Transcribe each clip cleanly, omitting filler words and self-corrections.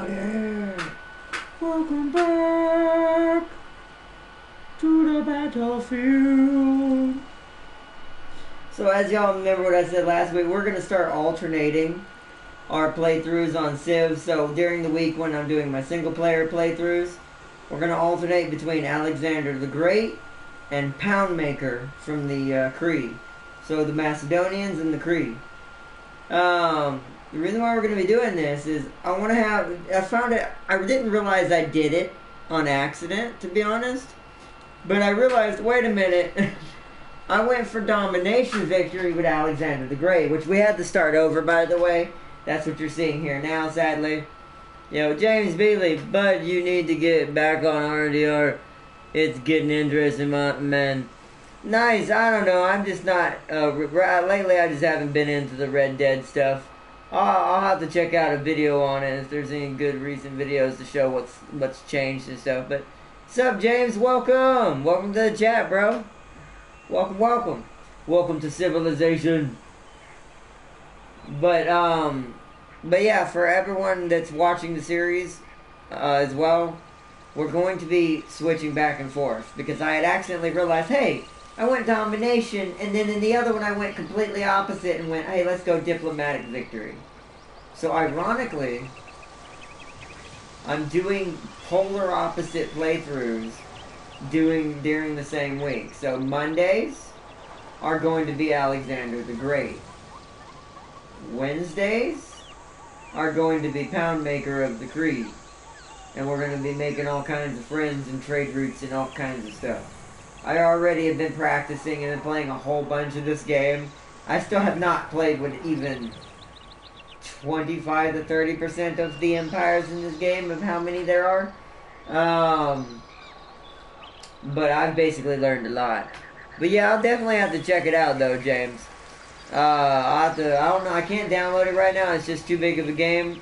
Oh yeah! Welcome back to the battlefield. So as y'all remember what I said last week, we're going to start alternating our playthroughs on Civ. So during the week when I'm doing my single player playthroughs, we're going to alternate between Alexander the Great and Poundmaker from the Cree. So the Macedonians and the Cree. The reason why we're going to be doing this is I didn't realize I did it on accident, to be honest. But I realized, wait a minute, I went for domination victory with Alexander the Great, which we had to start over, by the way. That's what you're seeing here now, sadly. James Beasley, bud, you need to get back on RDR. It's getting interesting, man. Nice, I don't know, I'm just not, lately I just haven't been into the Red Dead stuff. I'll have to check out a video on it if there's any good recent videos to show what's changed and stuff. But, what's up, James? Welcome! Welcome to the chat, bro. Welcome. Welcome to civilization. But yeah, for everyone that's watching the series as well, we're going to be switching back and forth because I had accidentally realized, hey, I went domination, and then in the other one I went completely opposite and went, hey, let's go diplomatic victory. So ironically, I'm doing polar opposite playthroughs during the same week. So Mondays are going to be Alexander the Great. Wednesdays are going to be Poundmaker of the Cree. And we're going to be making all kinds of friends and trade routes and all kinds of stuff. I already have been practicing and been playing a whole bunch of this game. I still have not played with even 25 to 30% of the empires in this game of how many there are. But I've basically learned a lot. But yeah, I'll definitely have to check it out though, James. I don't know, I can't download it right now, it's just too big of a game.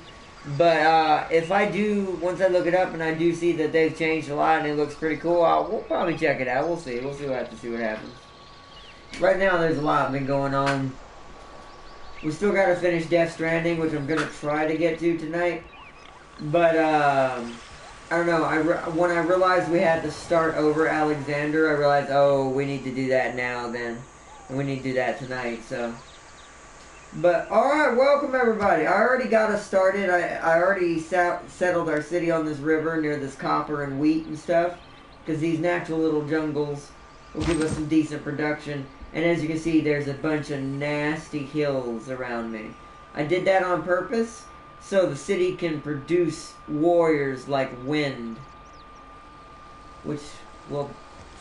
But if I do, once I look it up and I do see that they've changed a lot and it looks pretty cool, we'll probably check it out. We'll see. We'll have to see what happens. Right now, there's a lot been going on. We still got to finish Death Stranding, which I'm going to try to get to tonight. But, I don't know. When I realized we had to start over Alexander, I realized, oh, we need to do that now then. And we need to do that tonight, so... But, alright, welcome everybody. I already got us started. I already settled our city on this river near this copper and wheat and stuff. Because these natural little jungles will give us some decent production. And as you can see, there's a bunch of nasty hills around me. I did that on purpose so the city can produce warriors like wind. Which, well,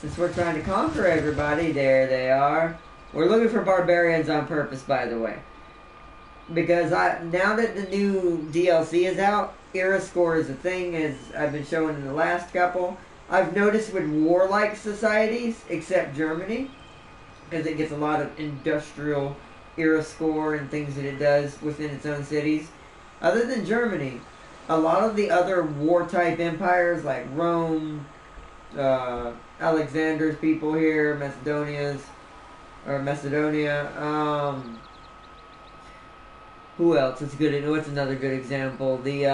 since we're trying to conquer everybody, there they are. We're looking for barbarians on purpose, by the way. Because now that the new DLC is out, era score is a thing, as I've been showing in the last couple. I've noticed with warlike societies, except Germany, because it gets a lot of industrial era score and things that it does within its own cities. Other than Germany, a lot of the other war-type empires like Rome, Alexander's people here, Macedonia, who else? What's another good example? The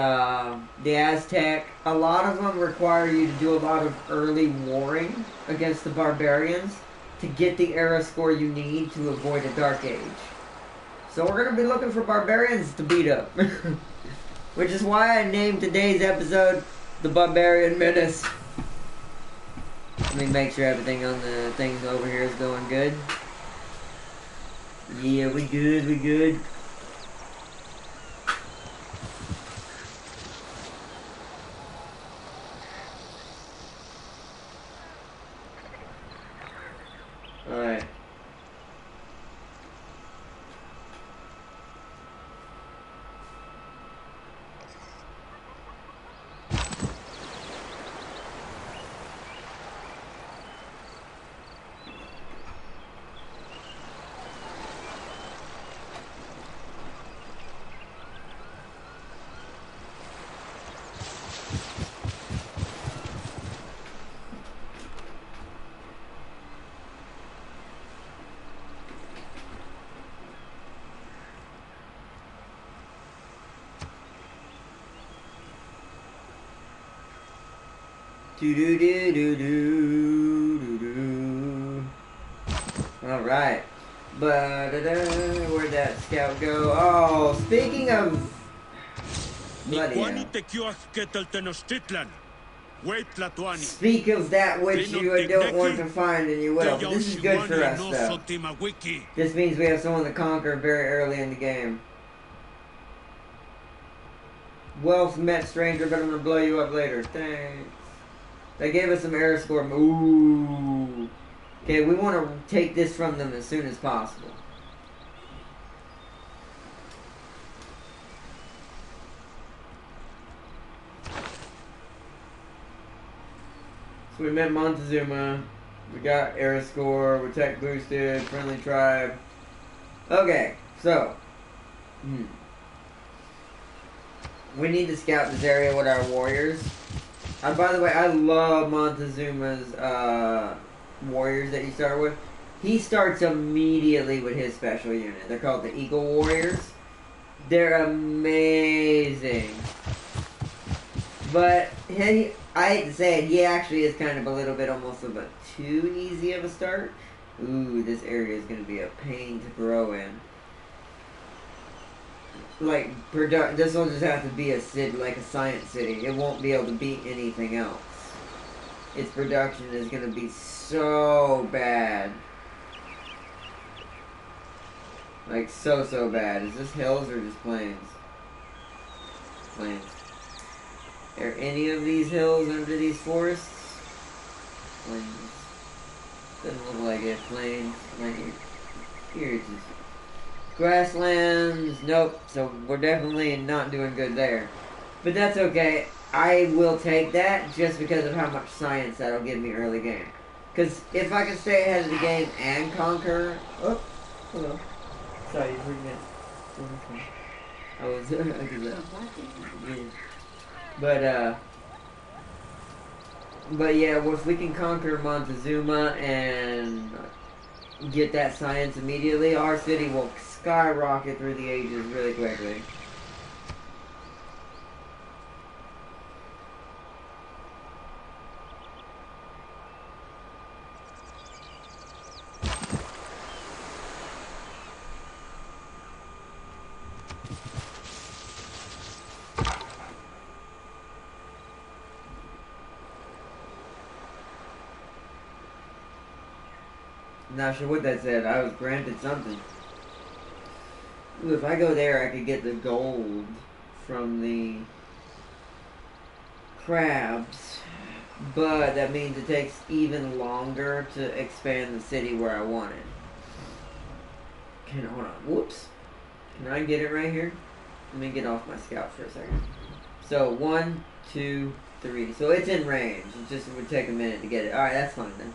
Aztec. A lot of them require you to do a lot of early warring against the barbarians to get the era score you need to avoid a dark age. So we're going to be looking for barbarians to beat up. Which is why I named today's episode The Barbarian Menace. Let me make sure everything on the things over here is going good. Yeah, we good. Alright. Do do do do do do do. All right. But where'd that scout go? Oh, speaking of bloody hell. Speak of that which you don't want to find and you will. But this is good for us though. This means we have someone to conquer very early in the game. Wealth met stranger, but I'm gonna blow you up later. Thanks. They gave us some air score. Ooh. Okay, we want to take this from them as soon as possible. So we met Montezuma. We got air score. We're tech boosted. Friendly tribe. Okay, so. We need to scout this area with our warriors. By the way, I love Montezuma's warriors that you start with. He starts immediately with his special unit. They're called the Eagle Warriors. They're amazing. But I hate to say it, he actually is kind of a little bit almost of a too easy of a start. Ooh, this area is going to be a pain to grow in. Like, this will just have to be a city, like a science city. It won't be able to beat anything else. Its production is going to be so bad. Like, so bad. Is this hills or just plains? Plains. Are any of these hills under these forests? Plains. Doesn't look like it. Plains. Plains. Here it's just grasslands. Nope. So we're definitely not doing good there. But that's okay. I will take that just because of how much science that'll give me early game. Because if I can stay ahead of the game and conquer... Oh, hello. Sorry, you heard me. I was... But yeah, if we can conquer Montezuma and get that science immediately, our city will skyrocket through the ages really quickly. Not sure what that said. I was granted something. Ooh, if I go there, I could get the gold from the crabs. But that means it takes even longer to expand the city where I want it. Hold on. Whoops. Can I get it right here? Let me get off my scout for a second. So, 1, 2, 3. So it's in range. It just would take a minute to get it. Alright, that's fine then.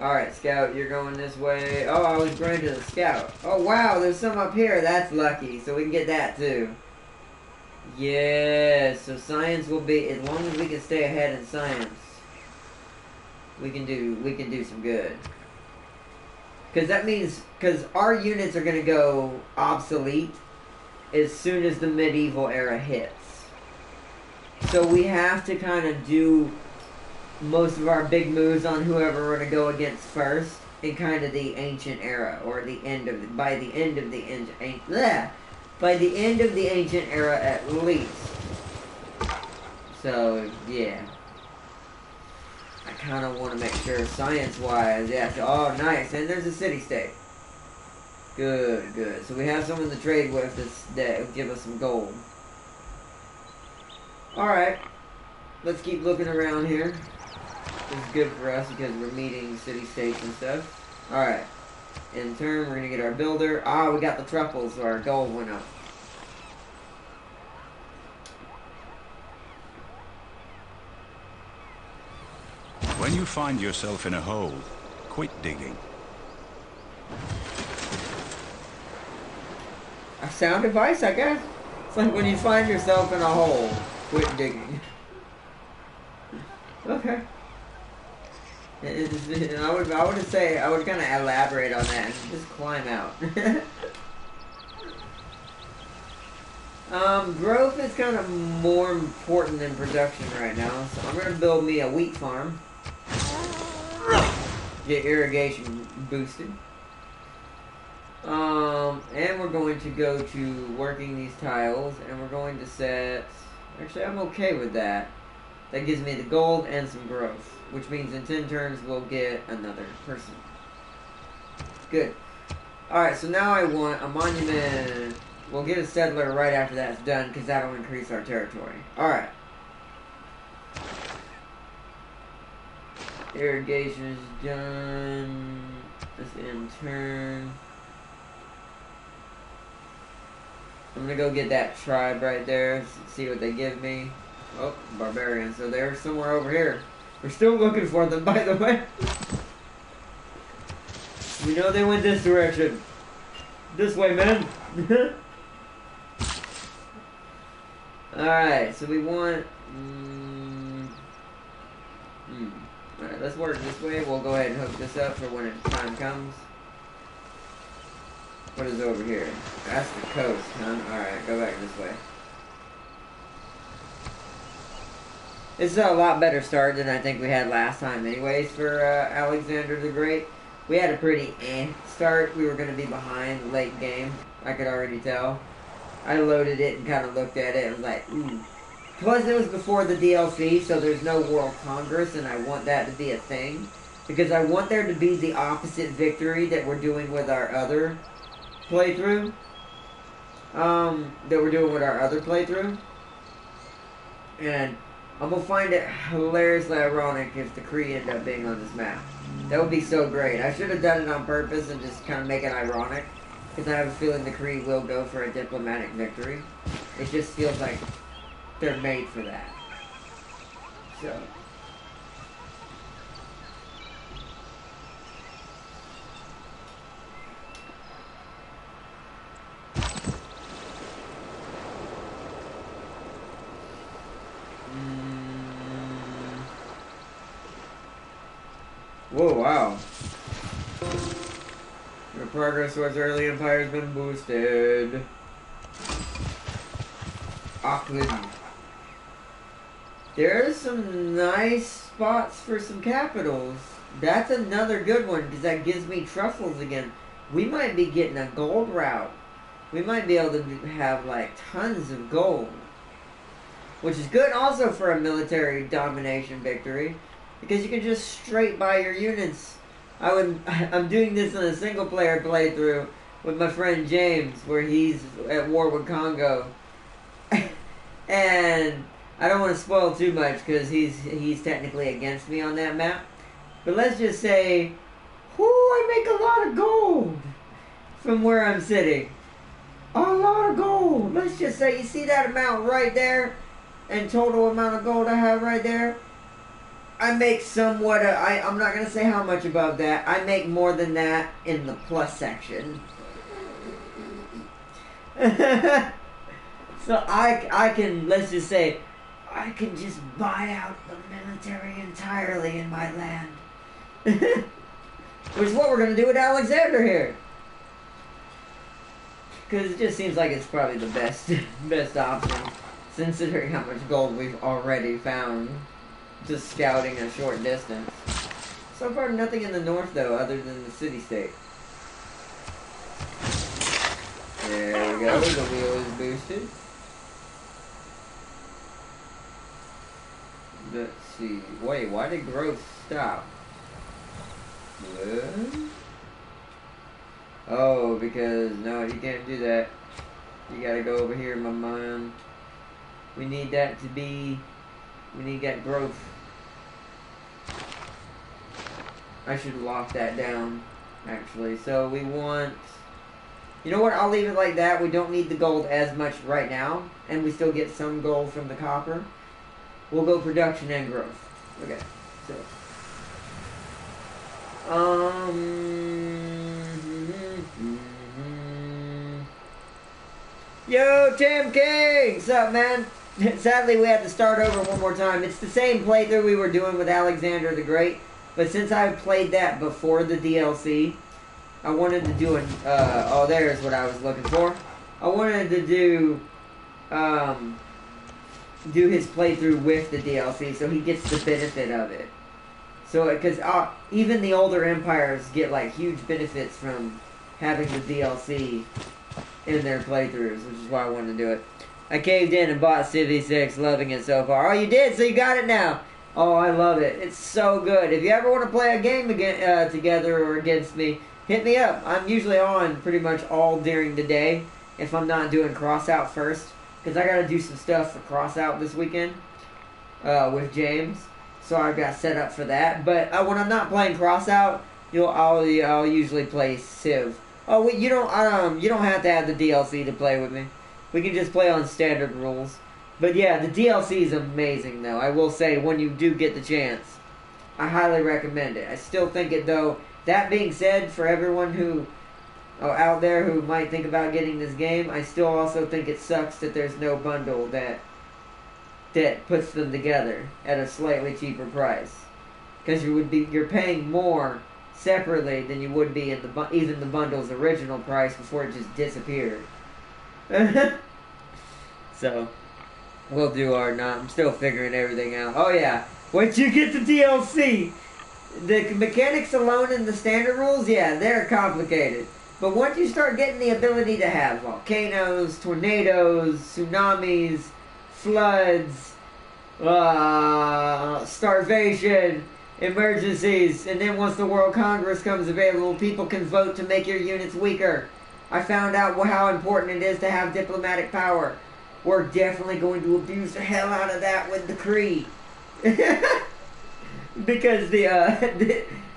Alright, Scout, you're going this way. Oh, I was granted a Scout. Oh, wow, there's some up here. That's lucky. So we can get that, too. Yeah, so science will be... As long as we can stay ahead in science, we can do some good. Because that means... Because our units are going to go obsolete as soon as the medieval era hits. So we have to kind of do... most of our big moves on whoever we're going to go against first in kind of the ancient era, or the end of the, by the end of the ancient era at least. So yeah, I kind of want to make sure science-wise, yeah. So, oh, nice, and there's a city-state. Good. So we have someone to trade with that will give us some gold. All right, let's keep looking around here. This is good for us because we're meeting city-states and stuff. Alright. In turn, we're going to get our builder. Ah, we got the truffles, so our gold went up. When you find yourself in a hole, quit digging. A sound advice, I guess? It's like when you find yourself in a hole, quit digging. Okay. I would kind of elaborate on that and just climb out. Growth is kind of more important than production right now, so I'm gonna build me a wheat farm. Get irrigation boosted. And we're going to go to working these tiles, and we're going to set... Actually, I'm okay with that. That gives me the gold and some growth, which means in 10 turns we'll get another person. Good. Alright, so now I want a monument. We'll get a settler right after that's done, because that'll increase our territory. Alright. Irrigation is done. Let's end turn. I'm gonna go get that tribe right there, see what they give me. Oh, Barbarian, so they're somewhere over here. We're still looking for them, by the way. We know they went this direction. This way, man. Alright, so we want... Alright, let's work this way. We'll go ahead and hook this up for when the time comes. What is over here? That's the coast, huh? Alright, go back this way. This is a lot better start than I think we had last time anyways for Alexander the Great. We had a pretty start. We were going to be behind late game. I could already tell. I loaded it and kind of looked at it and was like, ooh. Plus it was before the DLC, so there's no World Congress, and I want that to be a thing. Because I want there to be the opposite victory that we're doing with our other playthrough. And I'm going to find it hilariously ironic if the Kree end up being on this map. That would be so great. I should have done it on purpose and just kind of make it ironic. Because I have a feeling the Kree will go for a diplomatic victory. It just feels like they're made for that. So... Whoa, wow. Your progress towards early empire has been boosted. Auckland. There's some nice spots for some capitals. That's another good one, because that gives me truffles again. We might be getting a gold route. We might be able to have, like, tons of gold. Which is good also for a military domination victory. Because you can just straight buy your units. I'm doing this in a single player playthrough with my friend James, where he's at war with Congo. And I don't want to spoil too much because he's technically against me on that map. But let's just say, whoo, I make a lot of gold from where I'm sitting. A lot of gold. Let's just say, you see that amount right there? And total amount of gold I have right there? I make somewhat, I'm not going to say how much above that. I make more than that in the plus section. So I can, let's just say, I can just buy out the military entirely in my land. Which is what we're going to do with Alexander here. Because it just seems like it's probably the best option, considering how much gold we've already found. Just scouting a short distance. So far, nothing in the north, though, other than the city-state. There we go. The wheel is boosted. Let's see. Wait, why did growth stop? What? Oh, because, no, you can't do that. You gotta go over here, my man. We need that to be... We need that growth. I should lock that down, actually. So we want... You know what? I'll leave it like that. We don't need the gold as much right now. And we still get some gold from the copper. We'll go production and growth. Okay. So... Yo, Tim King! What's up, man? Sadly, we had to start over one more time. It's the same playthrough we were doing with Alexander the Great, but since I played that before the DLC, I wanted to do an, oh, there's what I was looking for. I wanted to do do his playthrough with the DLC, so he gets the benefit of it. So, because even the older empires get like huge benefits from having the DLC in their playthroughs, which is why I wanted to do it. I caved in and bought Civ 6, loving it so far. Oh, you did? So you got it now. Oh, I love it. It's so good. If you ever want to play a game again, together or against me, hit me up. I'm usually on pretty much all during the day if I'm not doing Crossout first. Because I got to do some stuff for Crossout this weekend with James. So I've got set up for that. But when I'm not playing Crossout, I'll usually play Civ. Oh, wait, you don't have to have the DLC to play with me. We can just play on standard rules. But yeah, the DLC is amazing, though. I will say, when you do get the chance, I highly recommend it. I still think it, though. That being said, for everyone who out there who might think about getting this game, I still also think it sucks that there's no bundle that puts them together at a slightly cheaper price. Because you're paying more separately than you would be in even the bundle's original price before it just disappeared. So, we'll do our I'm still figuring everything out. Oh yeah, once you get the DLC, the mechanics alone in the standard rules, yeah, they're complicated. But once you start getting the ability to have volcanoes, tornadoes, tsunamis, floods, starvation, emergencies, and then once the World Congress comes available, people can vote to make your units weaker. I found out how important it is to have diplomatic power. We're definitely going to abuse the hell out of that with the Kree. Because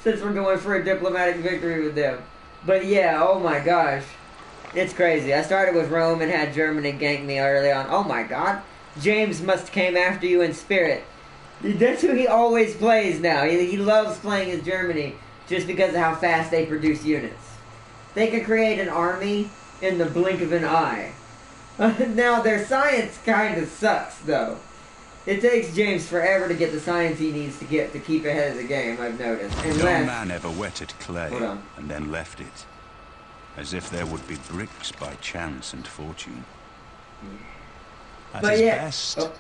since we're going for a diplomatic victory with them. But yeah, oh my gosh. It's crazy. I started with Rome and had Germany gank me early on. Oh my god. James must came after you in spirit. That's who he always plays now. He loves playing as Germany just because of how fast they produce units. They can create an army in the blink of an eye. Now, their science kind of sucks, though. It takes James forever to get the science he needs to get to keep ahead of the game, I've noticed. No man ever wetted clay and then left it. As if there would be bricks by chance and fortune. At his best,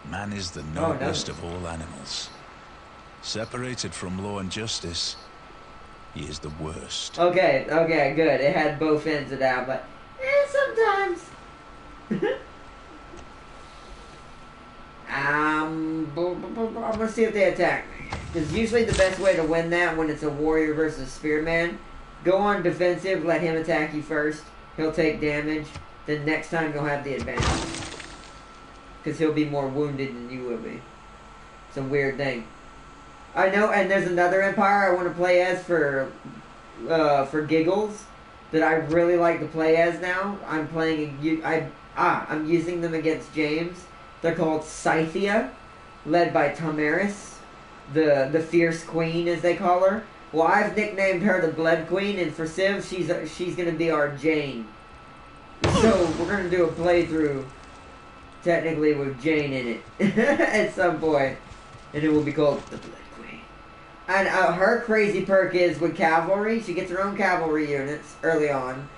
man is the noblest of all animals. Separated from law and justice, he is the worst. Okay, good. It had both ends of that, but sometimes. I'm gonna see if they attack me. Because usually the best way to win that when it's a warrior versus spearman, go on defensive, let him attack you first. He'll take damage. Then next time you'll have the advantage. Because he'll be more wounded than you will be. It's a weird thing. I know, and there's another empire I want to play as for giggles that I really like to play as now. I'm using them against James. They're called Scythia, led by Tamaris, the fierce queen as they call her. Well, I've nicknamed her the Blood Queen, and for Civ, she's gonna be our Jane. So we're gonna do a playthrough, technically with Jane in it, at some point, and it will be called the Blood Queen. And her crazy perk is with cavalry. She gets her own cavalry units early on,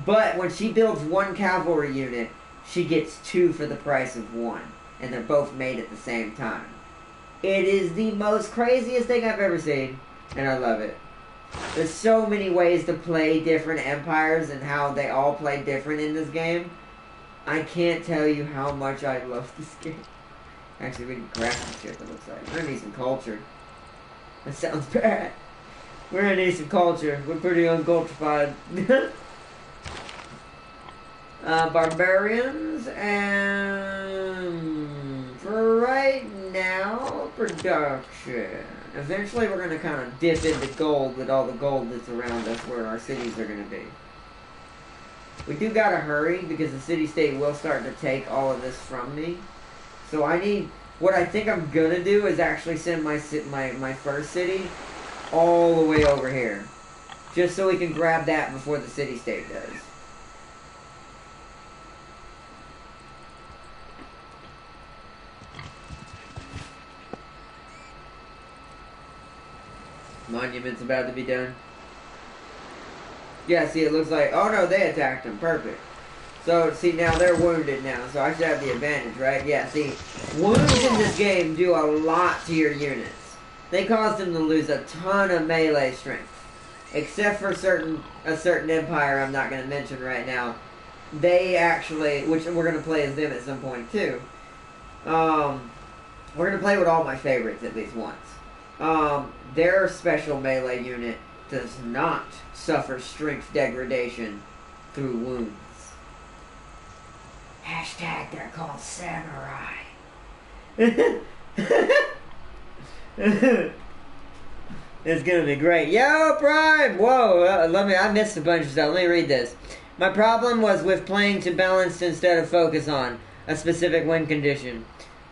but when she builds one cavalry unit, she gets 2 for the price of 1, and they're both made at the same time. It is the most craziest thing I've ever seen, and I love it. There's so many ways to play different empires and how they all play different in this game. I can't tell you how much I love this game. Actually, we can craft some shit that looks like. We're gonna need some culture. That sounds bad. We're gonna need some culture. We're pretty uncultured. Barbarians, and for right now, production. Eventually we're going to kind of dip into gold with all the gold that's around us where our cities are going to be. We do got to hurry because the city-state will start to take all of this from me. So what I think I'm going to do is actually send my first city all the way over here. Just so we can grab that before the city-state does. Monument's about to be done. Yeah, see, it looks like... Oh, no, they attacked him. Perfect. So, see, now they're wounded now, so I should have the advantage, right? Yeah, see, wounds in this game do a lot to your units. They cause them to lose a ton of melee strength. Except for a certain empire I'm not going to mention right now. They actually, which we're going to play as them at some point too. We're going to play with all my favorites at least once. Their special melee unit does not suffer strength degradation through wounds. Hashtag they're called samurai. It's gonna be great. Yo, Prime! Whoa, I missed a bunch of stuff. Let me read this. My problem was with playing to balanced instead of focus on a specific win condition.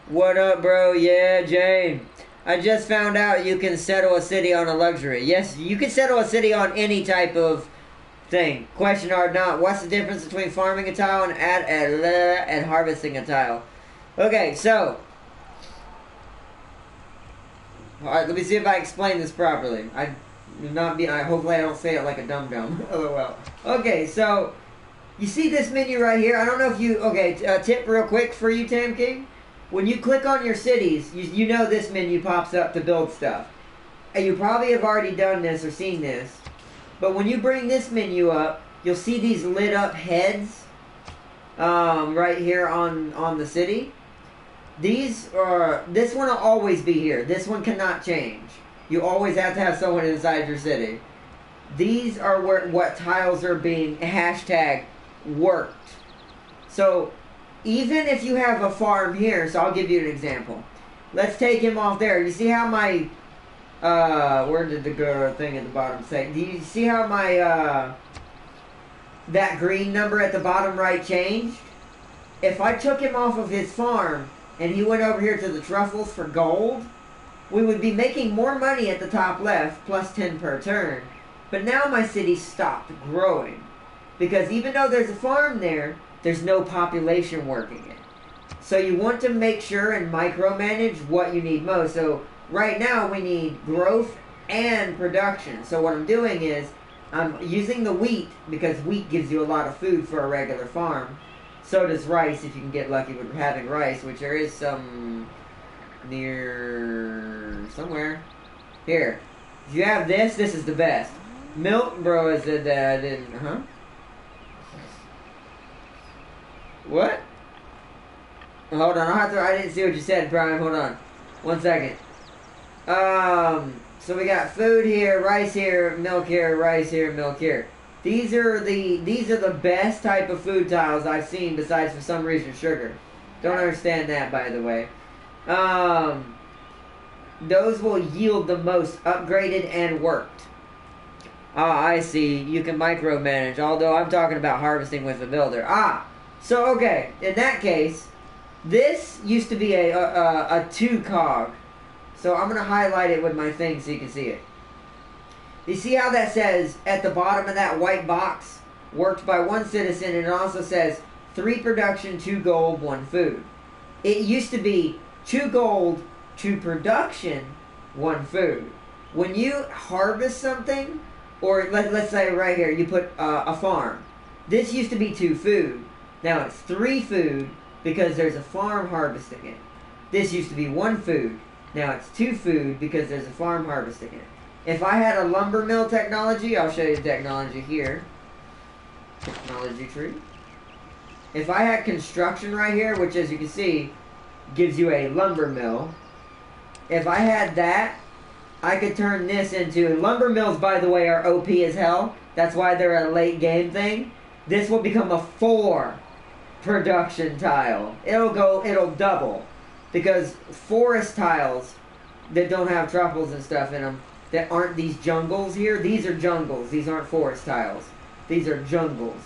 What up, bro? Yeah, Jane. I just found out you can settle a city on a luxury. Yes, you can settle a city on any type of thing. Question or not, what's the difference between farming a tile and harvesting a tile? Okay, so alright, let me see if I explain this properly. Hopefully I don't say it like a dum-dum. LOL. Okay, so you see this menu right here? I don't know if you... Okay, tip real quick for you, Tam King. When you click on your cities, you know this menu pops up to build stuff. And you probably have already done this or seen this. But when you bring this menu up, you'll see these lit up heads right here on the city. This one will always be here. This one cannot change. You always have to have someone inside your city. These are what tiles are being hashtag worked. So even if you have a farm here, so I'll give you an example. Let's take him off there. You see how my where did the thing at the bottom say? Do you see how my that green number at the bottom right changed? If I took him off of his farm and he went over here to the truffles for gold, we would be making more money at the top left, plus 10 per turn. But now my city stopped growing. Because even though there's a farm there, there's no population working it. So you want to make sure and micromanage what you need most. So right now we need growth and production. So what I'm doing is I'm using the wheat because wheat gives you a lot of food for a regular farm. So does rice if you can get lucky with having rice, which there is some near somewhere. Here. If you have this is the best. Milk, bro, I said that I didn't, What? Hold on, I didn't see what you said, Prime. Hold on. 1 second. So we got food here, rice here, milk here, rice here, milk here. These are the best type of food tiles I've seen besides for some reason sugar. Don't understand that, by the way. Those will yield the most upgraded and worked. Ah, I see. You can micromanage, although I'm talking about harvesting with a builder. So okay, in that case, this used to be a 2 cog. So I'm going to highlight it with my thing so you can see it. You see how that says at the bottom of that white box, worked by 1 citizen, and it also says 3 production, 2 gold, 1 food. It used to be 2 gold, 2 production, 1 food. When you harvest something, or let's say right here, you put a farm. This used to be 2 food. Now it's 3 food because there's a farm harvesting it. This used to be 1 food. Now it's 2 food because there's a farm harvesting it. If I had a lumber mill technology, I'll show you the technology here. Technology tree. If I had construction right here, which as you can see, gives you a lumber mill. If I had that, I could turn this into... And lumber mills, by the way, are OP as hell. That's why they're a late game thing. This will become a 4 production tile. It'll double. Because forest tiles that don't have truffles and stuff in them, that aren't these jungles here, these are jungles. These aren't forest tiles. These are jungles.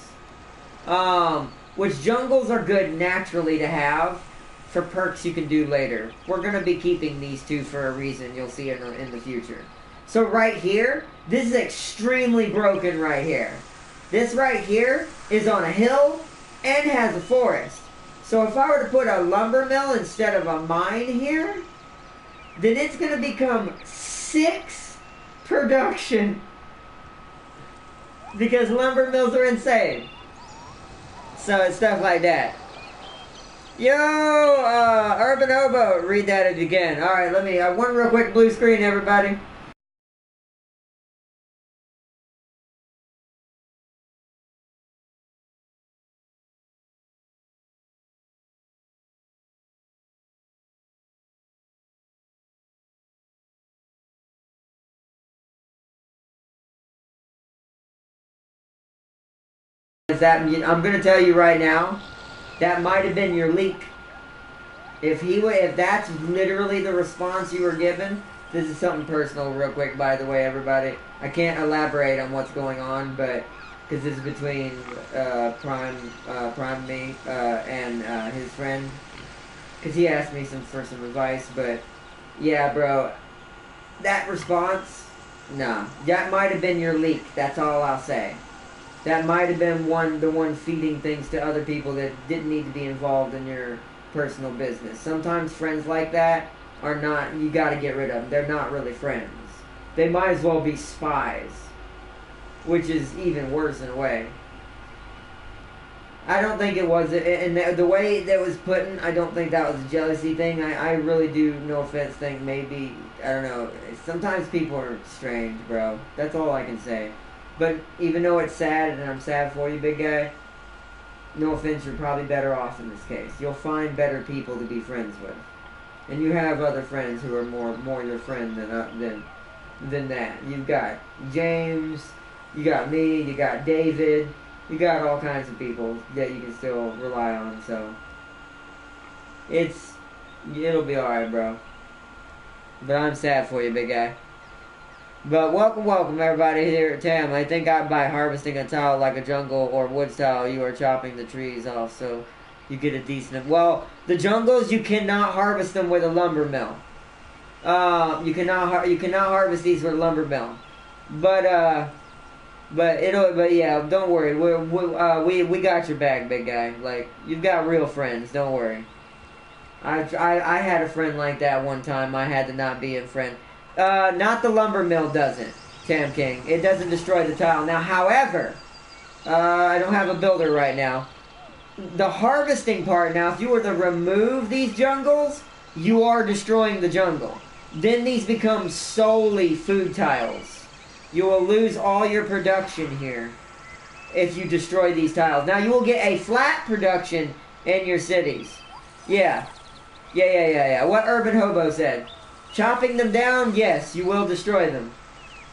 Which jungles are good naturally to have for perks you can do later. We're going to be keeping these 2 for a reason. You'll see in the future. So right here, this is extremely broken right here. This right here is on a hill and has a forest. So if I were to put a lumber mill instead of a mine here, then it's going to become 6 production. Because lumber mills are insane. So stuff like that. Yo, Urban Hobo, read that again. All right, let me. One real quick blue screen, everybody. That I'm gonna tell you right now, that might have been your leak. If that's literally the response you were given, this is something personal, real quick. By the way, everybody, I can't elaborate on what's going on, but because this is between Prime me and his friend, because he asked me for some advice. But yeah, bro, that response, nah, that might have been your leak. That's all I'll say. That might have been the one feeding things to other people that didn't need to be involved in your personal business. Sometimes friends like that are not, you gotta get rid of them. They're not really friends. They might as well be spies, which is even worse in a way. I don't think it was, and the way that was put in, I don't think that was a jealousy thing. I really do, no offense, think maybe, I don't know, sometimes people are strange, bro. That's all I can say. But even though it's sad, and I'm sad for you, big guy, no offense, you're probably better off in this case. You'll find better people to be friends with. And you have other friends who are more your friend than that. You've got James, you got me, you got David, you got all kinds of people that you can still rely on, so it'll be alright, bro. But I'm sad for you, big guy. But welcome everybody here at Tam. I think by harvesting a tile like a jungle or wood tile, you are chopping the trees off, so you get a decent. Well, the jungles you cannot harvest them with a lumber mill. You cannot harvest these with a lumber mill. But yeah, don't worry. We got your back, big guy. Like, you've got real friends. Don't worry. I had a friend like that one time. I had to not be a friend. Not the lumber mill doesn't, Tam King. It doesn't destroy the tile. Now, however, I don't have a builder right now. The harvesting part, now, if you were to remove these jungles, you are destroying the jungle. Then these become solely food tiles. You will lose all your production here if you destroy these tiles. Now, you will get a flat production in your cities. Yeah. What Urban Hobo said. Chopping them down, yes, you will destroy them.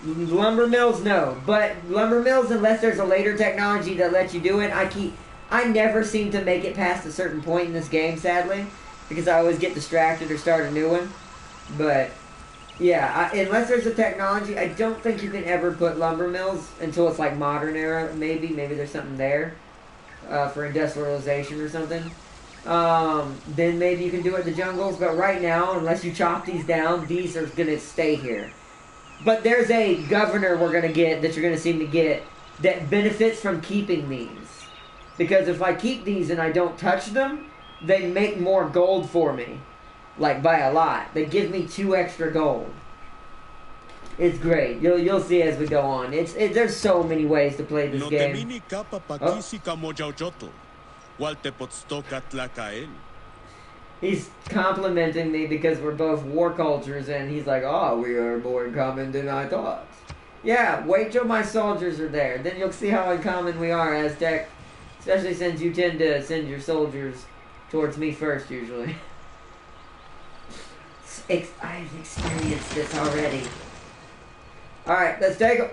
Lumber mills, no. But lumber mills, unless there's a later technology that lets you do it, I never seem to make it past a certain point in this game, sadly. Because I always get distracted or start a new one. But, yeah, unless there's a technology, I don't think you can ever put lumber mills until it's like modern era, maybe. Maybe there's something there for industrialization or something. Then maybe you can do it in the jungles, but right now, unless you chop these down, these are gonna stay here. But there's a governor we're gonna get, that you're gonna seem to get, that benefits from keeping these. Because if I keep these and I don't touch them, they make more gold for me. Like, by a lot. They give me 2 extra gold. It's great. You'll see as we go on. There's so many ways to play this game. He's complimenting me because we're both war cultures, and he's like, oh, we are more in common than I thought. Yeah, wait till my soldiers are there. Then you'll see how in common we are, Aztec. Especially since you tend to send your soldiers towards me first, usually. I've experienced this already. Alright, let's take them.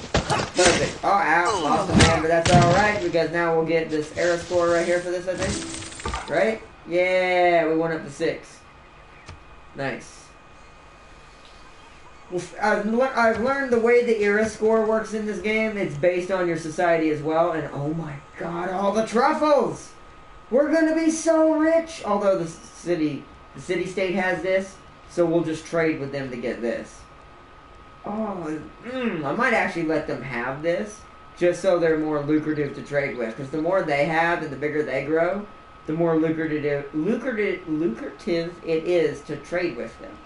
Perfect. Oh, ow. Lost a man, but that's alright, because now we'll get this era score right here for this, I think. Right? Yeah, we went up to 6. Nice. Well, I've learned the way the era score works in this game. It's based on your society as well, and oh my god, all the truffles! We're gonna be so rich! Although the city-state has this, so we'll just trade with them to get this. Oh, I might actually let them have this, just so they're more lucrative to trade with. Because the more they have and the bigger they grow, the more lucrative it is to trade with them.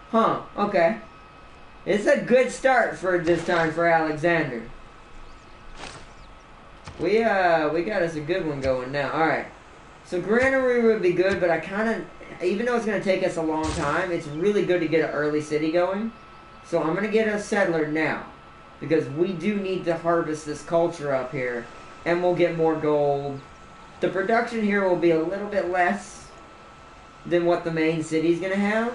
Huh, okay. It's a good start for this time for Alexander. We got us a good one going now. Alright. So granary would be good, but I kind of, even though it's going to take us a long time, it's really good to get an early city going. So I'm going to get a settler now. Because we do need to harvest this culture up here. And we'll get more gold. The production here will be a little bit less than what the main city's going to have.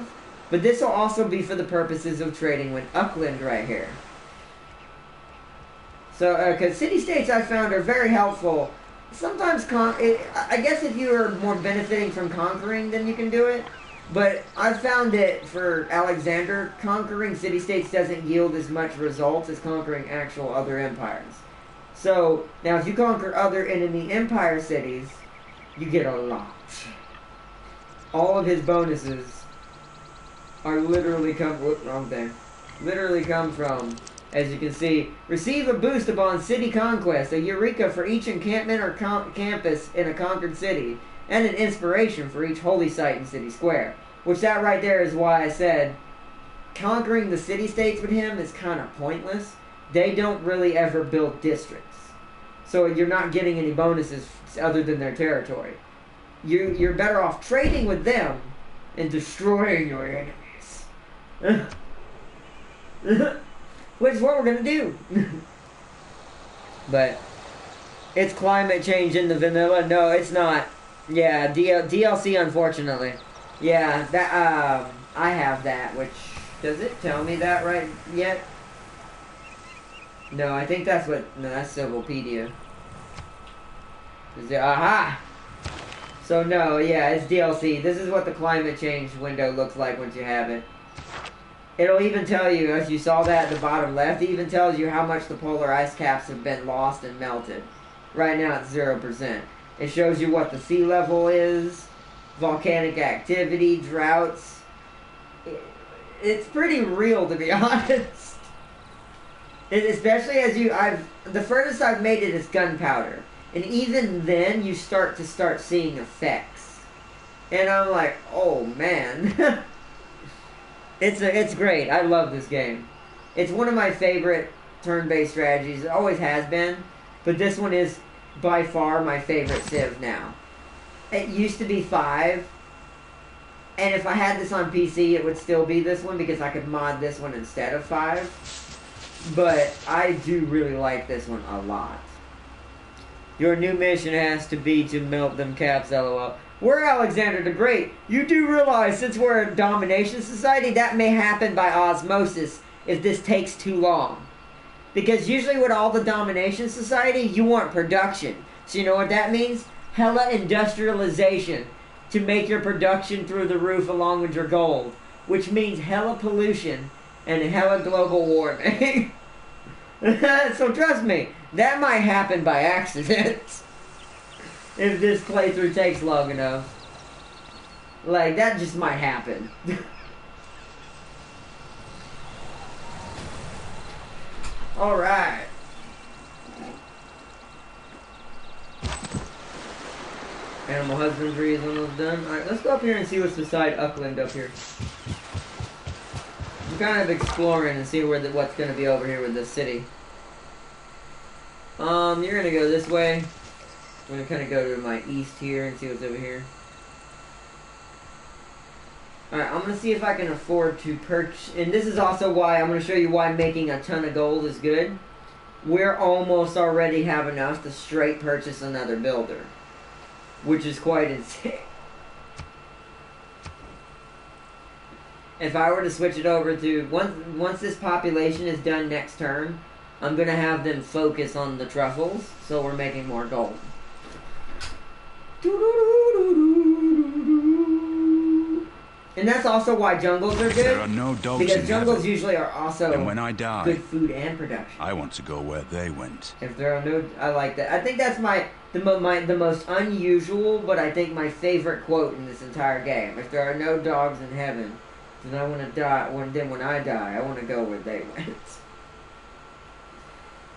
But this will also be for the purposes of trading with Upland right here. So, because city-states I found are very helpful. Sometimes, I guess if you are more benefiting from conquering, then you can do it. But I've found that for Alexander, conquering city-states doesn't yield as much results as conquering actual other empires. So, now if you conquer other enemy empire cities, you get a lot. All of his bonuses are literally literally come from, as you can see, receive a boost upon city conquest, a eureka for each encampment or campus in a conquered city, and an inspiration for each holy site in city square. Which that right there is why I said conquering the city-states with him is kind of pointless. They don't really ever build districts. So you're not getting any bonuses other than their territory. You're better off trading with them and destroying your enemies. Which is what we're going to do. But it's climate change in the vanilla. No, it's not. Yeah, DLC, unfortunately. Yeah, that I have that, which, does it tell me that right yet? No, I think that's what, no, that's Civilpedia. Aha! So no, yeah, it's DLC. This is what the climate change window looks like once you have it. It'll even tell you, as you saw that at the bottom left, it even tells you how much the polar ice caps have been lost and melted. Right now it's 0%. It shows you what the sea level is, volcanic activity, droughts. It's pretty real, to be honest. Especially as the furthest I've made it is gunpowder. And even then, you start seeing effects. And I'm like, oh man. It's great. I love this game. It's one of my favorite turn-based strategies. It always has been. But this one is by far my favorite Civ now. It used to be 5. And if I had this on PC, it would still be this one because I could mod this one instead of 5. But I do really like this one a lot. Your new mission has to be to melt them caps, lol. We're Alexander the Great. You do realize, since we're a domination society, that may happen by osmosis if this takes too long. Because usually with all the domination society, you want production. So you know what that means? Hella industrialization to make your production through the roof along with your gold. Which means hella pollution and hella global warming. So trust me, that might happen by accident. If this playthrough takes long enough. Like, that just might happen. Alright. Animal husbandry is almost done. Alright, let's go up here and see what's beside Upland up here. I'm kind of exploring and see what's going to be over here with this city. You're going to go this way. I'm going to kind of go to my east here and see what's over here. Alright, I'm going to see if I can afford to purchase... And this is also why, I'm going to show you why making a ton of gold is good. We're almost already have enough to straight purchase another builder. Which is quite insane. If I were to switch it over to... Once this population is done next turn, I'm going to have them focus on the truffles, so we're making more gold. And that's also why jungles are good. There are no dogs because jungles usually are also and when I die, good food and production. I want to go where they went. If there are no... I like that. I think that's the most unusual, but I think my favorite quote in this entire game. If there are no dogs in heaven, then I want to die. When I die, I want to go where they went.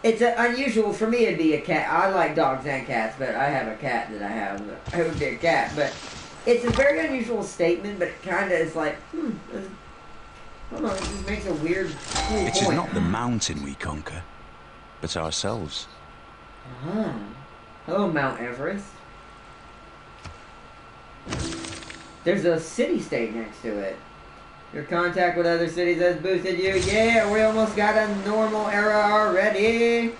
It's unusual for me. It'd be a cat. I like dogs and cats, but I have a cat that I have. It would be a cat, but it's a very unusual statement. But it kind of is like, I don't know. It just makes a weird, cool It point. is not the mountain we conquer, but ourselves. Ah. Hello, Mount Everest. There's a city-state next to it. Your contact with other cities has boosted you. Yeah, we almost got a normal era already.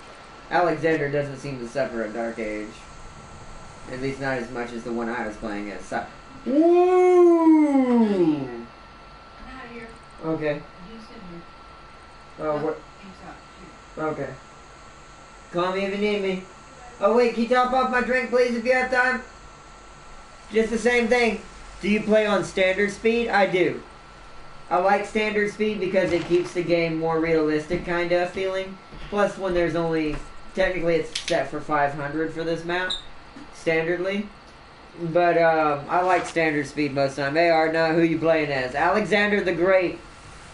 Alexander doesn't seem to suffer a dark age. At least not as much as the one I was playing as. Woo! I'm out of here. Okay. He's in here. Oh, what? He's out. Okay. Call me if you need me. Oh wait, can you top off my drink please if you have time? Just the same thing. Do you play on standard speed? I do. I like standard speed because it keeps the game more realistic kind of feeling. Plus when there's only, technically it's set for 500 for this map, standardly. But I like standard speed most of the time. Hey Ardna, who you playing as? Alexander the Great,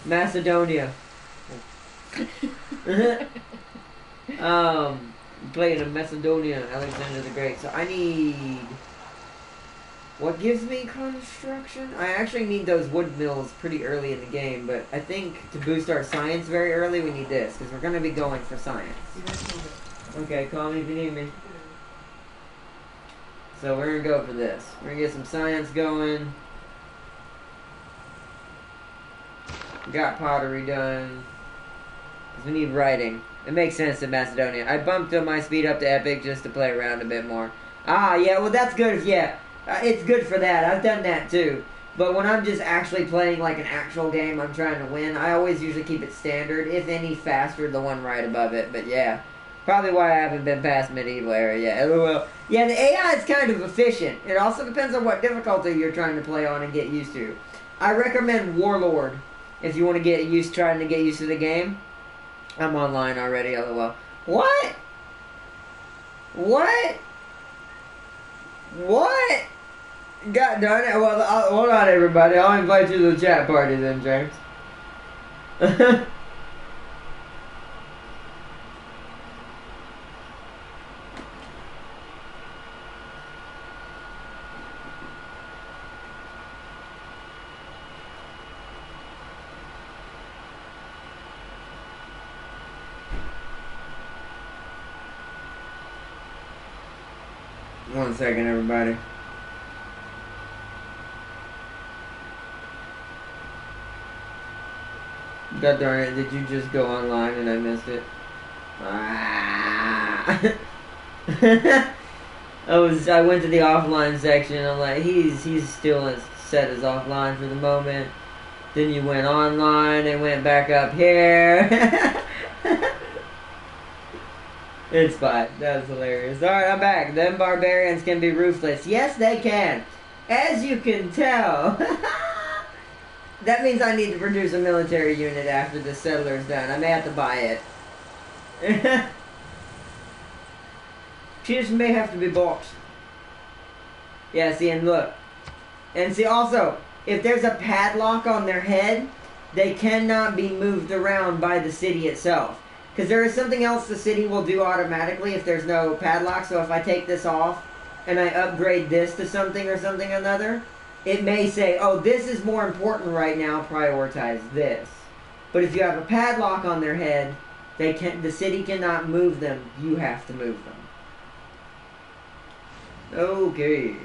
Macedonia. Playing in Macedonia, Alexander the Great. So I need... What gives me construction? I actually need those wood mills pretty early in the game, but I think to boost our science very early, we need this, because we're going to be going for science. Okay, call me if you need me. So we're going to go for this. We're going to get some science going. Got pottery done. Because we need writing. It makes sense in Macedonia. I bumped my speed up to epic just to play around a bit more. Ah, yeah, well that's good if, yeah. It's good for that. I've done that too. But when I'm just actually playing like an actual game I'm trying to win, I always usually keep it standard. If any faster, the one right above it. But yeah, probably why I haven't been past medieval era yet. LOL. Yeah, the AI is kind of efficient. It also depends on what difficulty you're trying to play on and get used to. I recommend Warlord if you want to trying to get used to the game. I'm online already, LOL. What? What? What? God darn it. Well, hold on, everybody. I'll invite you to the chat party then, James. 1 second, everybody. God darn it, did you just go online and I missed it? Ah. I went to the offline section, I'm like, he's still set as offline for the moment. Then you went online and went back up here. It's fine. That was hilarious. Alright, I'm back. Them barbarians can be ruthless. Yes, they can. As you can tell. That means I need to produce a military unit after the settler's done. I may have to buy it. She just may have to be bought. Yeah, see, and look. And see, also, if there's a padlock on their head, they cannot be moved around by the city itself. Because there is something else the city will do automatically if there's no padlock. So if I take this off and I upgrade this to something or something another, it may say, oh, this is more important right now, prioritize this. But if you have a padlock on their head, the city cannot move them. You have to move them. Okay.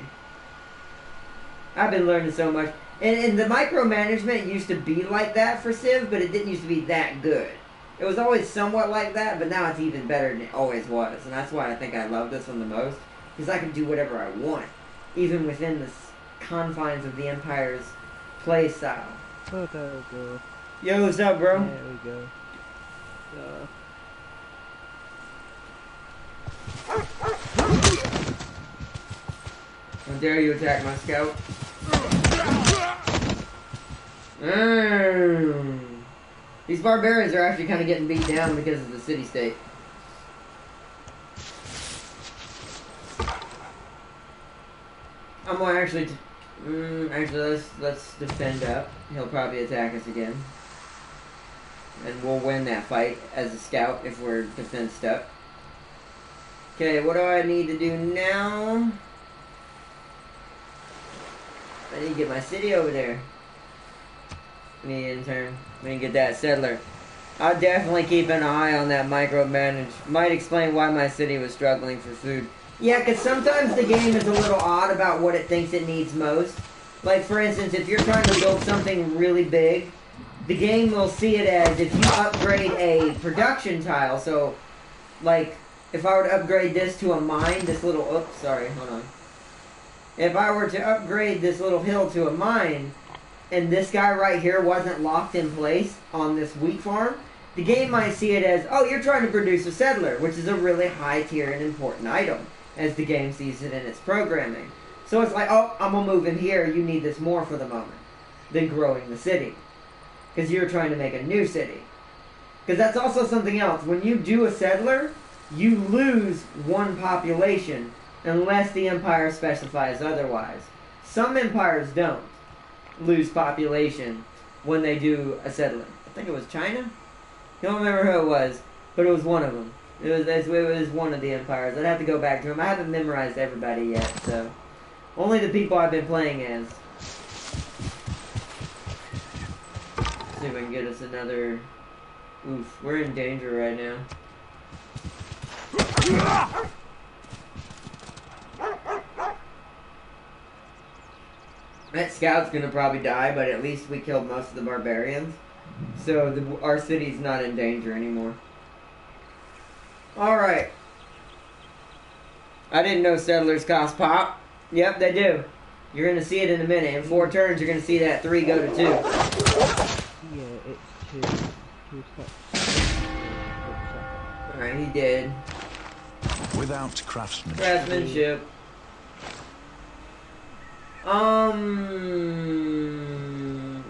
I've been learning so much. And the micromanagement used to be like that for Civ, but it didn't used to be that good. It was always somewhat like that, but now it's even better than it always was. And that's why I think I love this one the most. Because I can do whatever I want. Even within the confines of the Empire's play style. Yo, what's up, bro? There we go. How dare you attack my scout? These barbarians are actually kind of getting beat down because of the city-state. I'm gonna actually let's defend up. He'll probably attack us again, and we'll win that fight as a scout if we're defensed up. Okay, what do I need to do now? I need to get my city over there. Me in turn. We can get that settler. I'll definitely keep an eye on that micromanage. Might explain why my city was struggling for food. Yeah, because sometimes the game is a little odd about what it thinks it needs most. Like, for instance, if you're trying to build something really big, the game will see it as if you upgrade a production tile. So, like, if I were to upgrade this to a mine, this little... Oops, sorry, hold on. If I were to upgrade this little hill to a mine, and this guy right here wasn't locked in place on this wheat farm, the game might see it as, oh, you're trying to produce a settler, which is a really high tier and important item, as the game sees it in its programming. So it's like, oh, I'm going to move in here, you need this more for the moment, than growing the city. Because you're trying to make a new city. Because that's also something else. When you do a settler, you lose one population, unless the empire specifies otherwise. Some empires don't lose population when they do a settling. I think it was China? I don't remember who it was, but it was one of them. It was one of the empires. I'd have to go back to them. I haven't memorized everybody yet, so... Only the people I've been playing as. Let's see if we can get us another... Oof, we're in danger right now. That scout's gonna probably die, but at least we killed most of the barbarians. So our city's not in danger anymore. Alright. I didn't know settlers cost pop. Yep, they do. You're gonna see it in a minute. In 4 turns, you're gonna see that 3 go to 2. Yeah, it's 2. Alright, he did. Without craftsmanship. Craftsmanship.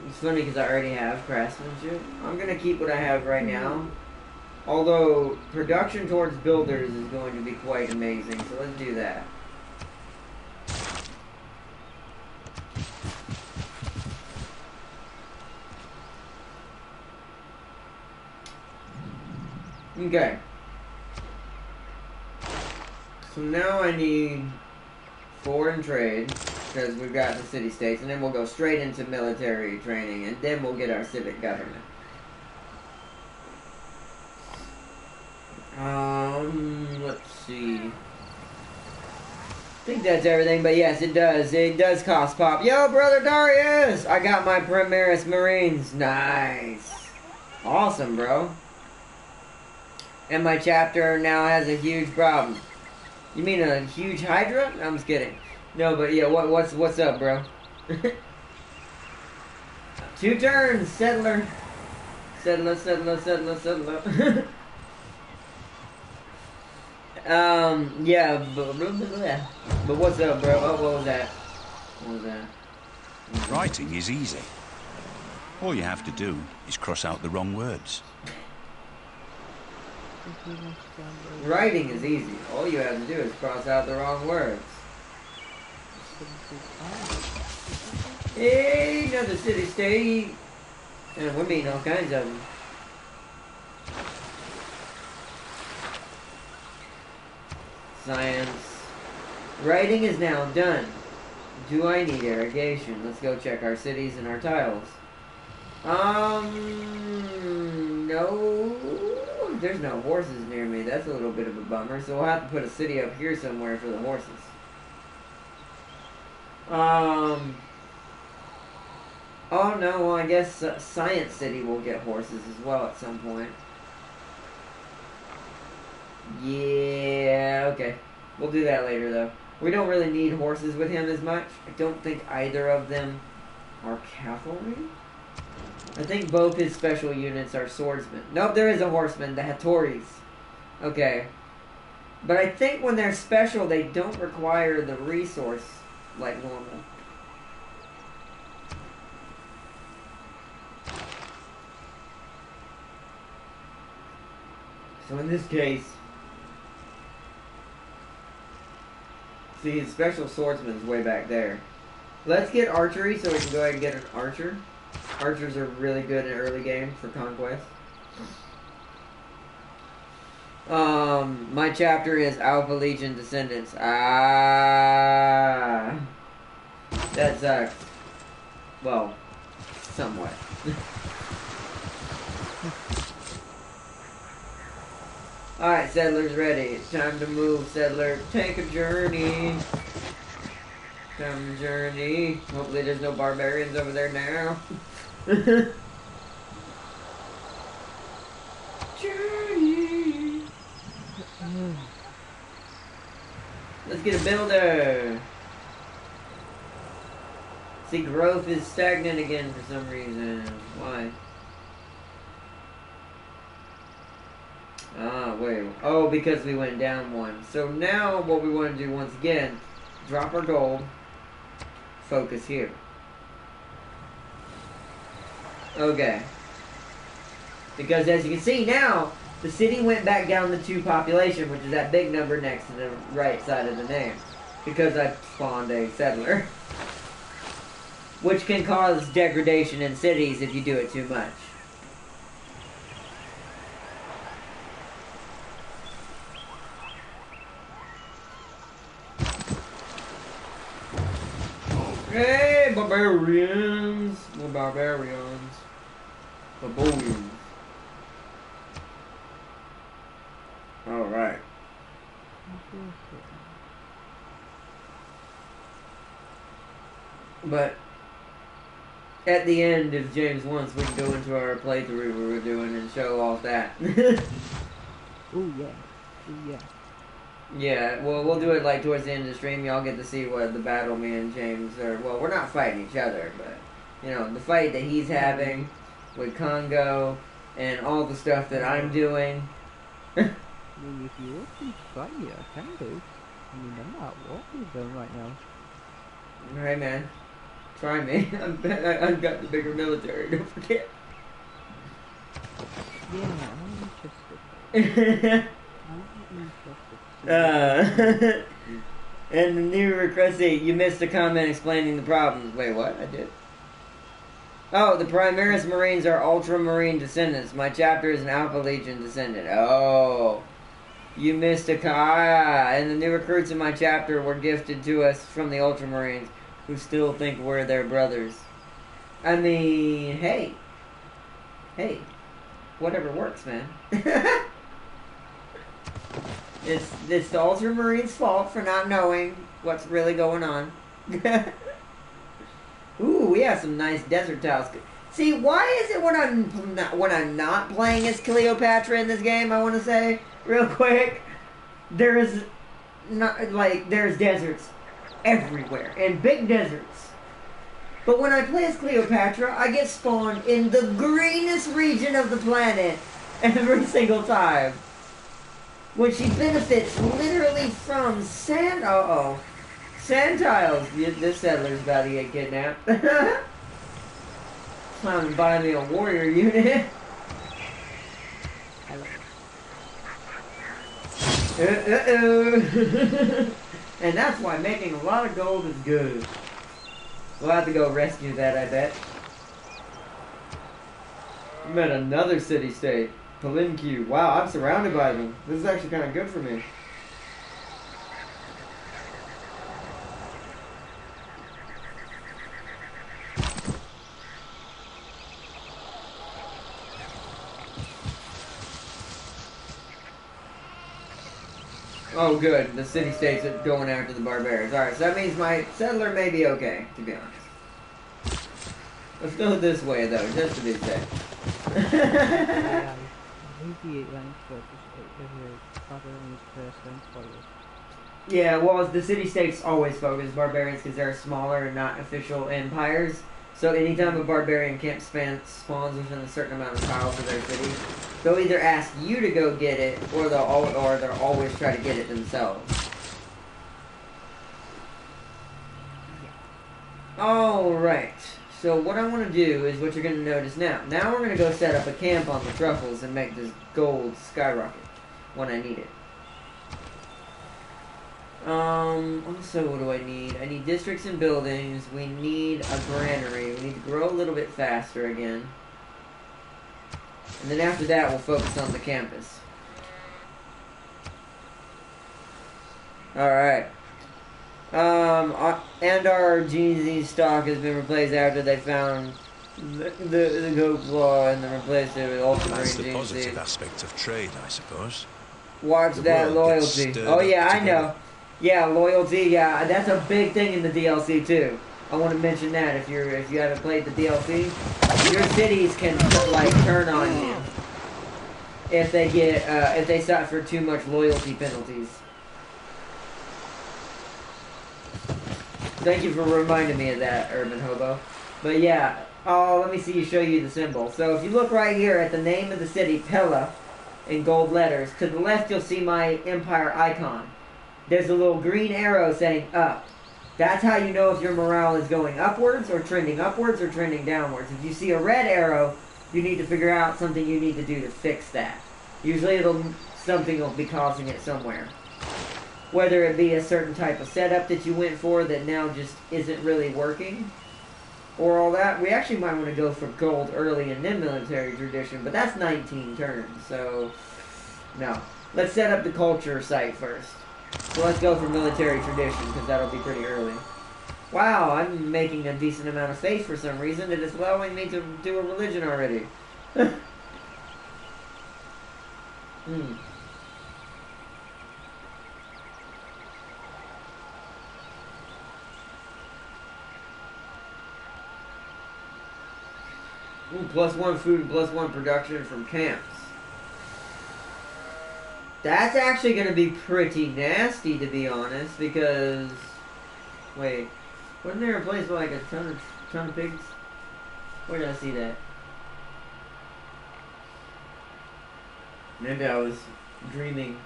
It's funny because I already have craftsmanship. I'm gonna keep what I have right now. Although, production towards builders is going to be quite amazing, so let's do that. Okay. So now I need foreign trade, because we've got the city-states, and then we'll go straight into military training, and then we'll get our civic government. Let's see. I think that's everything, but yes, it does. It does cost pop. Yo, brother Darius! I got my Primaris Marines. Nice. Awesome, bro. And my chapter now has a huge problem. You mean a huge Hydra? I'm just kidding. No, but yeah, what's up, bro? 2 turns, settler. Settler. Yeah, but what's up, bro? Oh, what was that? Writing is easy. All you have to do is cross out the wrong words. Writing is easy. All you have to do is cross out the wrong words. Hey, another city-state. And we're meeting all kinds of them. Science. Writing is now done. Do I need irrigation? Let's go check our cities and our tiles. No. There's no horses near me. That's a little bit of a bummer. So we'll have to put a city up here somewhere for the horses. Oh no, well I guess Science City will get horses as well at some point. Yeah, okay. We'll do that later though. We don't really need horses with him as much. I don't think either of them are cavalry. I think both his special units are swordsmen. Nope, there is a horseman, the Hattoris. Okay. But I think when they're special, they don't require the resource like normal. So in this case, see, his special swordsman's way back there. Let's get archery so we can go ahead and get an archer. Archers are really good in early game for conquest. My chapter is Alpha Legion Descendants. Ah, that sucks. Well, somewhat. Alright, settlers ready. It's time to move, settler. Take a journey. Time to journey. Hopefully there's no barbarians over there now. Journey. Let's get a builder. See, growth is stagnant again for some reason. Why? Ah, wait. Oh, because we went down one. So now what we want to do once again, drop our gold, focus here. Okay. Because as you can see now, the city went back down to 2 population, which is that big number next to the right side of the name. Because I spawned a settler. Which can cause degradation in cities if you do it too much. Hey, barbarians! We're barbarians. Barbarians. Alright. But at the end, if James wants, we can go into our playthrough we were doing and show off that. Oh yeah. Oh yeah. Yeah, well, we'll do it like towards the end of the stream. Y'all get to see what the battle me and James are. Well, we're not fighting each other, but you know, the fight that he's having with Congo and all the stuff that I'm doing. I mean, if you want to fight me, I can do. I mean, I'm not walking them right now. Alright, man. Try me. I've got the bigger military, don't forget. Yeah, I'm interested. And the new request, you missed a comment explaining the problems. Wait, what? I did. Oh, the Primaris Marines are Ultramarine descendants. My chapter is an Alpha Legion descendant. Oh. You missed a and the new recruits in my chapter were gifted to us from the Ultramarines, who still think we're their brothers. I mean, hey. Hey. Whatever works, man. It's the Ultramarines' fault for not knowing what's really going on. Ooh, we have some nice desert tiles. See, why is it when I'm not playing as Cleopatra in this game? I want to say real quick, there's deserts everywhere and big deserts. But when I play as Cleopatra, I get spawned in the greenest region of the planet every single time. When she benefits literally from sand. Sand tiles. This settler's about to get kidnapped. Time to buy me a warrior unit. And that's why making a lot of gold is good. We'll have to go rescue that, I bet. I'm at another city-state. Palinque. Wow, I'm surrounded by them. This is actually kind of good for me. Oh, good. The city-states are going after the barbarians. Alright, so that means my settler may be okay, to be honest. Let's go this way, though, just to be safe. Yeah, well, the city-states always focus barbarians because they're smaller and not official empires. So anytime a barbarian camp spawns within a certain amount of tiles of their city, they'll either ask you to go get it, or they'll always try to get it themselves. Alright, so what I want to do is what you're going to notice now. Now we're going to go set up a camp on the truffles and make this gold skyrocket when I need it. Also, what do I need? I need districts and buildings. We need a granary. We need to grow a little bit faster again. And then after that, we'll focus on the campus. Alright. And our GZ stock has been replaced after they found the goat claw and then replaced it with ultramarine That's the GZ. positive aspect of trade, I suppose. Watch that loyalty. Oh yeah, I know. Yeah, loyalty. Yeah, that's a big thing in the DLC too. I want to mention that if you haven't played the DLC, your cities can like turn on you if they suffer too much loyalty penalties. Thank you for reminding me of that, Urban Hobo. But yeah, let me see you show you the symbol. So if you look right here at the name of the city, Pella, in gold letters, to the left you'll see my Empire icon. There's a little green arrow saying up. That's how you know if your morale is going upwards or trending downwards. If you see a red arrow, you need to figure out something you need to do to fix that. Usually something will be causing it somewhere. Whether it be a certain type of setup that you went for that now just isn't really working, or all that. We actually might want to go for gold early and then military tradition, but that's 19 turns, so no. Let's set up the culture site first. So let's go for military tradition, because that'll be pretty early. Wow, I'm making a decent amount of faith for some reason that is allowing me to do a religion already. Ooh, +1 food and +1 production from camps. That's actually going to be pretty nasty, to be honest, because... Wait. Wasn't there a place with like a ton of pigs? Where did I see that? Maybe I was dreaming.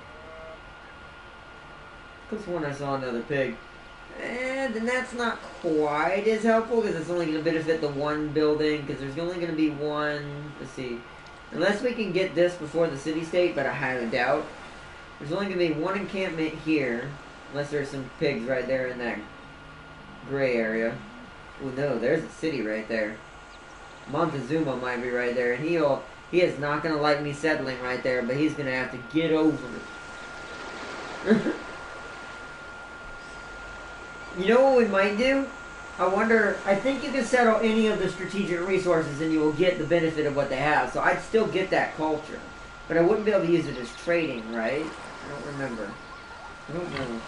Because when I saw another pig. And then that's not quite as helpful, because it's only going to benefit the one building, because there's only going to be one... Let's see. Unless we can get this before the city-state, but I highly doubt. There's only going to be one encampment here, unless there's some pigs right there in that gray area. Oh no, there's a city right there. Montezuma might be right there, and he is not going to like me settling right there, but he's going to have to get over it. You know what we might do? I think you can settle any of the strategic resources and you will get the benefit of what they have. So I'd still get that culture. But I wouldn't be able to use it as trading, right? I don't remember. I don't know.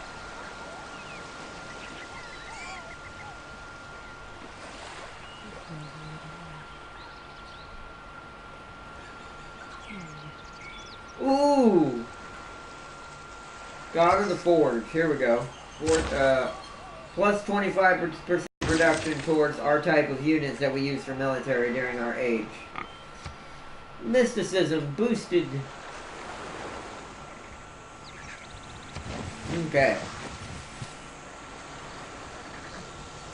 Ooh! God of the Forge. Here we go. Plus 25% production towards our type of units that we use for military during our age. Mysticism boosted. Okay.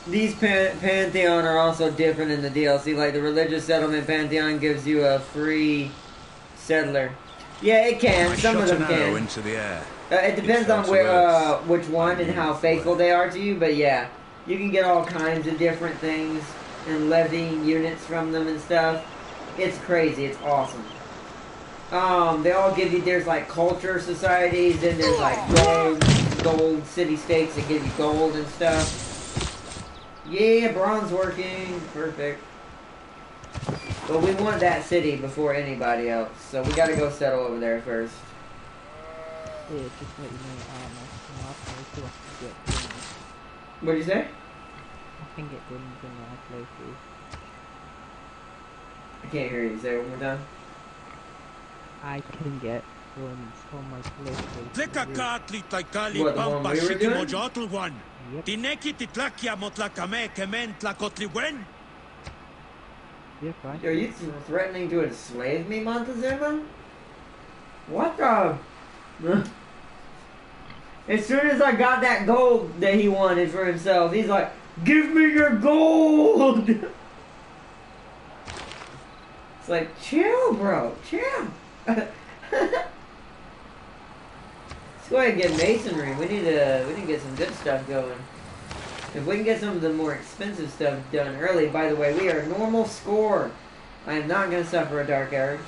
These Pantheon are also different in the DLC. Like the religious settlement Pantheon gives you a free settler. Yeah, it can. Some of them can. Into the air. It depends on which one and how faithful they are to you, but yeah. You can get all kinds of different things and levying units from them and stuff. It's crazy. It's awesome. They all give you, there's like culture societies, and there's like gold city-states that give you gold and stuff. Yeah, bronze working. Perfect. But we want that city before anybody else, so we gotta go settle over there first. Yeah, just let you know, What'd you say? I can get guns in my playthrough. I can't hear you. Say it one more time. I can get guns on my playthrough. What, the one we were doing? Yep. Yeah, fine. Are you threatening to enslave me, Montezuma? What the... As soon as I got that gold that he wanted for himself, he's like, "Give me your gold!" It's like, chill, bro, chill. Let's go ahead and get masonry. We need to get some good stuff going. If we can get some of the more expensive stuff done early. By the way, we are normal score. I am not gonna suffer a dark age.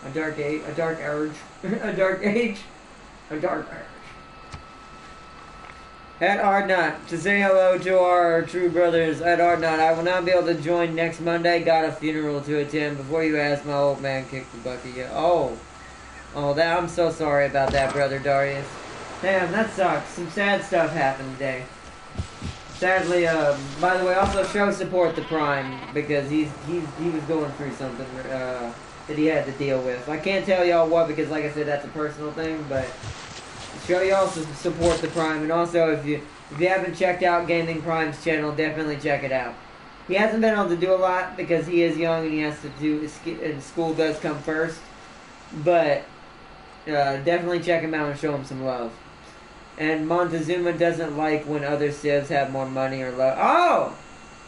A dark age. At Ardnot, to say hello to our true brothers at Ardnot. I will not be able to join next Monday. Got a funeral to attend. Before you ask, my old man kicked the bucket yet. Oh. Oh, I'm so sorry about that, brother Darius. Damn, that sucks. Some sad stuff happened today. Sadly, by the way, also show support to Prime because he was going through something that he had to deal with. I can't tell y'all what because, like I said, that's a personal thing. But show y'all support the Prime, and also if you haven't checked out Gaming Prime's channel, definitely check it out. He hasn't been able to do a lot because he is young and he has to do, and school does come first. But definitely check him out and show him some love. And Montezuma doesn't like when other civs have more money or love. Oh!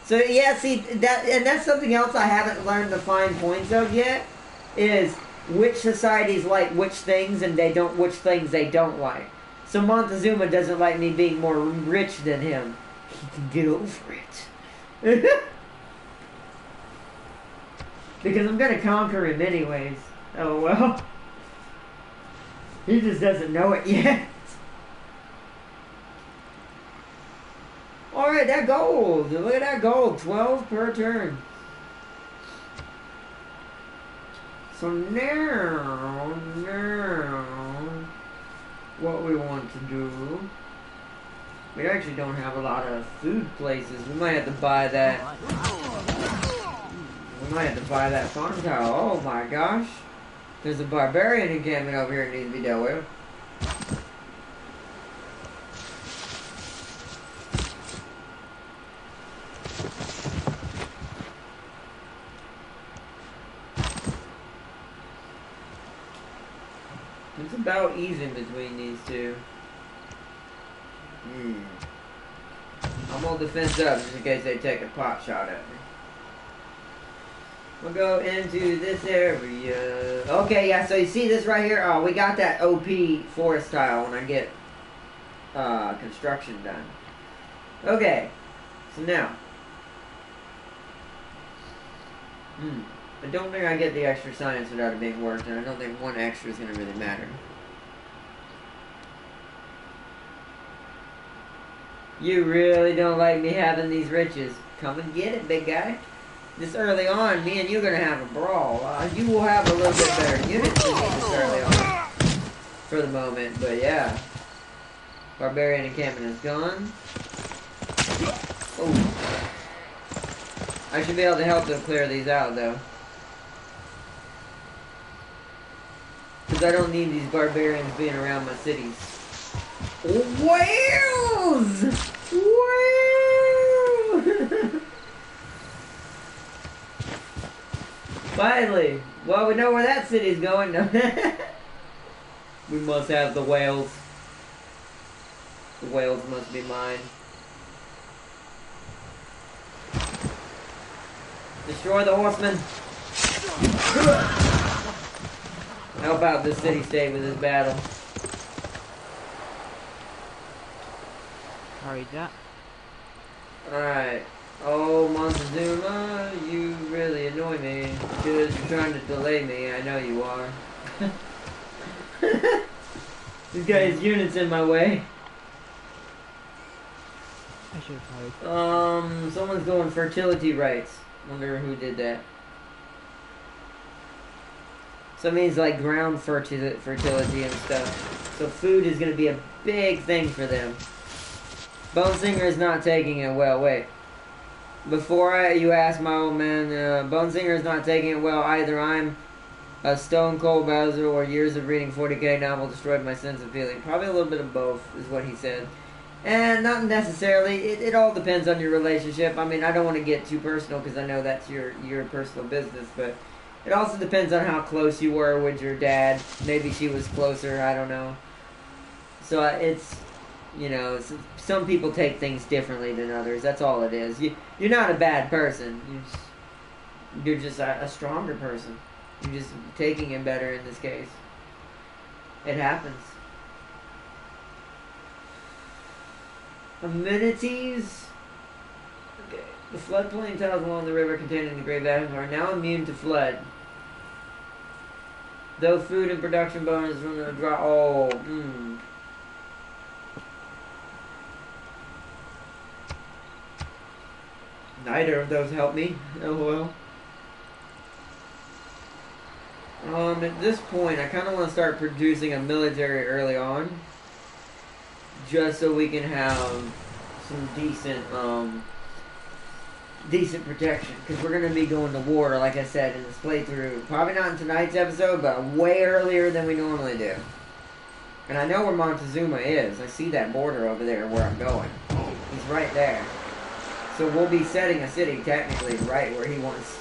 So, yeah, see, that's something else I haven't learned the fine points of yet, is which societies like which things and which things they don't like. So Montezuma doesn't like me being more rich than him. He can get over it. Because I'm gonna conquer him anyways. Oh, well. He just doesn't know it yet. Alright, that gold. Look at that gold. 12 per turn. So now, what we want to do... We actually don't have a lot of food places. We might have to buy that. We might have to buy that farm tower. Oh my gosh. There's a barbarian encampment over here that needs to be dealt with. It's about even between these two. I'm gonna defense up just in case they take a pot shot at me. We'll go into this area. Okay, yeah, so you see this right here? Oh, we got that OP forest tile when I get construction done. Okay, so now. I don't think I get the extra science without it being worked, and I don't think one extra is going to really matter. You really don't like me having these riches. Come and get it, big guy. This early on, me and you are going to have a brawl. You will have a little bit better units than me this early on. For the moment, but yeah. Barbarian encampment is gone. Oh. I should be able to help them clear these out, though. Because I don't need these barbarians being around my cities. Whales! Whales! Finally! Well, we know where that city's going. No. We must have the whales. The whales must be mine. Destroy the horsemen. Help out this city-state with this battle. Carried that. Alright. Oh, Montezuma, you really annoy me. Because you're trying to delay me. I know you are. This guy's unit's in my way. I should have hurried. Someone's going fertility rights. Wonder who did that. So it means like ground fertility and stuff. So food is going to be a big thing for them. Bone Singer is not taking it well. Wait. Before you ask my old man, Bone Singer is not taking it well. Either I'm a stone cold Bowser or years of reading 40k novel destroyed my sense of feeling. Probably a little bit of both is what he said. And not necessarily. It all depends on your relationship. I mean, I don't want to get too personal because I know that's your personal business. But it also depends on how close you were with your dad. Maybe she was closer. I don't know. So it's... You know, some people take things differently than others. That's all it is. You're not a bad person. You're just a stronger person. You're just taking it better in this case. It happens. Amenities. Okay. The floodplain tiles along the river containing the Great Valley are now immune to flood. Though food and production bonus from the dry. Oh, Neither of those help me. Oh well. At this point, I kind of want to start producing a military early on, just so we can have some decent protection, because we're going to be going to war, like I said, in this playthrough. Probably not in tonight's episode, but way earlier than we normally do. And I know where Montezuma is. I see that border over there where I'm going. He's right there. So we'll be setting a city technically right where he wants,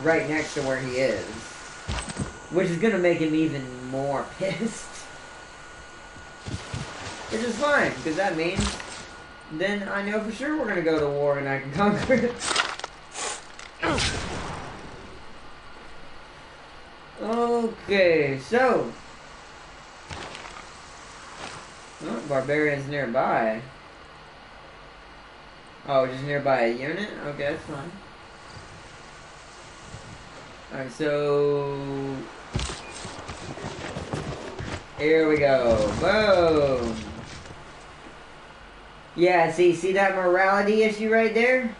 right next to where he is. Which is going to make him even more pissed. Which is fine, because that means then I know for sure we're going to go to war and I can conquer it. Okay, so. Oh, Barbarian's nearby. Oh, just nearby a unit? Okay, that's fine. Alright, so. Here we go. Boom! Yeah, see that morality issue right there?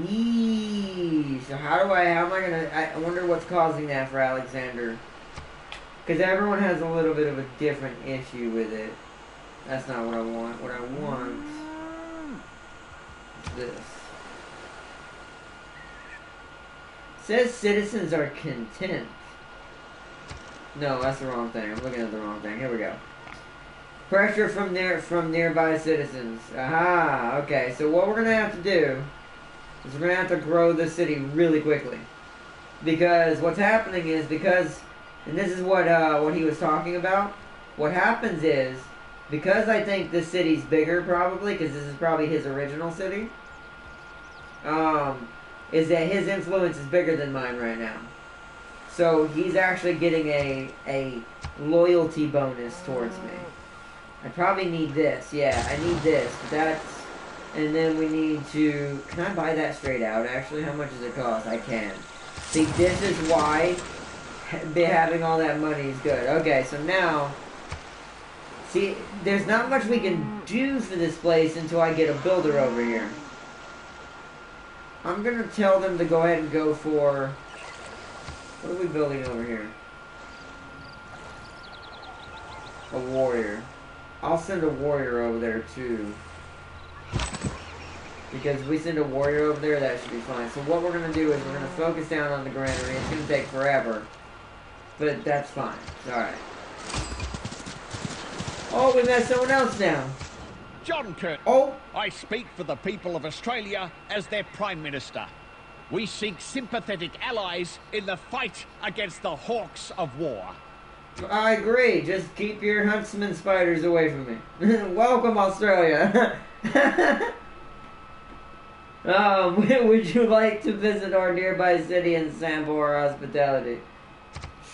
Yee. So how am I gonna, I wonder what's causing that for Alexander. Because everyone has a little bit of a different issue with it. That's not what I want. What I want is this. It says citizens are content. No, that's the wrong thing. I'm looking at the wrong thing. Here we go. Pressure from nearby citizens. Aha, okay. So what we're going to have to do is we're going to have to grow the city really quickly. Because what's happening is, and this is what he was talking about, what happens is, because I think this city's bigger probably, because this is probably his original city, is that his influence is bigger than mine right now. So he's actually getting a loyalty bonus towards me. I probably need this. Yeah, I need this. That's, and then we need to, can I buy that straight out actually? How much does it cost? I can. See, this is why having all that money is good. Okay, so now, see, there's not much we can do for this place until I get a builder over here. I'm going to tell them to go ahead and go for, what are we building over here? A warrior. I'll send a warrior over there too. Because if we send a warrior over there, that should be fine. So what we're going to do is we're going to focus down on the granary. It's going to take forever. But that's fine. Alright. Oh, we met someone else now. John Curtin. Oh. I speak for the people of Australia as their Prime Minister. We seek sympathetic allies in the fight against the hawks of war. I agree. Just keep your huntsman spiders away from me. Welcome, Australia. Would you like to visit our nearby city and sample our hospitality?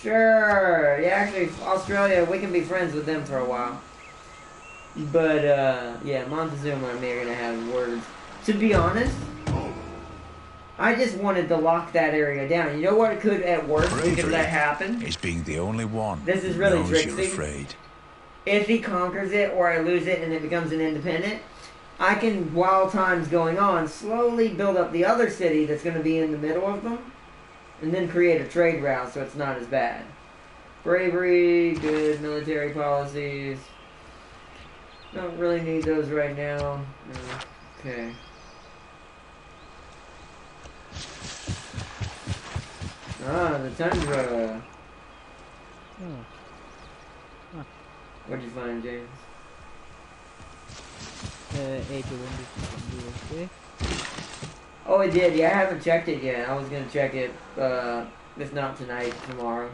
Sure. Yeah, actually, Australia, we can be friends with them for a while. But, yeah, Montezuma and me are going to have words. To be honest, I just wanted to lock that area down. You know what could, at worst, we could let happen? Is being the only one. This is really tricksy. You're afraid. If he conquers it, or I lose it and it becomes an independent, I can, while time's going on, slowly build up the other city that's going to be in the middle of them, and then create a trade route so it's not as bad. Bravery, good military policies. Don't really need those right now. Okay. Ah, the tundra. Oh. Huh. What'd you find, James? Age of Wonders is okay. Oh, it did. Yeah, I haven't checked it yet. I was gonna check it, if not tonight, tomorrow.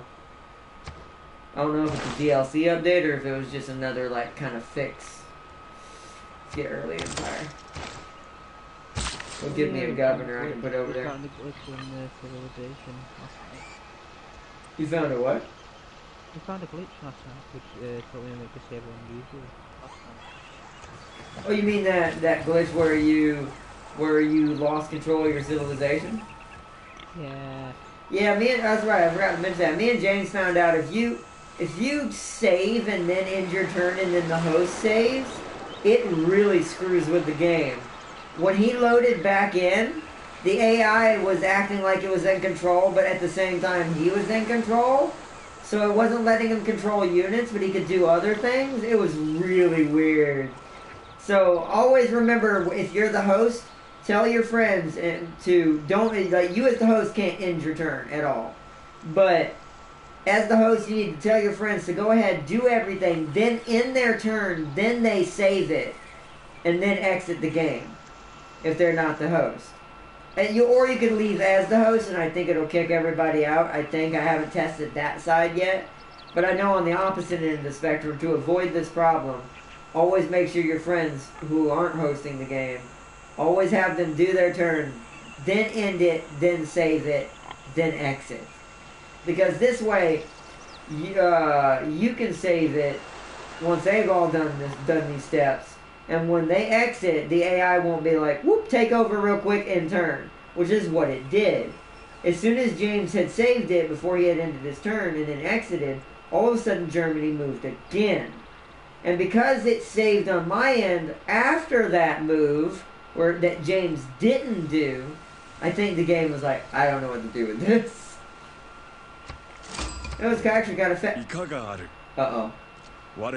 I don't know if it's a DLC update or if it was just another, like, kind of fix. Let's get early Empire. It'll give me a governor I can put over there. Found a glitch in the civilization last night. You found a what? We found a glitch last night, which totally made the disable unusual last night. Oh, you mean that glitch where you lost control of your civilization? Yeah. Yeah, that's right. I forgot to mention that. Me and James found out if you save and then end your turn and then the host saves, it really screws with the game. When he loaded back in, the AI was acting like it was in control, but at the same time he was in control. So it wasn't letting him control units, but he could do other things. It was really weird. So always remember, if you're the host, tell your friends and to don't, like, you as the host can't end your turn at all. But as the host, you need to tell your friends to go ahead, do everything, then end their turn, then they save it, and then exit the game if they're not the host. Or you can leave as the host, and I think it'll kick everybody out. I haven't tested that side yet. But I know on the opposite end of the spectrum, to avoid this problem, always make sure your friends who aren't hosting the game, always have them do their turn, then end it, then save it, then exit. Because this way, you can save it once they've all done these steps. And when they exit, the AI won't be like, whoop, take over real quick and turn. Which is what it did. As soon as James had saved it before he had ended his turn and then exited, all of a sudden Germany moved again. And because it saved on my end after that move, that James didn't do, I think the game was like, I don't know what to do with this. It was actually kind of Uh-oh. Hi,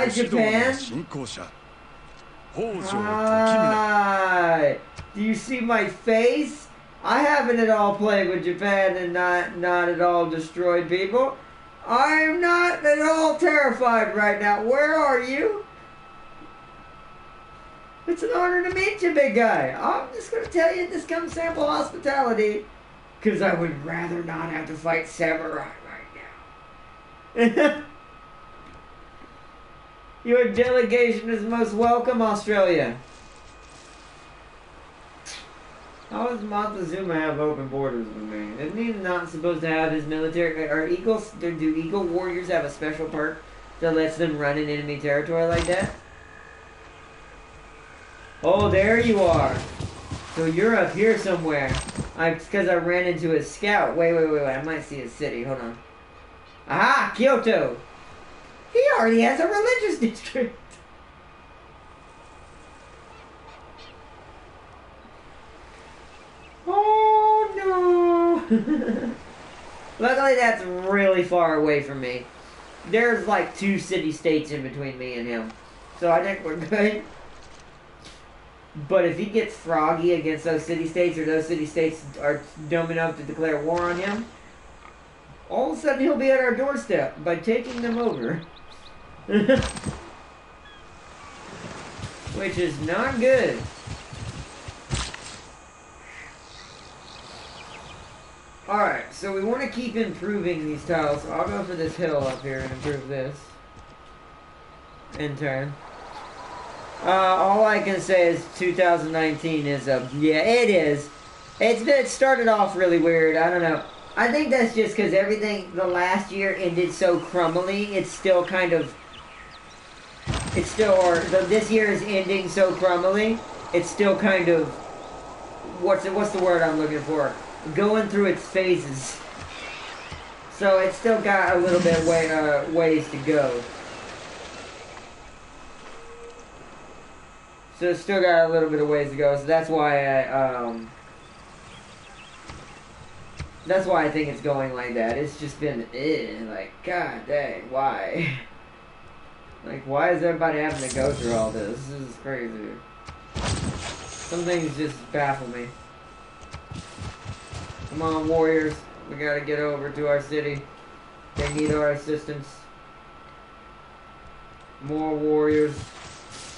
Japan. Hi. Do you see my face? I haven't at all played with Japan and not at all destroyed people. I'm not at all terrified right now. Where are you? It's an honor to meet you, big guy. I'm just going to tell you this comes sample hospitality. Because I would rather not have to fight samurai right now. Your delegation is most welcome, Australia. How does Montezuma have open borders with me? Isn't he not supposed to have his military... Do Eagle Warriors have a special perk that lets them run in enemy territory like that? Oh, there you are. So you're up here somewhere. It's because I ran into a scout. Wait. I might see a city. Hold on. Aha! Kyoto! He already has a religious district. Oh no! Luckily that's really far away from me. There's like 2 city-states in between me and him. So I think we're good. But if he gets froggy against those city-states, or those city-states are dumb enough to declare war on him, all of a sudden he'll be at our doorstep by taking them over. Which is not good. Alright, so we want to keep improving these tiles. So I'll go for this hill up here and improve this. In turn. All I can say is 2019 is a... Yeah, it is. It started off really weird. I don't know. I think that's just because everything... The last year ended so crumbly. It's still kind of... It's still... this year is ending so crumbly. It's still kind of... What's the word I'm looking for? Going through its phases. So it's still got a little bit ways to go. So it's still got a little bit of ways to go. So that's why I think it's going like that. It's just been like, god dang, why? Like, why is everybody having to go through all this? This is crazy. Some things just baffle me. Come on, warriors. We gotta get over to our city. They need our assistance. More warriors.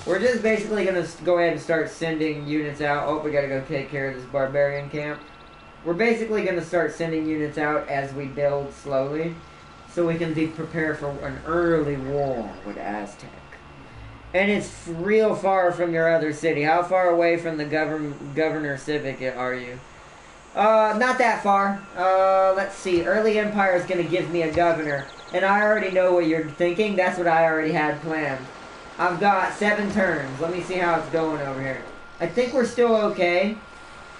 We're just basically gonna go ahead and start sending units out. Oh, we gotta go take care of this barbarian camp. We're basically gonna start sending units out as we build slowly, so we can be prepared for an early war with Aztec. And it's real far from your other city. How far away from the Governor Civic are you? Not that far. Let's see. Early Empire is gonna give me a governor, and I already know what you're thinking. That's what I already had planned. I've got 7 turns. Let me see how it's going over here. I think we're still okay.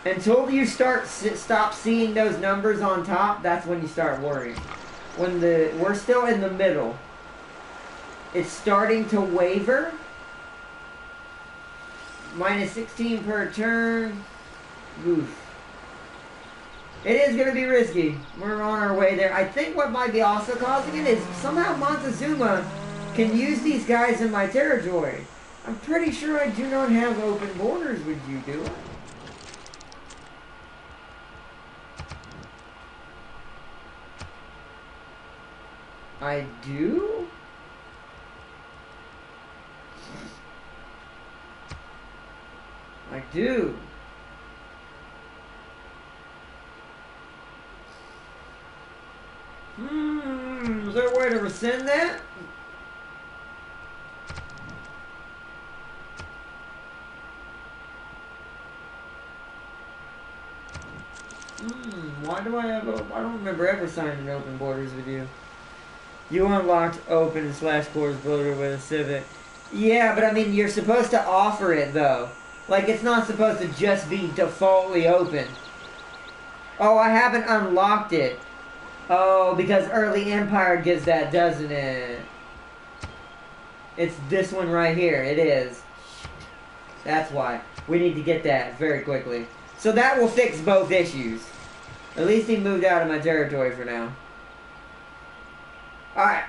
Until you stop seeing those numbers on top, that's when you start worrying. We're still in the middle. It's starting to waver. -16 per turn. Oof. It is going to be risky. We're on our way there. I think what might be also causing it is somehow Montezuma can use these guys in my territory. I'm pretty sure I do not have open borders with you, do I? I do? I do. Is there a way to rescind that? Why do I have I don't remember ever signing open borders with you. You unlocked open / borders border with a civic. Yeah, but I mean, you're supposed to offer it, though. Like, it's not supposed to just be defaultly open. Oh, I haven't unlocked it. Oh, because Early Empire gives that, doesn't it? It's this one right here. It is. That's why. We need to get that very quickly. So that will fix both issues. At least he moved out of my territory for now. Alright.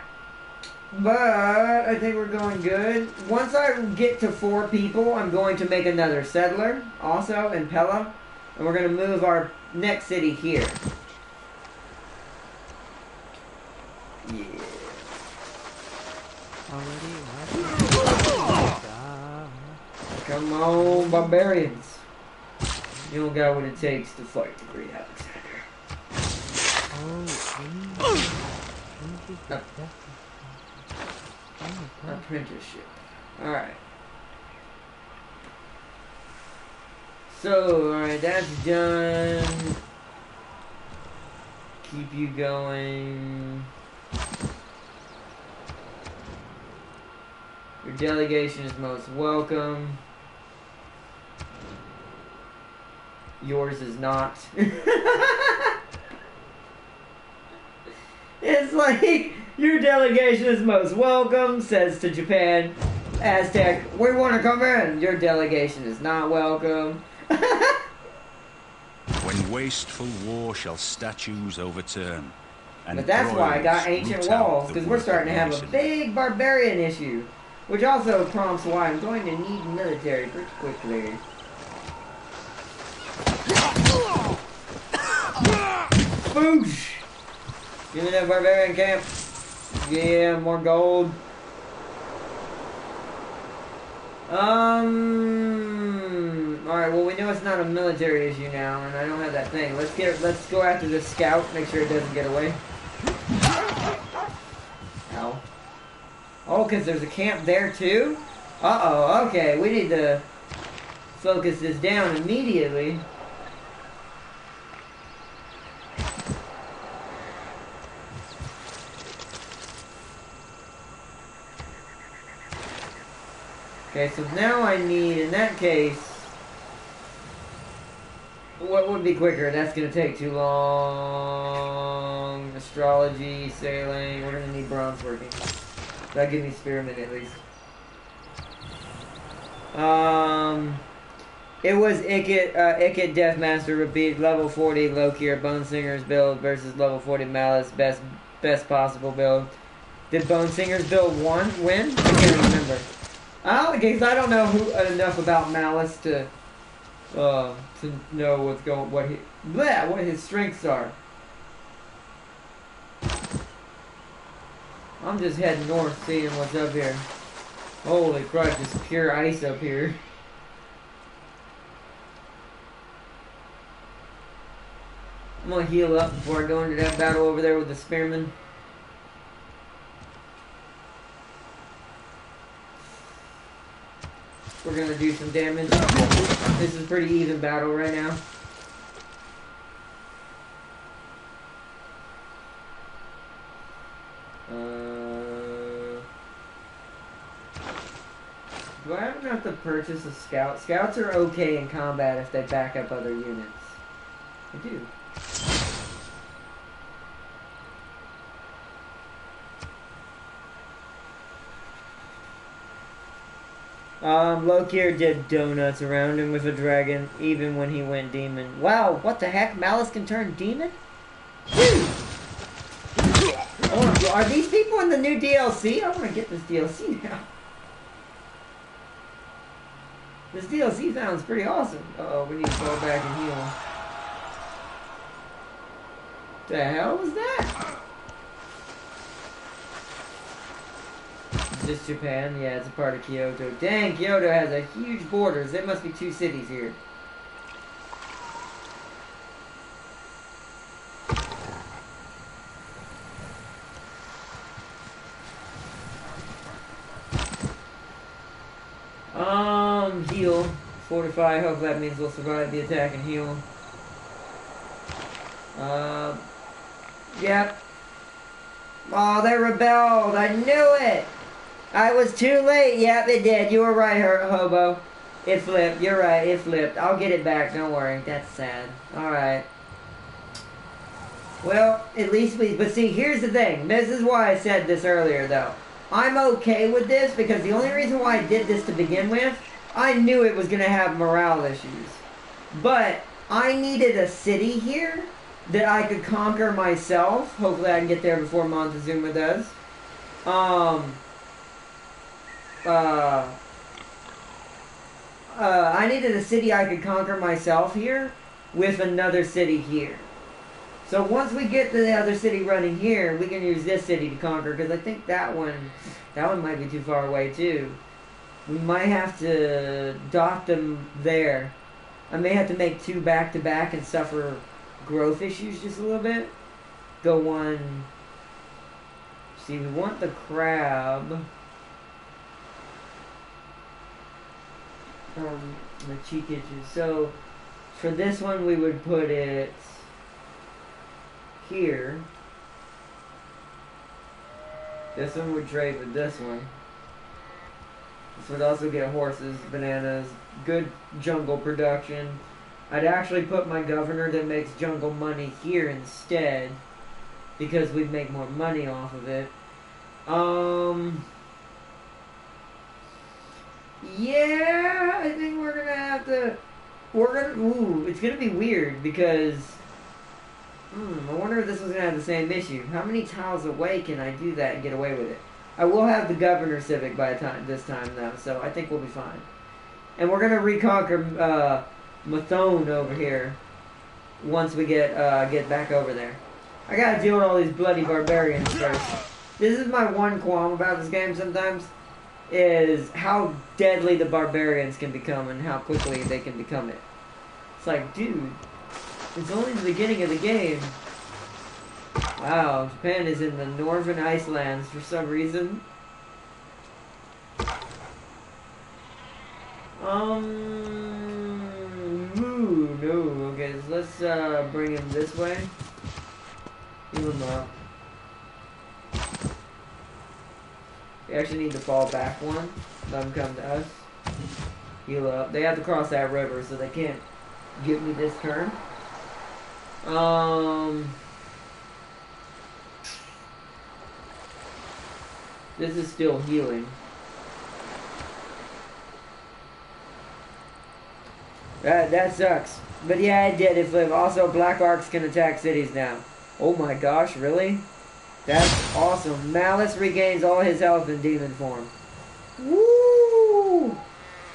But I think we're going good. Once I get to 4 people, I'm going to make another settler also in Pella. And we're going to move our next city here. Yeah. Come on, barbarians. You don't got what it takes to fight the great Alexander. Apprenticeship. Alright. So, alright, that's done. Keep you going. Your delegation is most welcome. Yours is not. It's like, your delegation is most welcome, says to Japan. Aztec, we want to come in. Your delegation is not welcome. When wasteful war shall statues overturn. And but that's why I got ancient walls, because we're starting to have a big barbarian issue. Which also prompts why I'm going to need military pretty quickly. Boosh! Give me that barbarian camp. Yeah, more gold. Alright, well we know it's not a military issue now, and I don't have that thing. Let's go after this scout, make sure it doesn't get away. Ow. Oh, because there's a camp there too? Uh-oh, okay, we need to focus this down immediately. Okay, so now I need, in that case, what would be quicker? That's going to take too long. Astrology, sailing, we're going to need bronze working. That'll give me spearmen at least. It was Ikit Deathmaster repeat, level 40 Lokier Bone Singers build versus level 40 Malice, best possible build. Did Bone Singers build win? I can't remember. Because I don't know enough about Malice to know what his strengths are. I'm just heading north, seeing what's up here. Holy crap, just pure ice up here. I'm gonna heal up before I go into that battle over there with the spearmen. We're gonna do some damage. This is a pretty even battle right now. Do I have enough to purchase a scout? Scouts are okay in combat if they back up other units. I do. Lokir did donuts around him with a dragon, even when he went demon. Wow, what the heck? Malice can turn demon? Oh, are these people in the new DLC? I want to get this DLC now. This DLC sounds pretty awesome. Uh-oh, we need to go back and heal. The hell was that? Is this Japan? Yeah, it's a part of Kyoto. Dang, Kyoto has a huge borders. There must be 2 cities here. Heal. Fortify. Hopefully that means we'll survive the attack and heal. Yep. Oh, they rebelled. I knew it. I was too late. Yep, it did. You were right, Hobo. It flipped. You're right. It flipped. I'll get it back. Don't worry. That's sad. Alright. Well, at least we... But see, here's the thing. This is why I said this earlier, though. I'm okay with this because the only reason why I did this to begin with, I knew it was going to have morale issues. But I needed a city here that I could conquer myself. Hopefully I can get there before Montezuma does. I needed a city I could conquer myself here with another city here. So once we get the other city running here, we can use this city to conquer, because I think that one might be too far away too. We might have to dock them there. I may have to make 2 back-to-back and suffer growth issues just a little bit. Go one... See, we want the crab. The cheek itches. So, for this one we would put it here. This one would trade with this one. This would also get horses, bananas, good jungle production. I'd actually put my governor that makes jungle money here instead, because we'd make more money off of it. Yeah, I think we're gonna have to... Ooh, it's gonna be weird, because... I wonder if this was gonna have the same issue. How many tiles away can I do that and get away with it? I will have the governor civic by this time though, so I think we'll be fine. And we're gonna reconquer Mathone over here once we get back over there. I gotta deal with all these bloody barbarians first. This is my one qualm about this game sometimes, is how deadly the barbarians can become and how quickly they can become it. It's like, dude, it's only the beginning of the game. Wow, Japan is in the northern Icelands for some reason. Ooh, no, okay, so let's bring him this way. Heal him up. We actually need to fall back one. Let them come to us. Heal up. They have to cross that river, so they can't get me this turn. This is still healing. That sucks. But yeah, it did. If also Black Arcs can attack cities now. Oh my gosh, really? That's awesome. Malice regains all his health in demon form. Woo!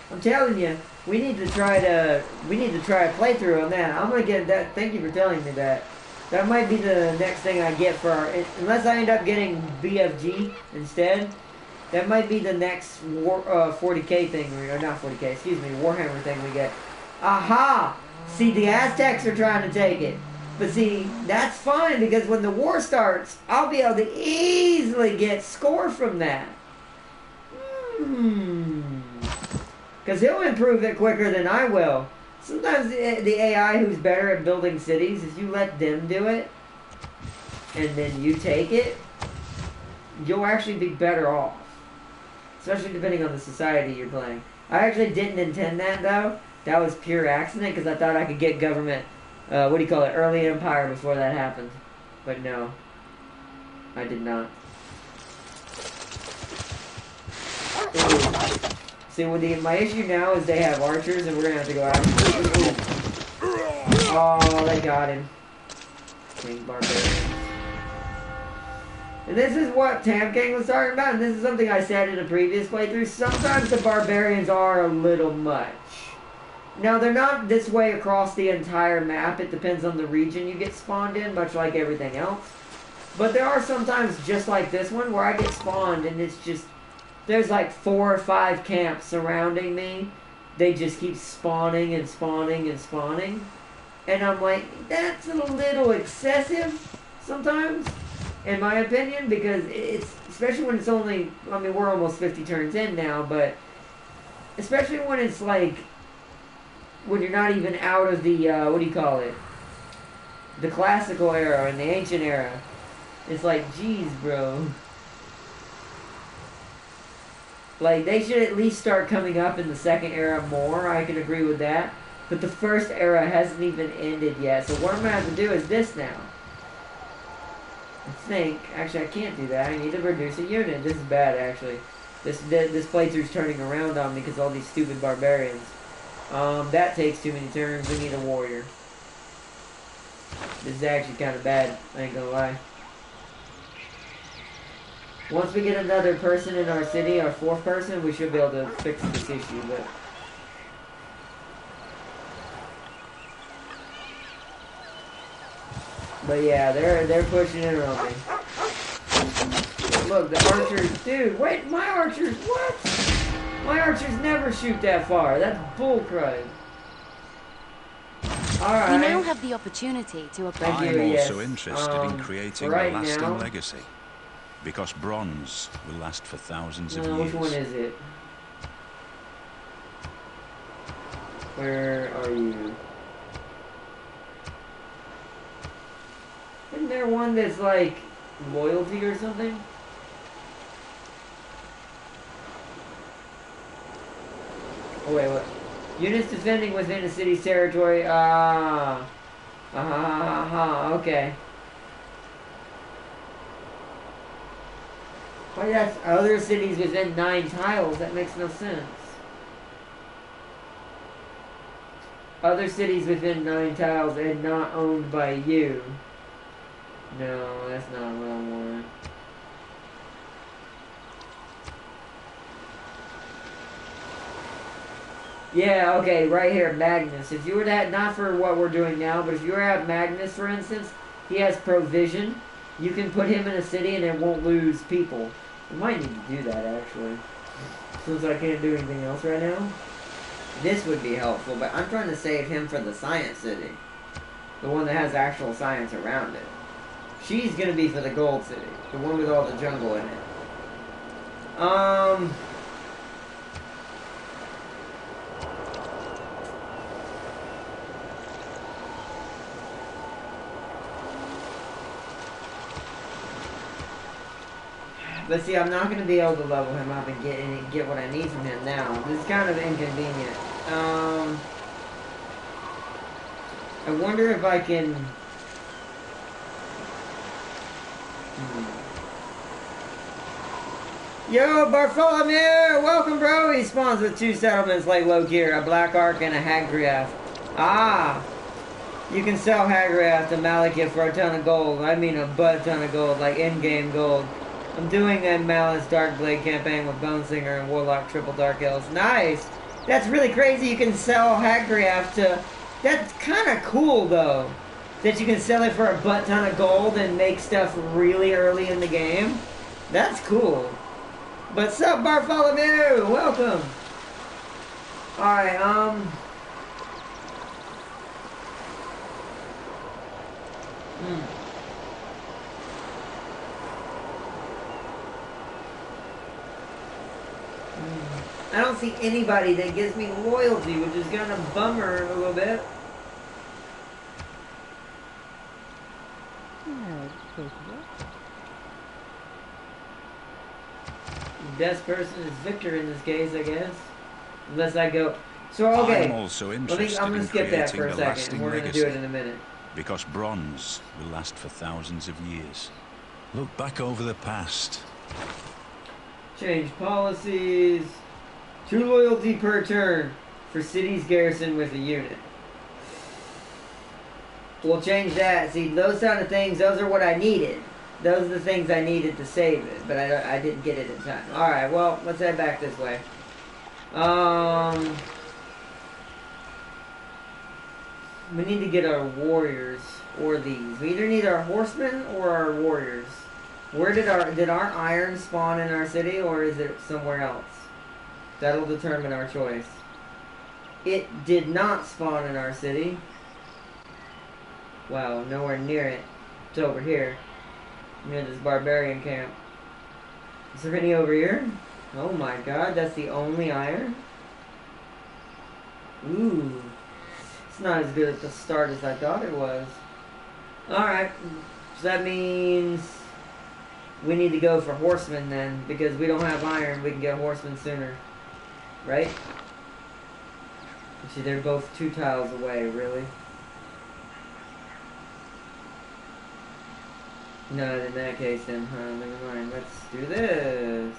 I'm telling you, we need to try a playthrough on that. I'm gonna get that. Thank you for telling me that. That might be the next thing I get for our... Unless I end up getting BFG instead. That might be the next 40k thing, or not 40k, excuse me, Warhammer thing we get. Aha! See, the Aztecs are trying to take it. But see, that's fine, because when the war starts, I'll be able to easily get score from that. Because he'll improve it quicker than I will. Sometimes the AI who's better at building cities, if you let them do it, and then you take it, you'll actually be better off. Especially depending on the society you're playing. I actually didn't intend that, though. That was pure accident, because I thought I could get government, what do you call it, early empire before that happened. But no, I did not. Ooh. See, my issue now is they have archers, and we're gonna have to go after them. Oh, they got him. King Barbarian. And this is what Tam King was talking about, and this is something I said in a previous playthrough. Sometimes the barbarians are a little much. Now, they're not this way across the entire map. It depends on the region you get spawned in, much like everything else. But there are sometimes, just like this one, where I get spawned, and it's just... There's like 4 or 5 camps surrounding me. They just keep spawning and spawning and spawning. And I'm like, that's a little excessive sometimes, in my opinion, because it's, especially when it's only, I mean, we're almost 50 turns in now, but especially when it's like, when you're not even out of the, what do you call it? The classical era and the ancient era. It's like, geez, bro. Like, they should at least start coming up in the second era more. I can agree with that. But the first era hasn't even ended yet. So what I'm going to have to do is this now. I think. Actually, I can't do that. I need to reduce a unit. This is bad, actually. This playthrough's turning around on me because all these stupid barbarians. That takes too many turns. We need a warrior. This is actually kind of bad. I ain't gonna lie. Once we get another person in our city, our 4th person, we should be able to fix this issue, But yeah, they're pushing it on me. Look, the archers, dude, wait, my archers, what? My archers never shoot that far. That's bullcrap. Alright. We now have the opportunity to apply. I'm also interested in creating a lasting legacy. Because bronze will last for thousands of years. Which one is it? Where are you? Isn't there one that's like loyalty or something? Oh wait, what? Units defending within a city's territory. Okay. Why that's other cities within 9 tiles? That makes no sense. Other cities within 9 tiles and not owned by you. No, that's not what I want. Yeah, okay, right here, Magnus. If you were to have, not for what we're doing now, but if you were to have Magnus, for instance, he has provision. You can put him in a city and it won't lose people. We might need to do that, actually. Since I can't do anything else right now. This would be helpful, but I'm trying to save him for the science city. The one that has actual science around it. She's gonna be for the gold city. The one with all the jungle in it. But see, I'm not going to be able to level him up and get what I need from him now. This is kind of inconvenient. I wonder if I can... Yo, Bartholomew! Welcome, bro! He spawns with 2 settlements like Lokir, a Black Ark and a Hagriath. Ah! You can sell Hagriath to Malekith for a ton of gold. I mean a butt ton of gold, like in-game gold. I'm doing a Malice Darkblade campaign with Bonesinger and Warlock Triple Dark Elves. Nice! That's really crazy you can sell Hagriath to... That's kind of cool, though. That you can sell it for a butt ton of gold and make stuff really early in the game. That's cool. But sup, Bartholomew? Welcome! Alright, I don't see anybody that gives me loyalty, which is kind of bummer a little bit. Yeah, it's close to that. The best person is Victor in this case, I guess. Unless I go... So, okay. I'm also interested I'm going to skip that for a second, and we're going to do it in a minute. Because bronze will last for thousands of years. Look back over the past. Change policies. 2 loyalty per turn for city's garrison with a unit. We'll change that. See, those kind of things, those are what I needed. Those are the things I needed to save it, but I didn't get it in time. Alright, well, let's head back this way. We need to get our warriors, or these. We either need our horsemen or our warriors. Where did our iron spawn in our city, or is it somewhere else? That'll determine our choice. It did not spawn in our city. Wow, nowhere near it. It's over here. Near this barbarian camp. Is there any over here? Oh my god, that's the only iron? Ooh. It's not as good at the start as I thought it was. Alright. So that means we need to go for horsemen then. Because we don't have iron, we can get horsemen sooner. Right? See, they're both 2 tiles away, really. No, in that case then, never mind. Let's do this.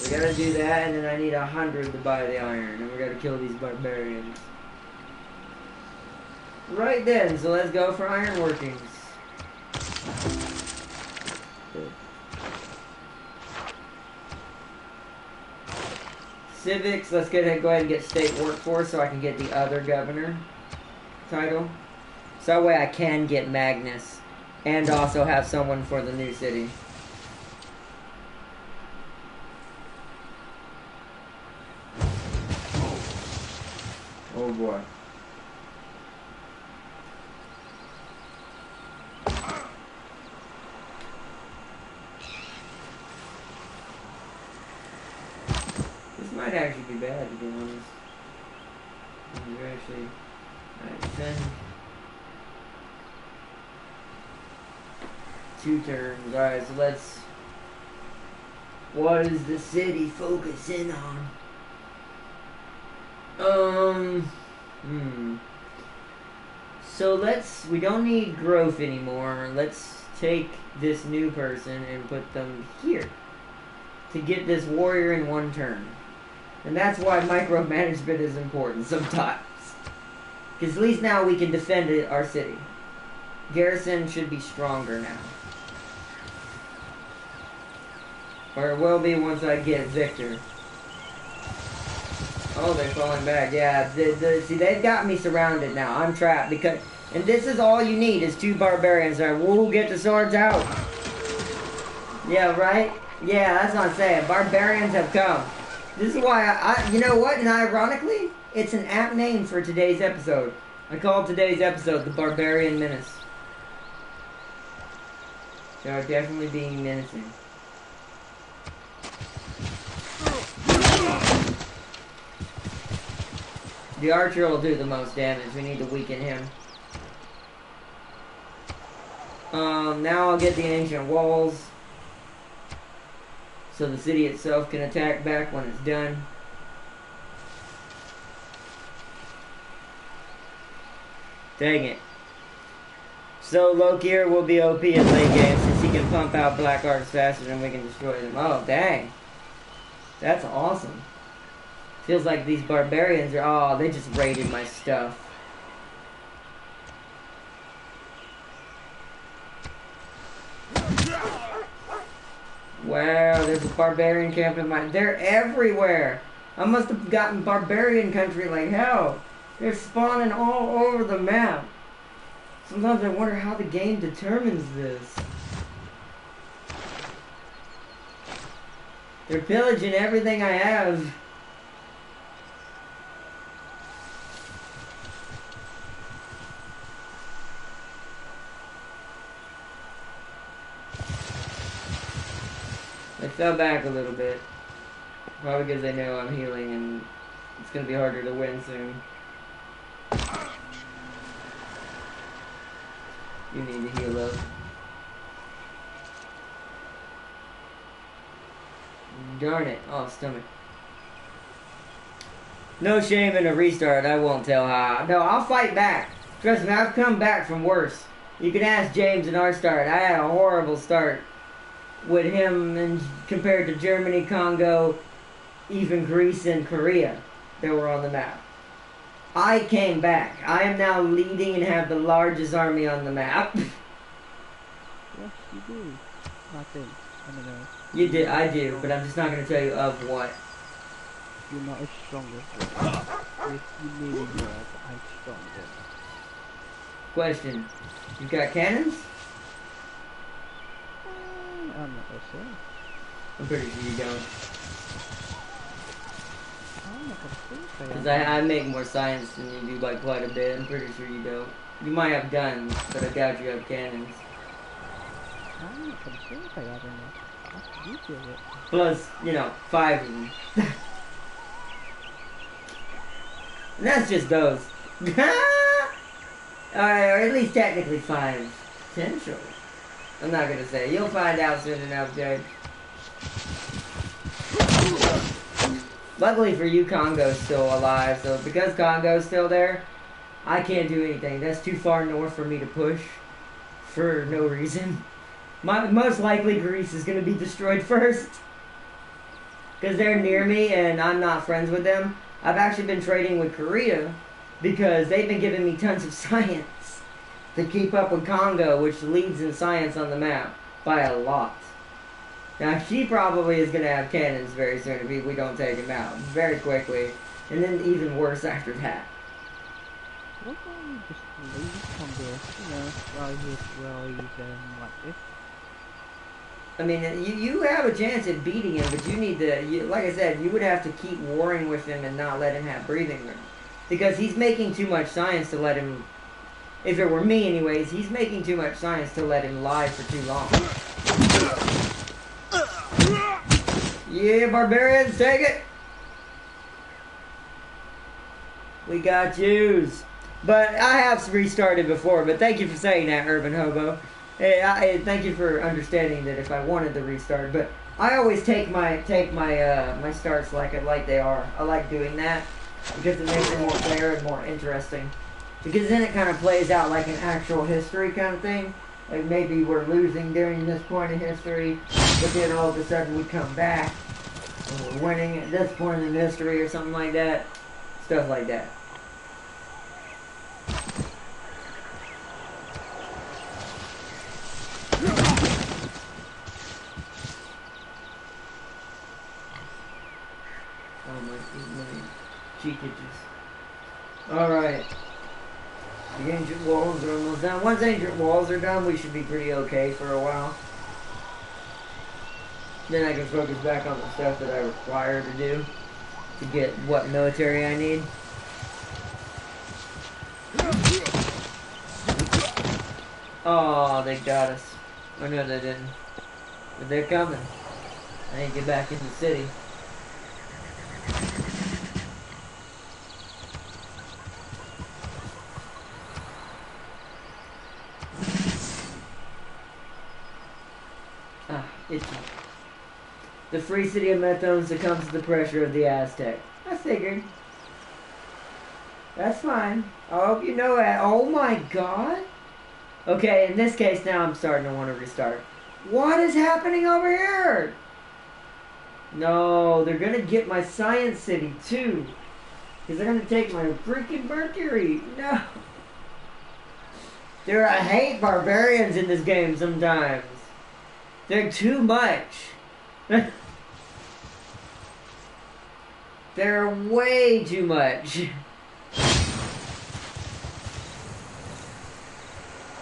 We gotta do that, and then I need 100 to buy the iron, and we gotta kill these barbarians. Right then, so let's go for iron workings. Civics, let's go ahead and get state workforce so I can get the other governor title. So that way I can get Magnus. And also have someone for the new city. Oh boy. This might actually be bad, to be honest. You're actually... Alright, 10... 2 turns. Alright, so let's... What is the city focusing on? So let's... We don't need growth anymore. Let's take this new person and put them here. To get this warrior in 1 turn. And that's why micromanagement is important sometimes. Because at least now we can defend our city. Garrison should be stronger now. Or it will be once I get Victor. Oh, they're falling back. Yeah, see, they've got me surrounded now. I'm trapped because... And this is all you need is 2 barbarians. Right? We'll get the swords out. Yeah, right? Yeah, that's what I'm saying. Barbarians have come. This is why you know what? And ironically, it's an apt name for today's episode. I called today's episode the Barbarian Menace. They are definitely being menacing. The archer will do the most damage. We need to weaken him. Now I'll get the ancient walls. So the city itself can attack back when it's done. Dang it. So Lokir will be OP in late game since he can pump out black arts faster than we can destroy them. Oh, dang. That's awesome. Feels like these barbarians are... Oh, they just raided my stuff. Wow, there's a barbarian camp in my... They're everywhere! I must have gotten barbarian country like hell. They're spawning all over the map. Sometimes I wonder how the game determines this. They're pillaging everything I have. They fell back a little bit. Probably because they know I'm healing and it's going to be harder to win soon. You need to heal up. Darn it. Oh, stomach. No shame in a restart. I won't tell how. No, I'll fight back. Trust me, I've come back from worse. You can ask James in our start. I had a horrible start with him and compared to Germany, Congo, even Greece and Korea that were on the map. I came back. I am now leading and have the largest army on the map. Yes, you do. I think. I don't know. You did, I do, but I'm just not going to tell you of what. You're not as strong as me. If you need more, but I'm stronger. Question. You got cannons? I'm not gonna say. I'm pretty sure you don't. I'm not gonna say. Because I make more science than you do by quite a bit. I'm pretty sure you don't. You might have guns, but I doubt you have cannons. I'm not gonna say if I have any. You do it. Plus, you know, 5 of them. And that's just those. Alright, or at least technically 5. Potentially. I'm not gonna say. You'll find out soon enough, Jake. Luckily for you, Congo's still alive, so because Congo's still there, I can't do anything. That's too far north for me to push. For no reason. Most likely Greece is gonna be destroyed first. Because they're near me and I'm not friends with them. I've actually been trading with Korea because they've been giving me tons of science to keep up with Congo, which leads in science on the map by a lot. Now, she probably is going to have cannons very soon if we don't take him out very quickly, and then even worse after that. Why don't you just leave Congo, you know, while he's like this? I mean, you have a chance at beating him, but you need to, like I said, you would have to keep warring with him and not let him have breathing room. Because he's making too much science to let him, if it were me anyways, he's making too much science to let him lie for too long. Yeah, barbarians, take it! We got yous. But I have restarted before, but thank you for saying that, Urban Hobo. Hey, thank you for understanding that if I wanted to restart, but I always take my my starts like they are. I like doing that because it makes it more fair and more interesting. Because then it kind of plays out like an actual history kind of thing. Like maybe we're losing during this point in history, but then all of a sudden we come back and we're winning at this point in history or something like that. Stuff like that. Alright. The ancient walls are almost done. Once ancient walls are done, we should be pretty okay for a while. Then I can focus back on the stuff that I require to do to get what military I need. Oh, they got us. Oh no, they didn't. But they're coming. I need to get back in the city. Ah, itchy. The free city of Methone succumbs to the pressure of the Aztec. I figured. That's fine. I hope you know that. Oh my god. Okay, in this case now I'm starting to want to restart. What is happening over here? No, they're going to get my science city too. Because they're going to take my freaking Mercury. No. I hate barbarians in this game sometimes. They're too much. They're way too much.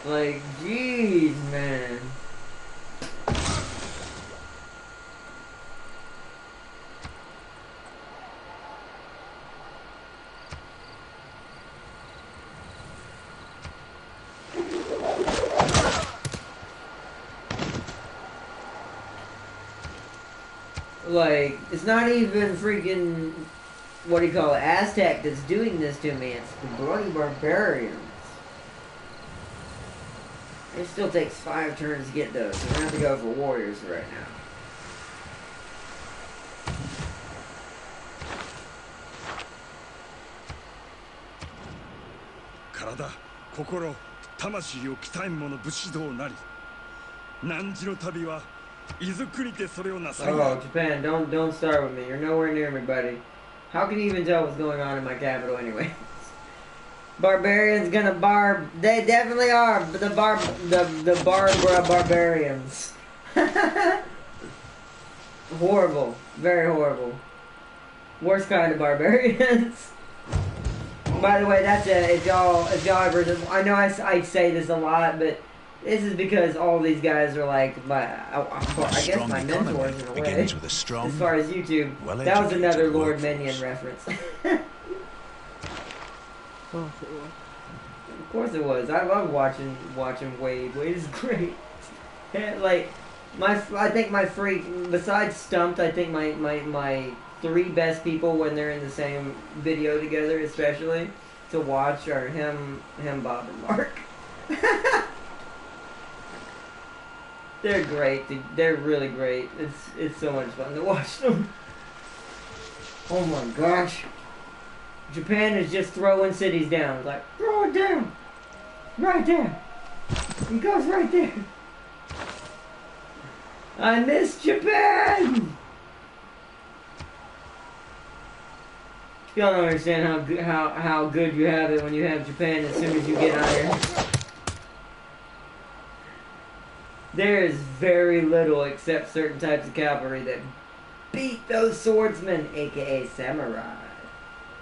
Like, jeez, man. Like, it's not even freaking, what do you call it, Aztec that's doing this to me. It's the bloody barbarians. It still takes 5 turns to get those, so we're going to have to go for warriors right now. Karada, kokoro, 魂を鍛えん者武士道なり。汝の旅は Oh, Japan, don't start with me. You're nowhere near me, buddy. How can you even tell what's going on in my capital anyway? Barbarians gonna they definitely are the Barbara barbarians. Horrible. Very horrible. Worst kind of barbarians. By the way, that's if y'all ever, I know I say this a lot, but this is because all these guys are like I guess my mentors in a way. With a strong, as far as YouTube, that was another Lord Minion reference. Of course it was. I love watching Wade. Wade is great. Like I think my besides Stumped, I think my three best people when they're in the same video together, especially to watch, are him, Bob, and Mark. They're great. They're really great. It's so much fun to watch them. Oh my gosh. Japan is just throwing cities down. It's like, throw it down. Right there. He goes right there. I miss Japan. Y'all don't understand how good you have it when you have Japan as soon as you get out here. There is very little except certain types of cavalry that beat those swordsmen, aka samurai.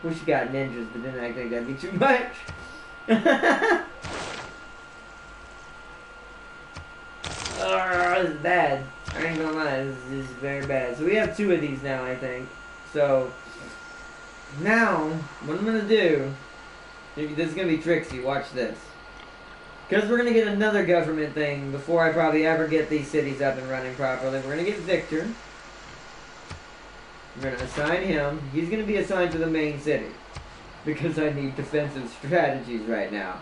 Wish you got ninjas, but then I think that'd be too much. Oh, this is bad. I ain't gonna lie, this is very bad. So we have two of these now, I think. So now, what I'm gonna do, this is gonna be tricksy, watch this. Because we're gonna get another government thing before I probably ever get these cities up and running properly. We're gonna get Victor. We're gonna assign him. He's gonna be assigned to the main city. Because I need defensive strategies right now.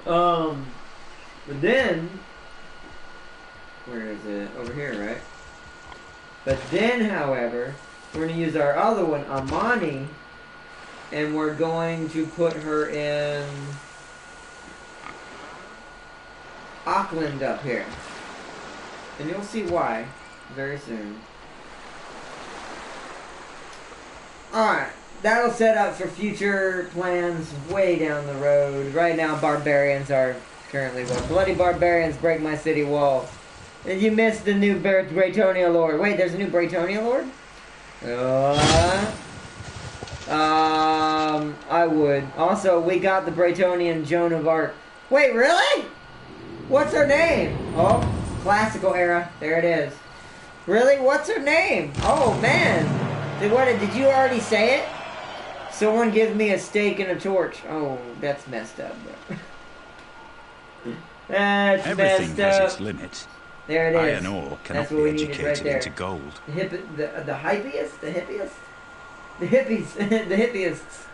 But then, where is it? Over here, right? But then, however, we're going to use our other one, Amani, and we're going to put her in Auckland up here. And you'll see why very soon. Alright, that'll set up for future plans way down the road. Right now, barbarians are currently what? Bloody barbarians break my city wall. And you missed the new Braytonia Lord. Wait, there's a new Braytonia Lord? I would. Also, we got the Braytonian Joan of Arc. Wait, really? What's her name? Oh, classical era. There it is. Really? What's her name? Oh, man. Did you already say it? Someone give me a stake and a torch. Oh, that's messed up, bro. That's Everything messed up. has its limit. There it is. Iron ore cannot That's what be we needed educated right into gold. The hypiest? The hippiest? The hippies. The hippiests.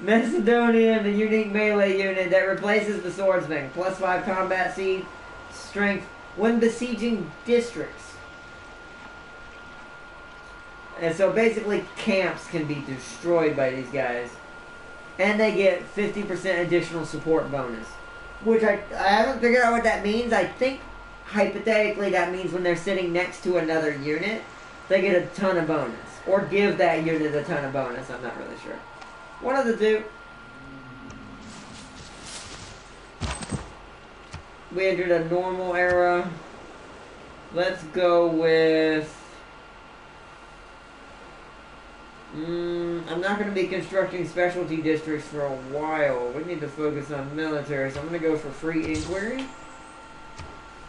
Macedonian, the unique melee unit that replaces the swordsman. +5 combat speed, strength when besieging districts. And so basically camps can be destroyed by these guys. And they get 50% additional support bonus. Which I haven't figured out what that means. I think hypothetically that means when they're sitting next to another unit, they get a ton of bonus. Or give that unit a ton of bonus. I'm not really sure. One of the two. We entered a normal era. Let's go with... I'm not going to be constructing specialty districts for a while. We need to focus on military, so I'm going to go for free inquiry.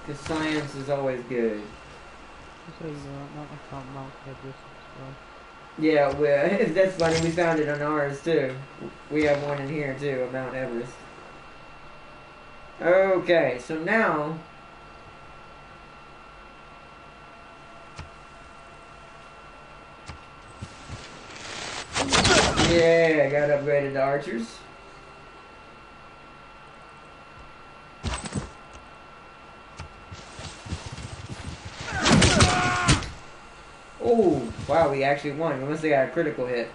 Because science is always good. Yeah, that's funny. We found it on ours, too. We have one in here, too, of Mount Everest. Okay, so now... Yeah, I got upgraded to archers. Oh, wow, we actually won. We must have got a critical hit.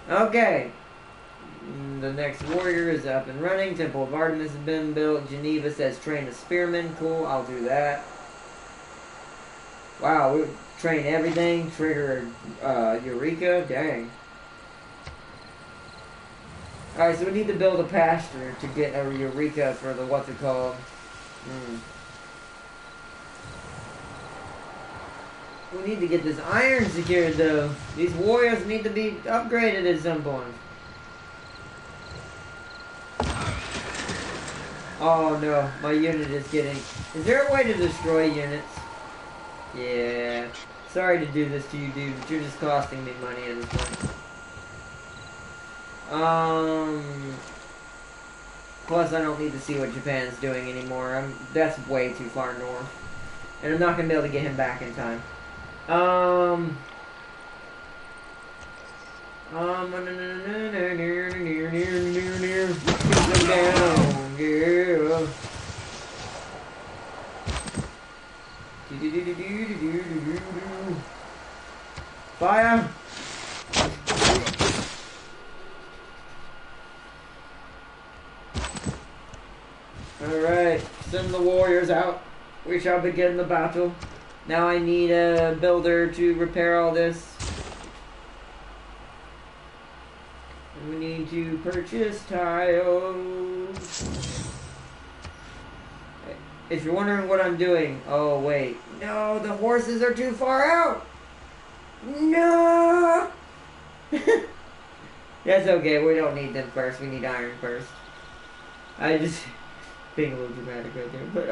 Okay. The next warrior is up and running. Temple of Artemis has been built. Geneva says train a spearman. Cool, I'll do that. Wow, we train everything, trigger Eureka, dang. Alright, so we need to build a pasture to get a Eureka for the what's it called. We need to get this iron secured though. These warriors need to be upgraded at some point. Oh no, my unit is getting... Is there a way to destroy units? Yeah. Sorry to do this to you, dude, but you're just costing me money at this point. Plus, I don't need to see what Japan's doing anymore. That's way too far north. And I'm not going to be able to get him back in time. Fire! Alright, send the warriors out. We shall begin the battle. Now I need a builder to repair all this. We need to purchase tiles. If you're wondering what I'm doing, oh wait. No, the horses are too far out! No! That's okay, we don't need them first, we need iron first. I just being a little dramatic right there, but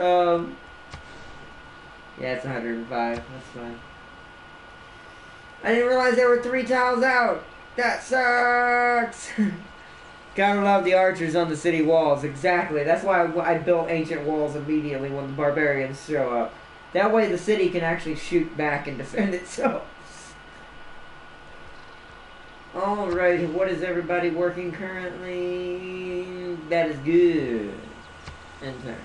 yeah, it's 105, that's fine. I didn't realize there were 3 tiles out! That sucks! Gotta love the archers on the city walls, exactly. That's why I built ancient walls immediately when the barbarians show up. That way the city can actually shoot back and defend itself. Alright, what is everybody working currently? That is good. Intern.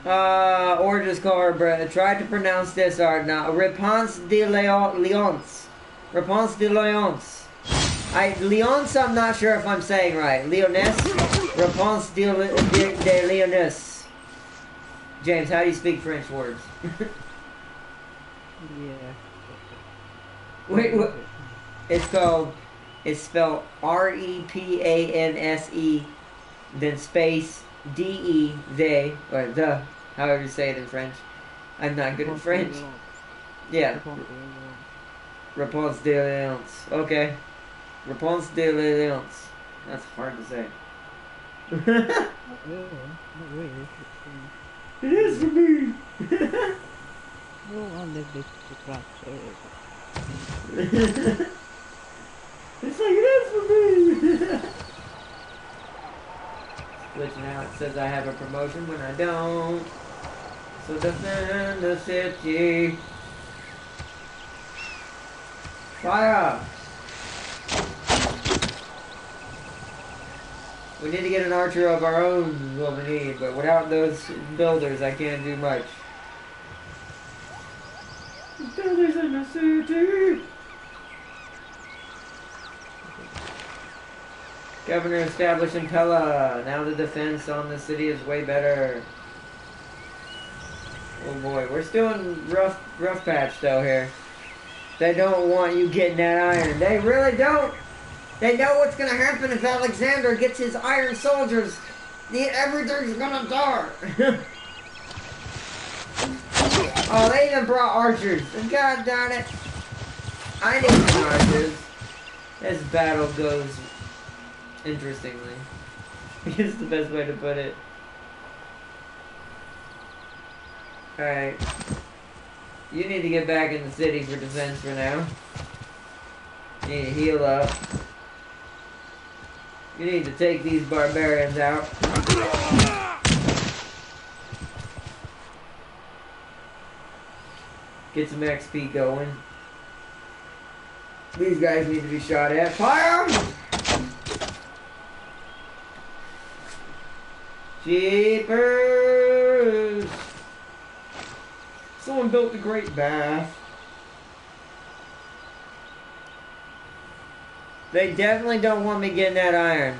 Or just call her, try to pronounce this art now. Réponse de Léonce. Réponse de Léonce. Léonce, I'm not sure if I'm saying right. Lyonesse. Réponse de Lyonesse. James, how do you speak French words? Yeah. Wait, what? It's spelled R-E-P-A-N-S-E, then space D-E, they, or the, however you say it in French. I'm not good at French. Yeah. Réponse de Léonce. Okay. Réponse de Léonce. That's hard to say. Not really. It is for me! No, I'll live this to crap, so it's like it is for me! Glitching out, it says I have a promotion when I don't. So defend the city. Fire! We need to get an archer of our own is what we need, but without those builders I can't do much. Builders in the city! Governor established in Pella. Now the defense on the city is way better. Oh boy, we're still in rough patch though here. They don't want you getting that iron. They really don't. They know what's gonna happen if Alexander gets his iron soldiers. Everything's gonna die. Oh, they even brought archers. God darn it. I need some archers. This battle goes interestingly. It's the best way to put it. Alright. You need to get back in the city for defense for now. You need to heal up. You need to take these barbarians out. Get some XP going. These guys need to be shot at. Fire 'em! Jeepers! Someone built the Great Bath. They definitely don't want me getting that iron.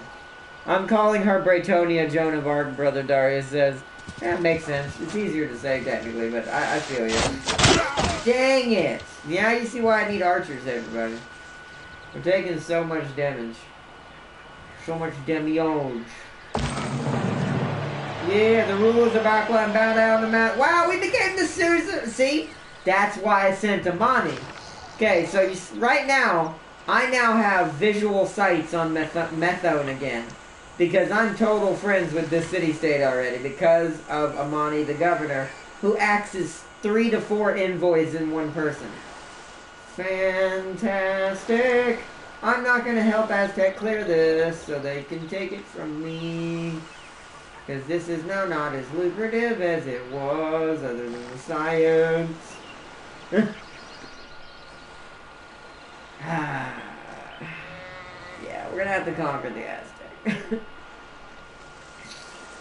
I'm calling her Braytonia, Joan of Arc, Brother Darius says. That makes sense. It's easier to say technically, but I feel you. Dang it! Now you see why I need archers, everybody. We're taking so much damage. So much damage. Yeah, the rules of Aqua and bow down the mount. Wow, we became the Susan. See? That's why I sent Amani. Okay, so right now, I now have visual sights on Methone again. Because I'm total friends with this city-state already. Because of Amani, the governor, who acts as 3 to 4 envoys in one person. Fantastic! I'm not going to help Aztec clear this, so they can take it from me. Because this is now not as lucrative as it was, other than the science. Yeah, we're going to have to conquer the Aztec.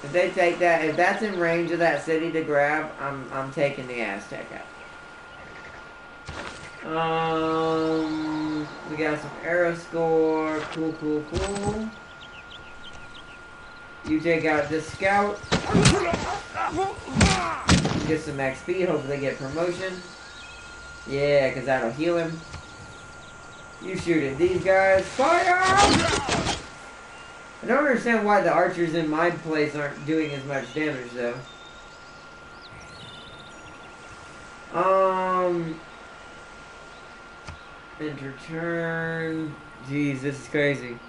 If they take that, if that's in range of that city to grab, I'm taking the Aztec out. We got some arrow score. Cool, cool, cool. You take out this scout. Get some XP. Hopefully get promotion. Yeah, because that'll heal him. You shoot at these guys. Fire! I don't understand why the archers in my place aren't doing as much damage, though. Enter turn. Jeez, this is crazy.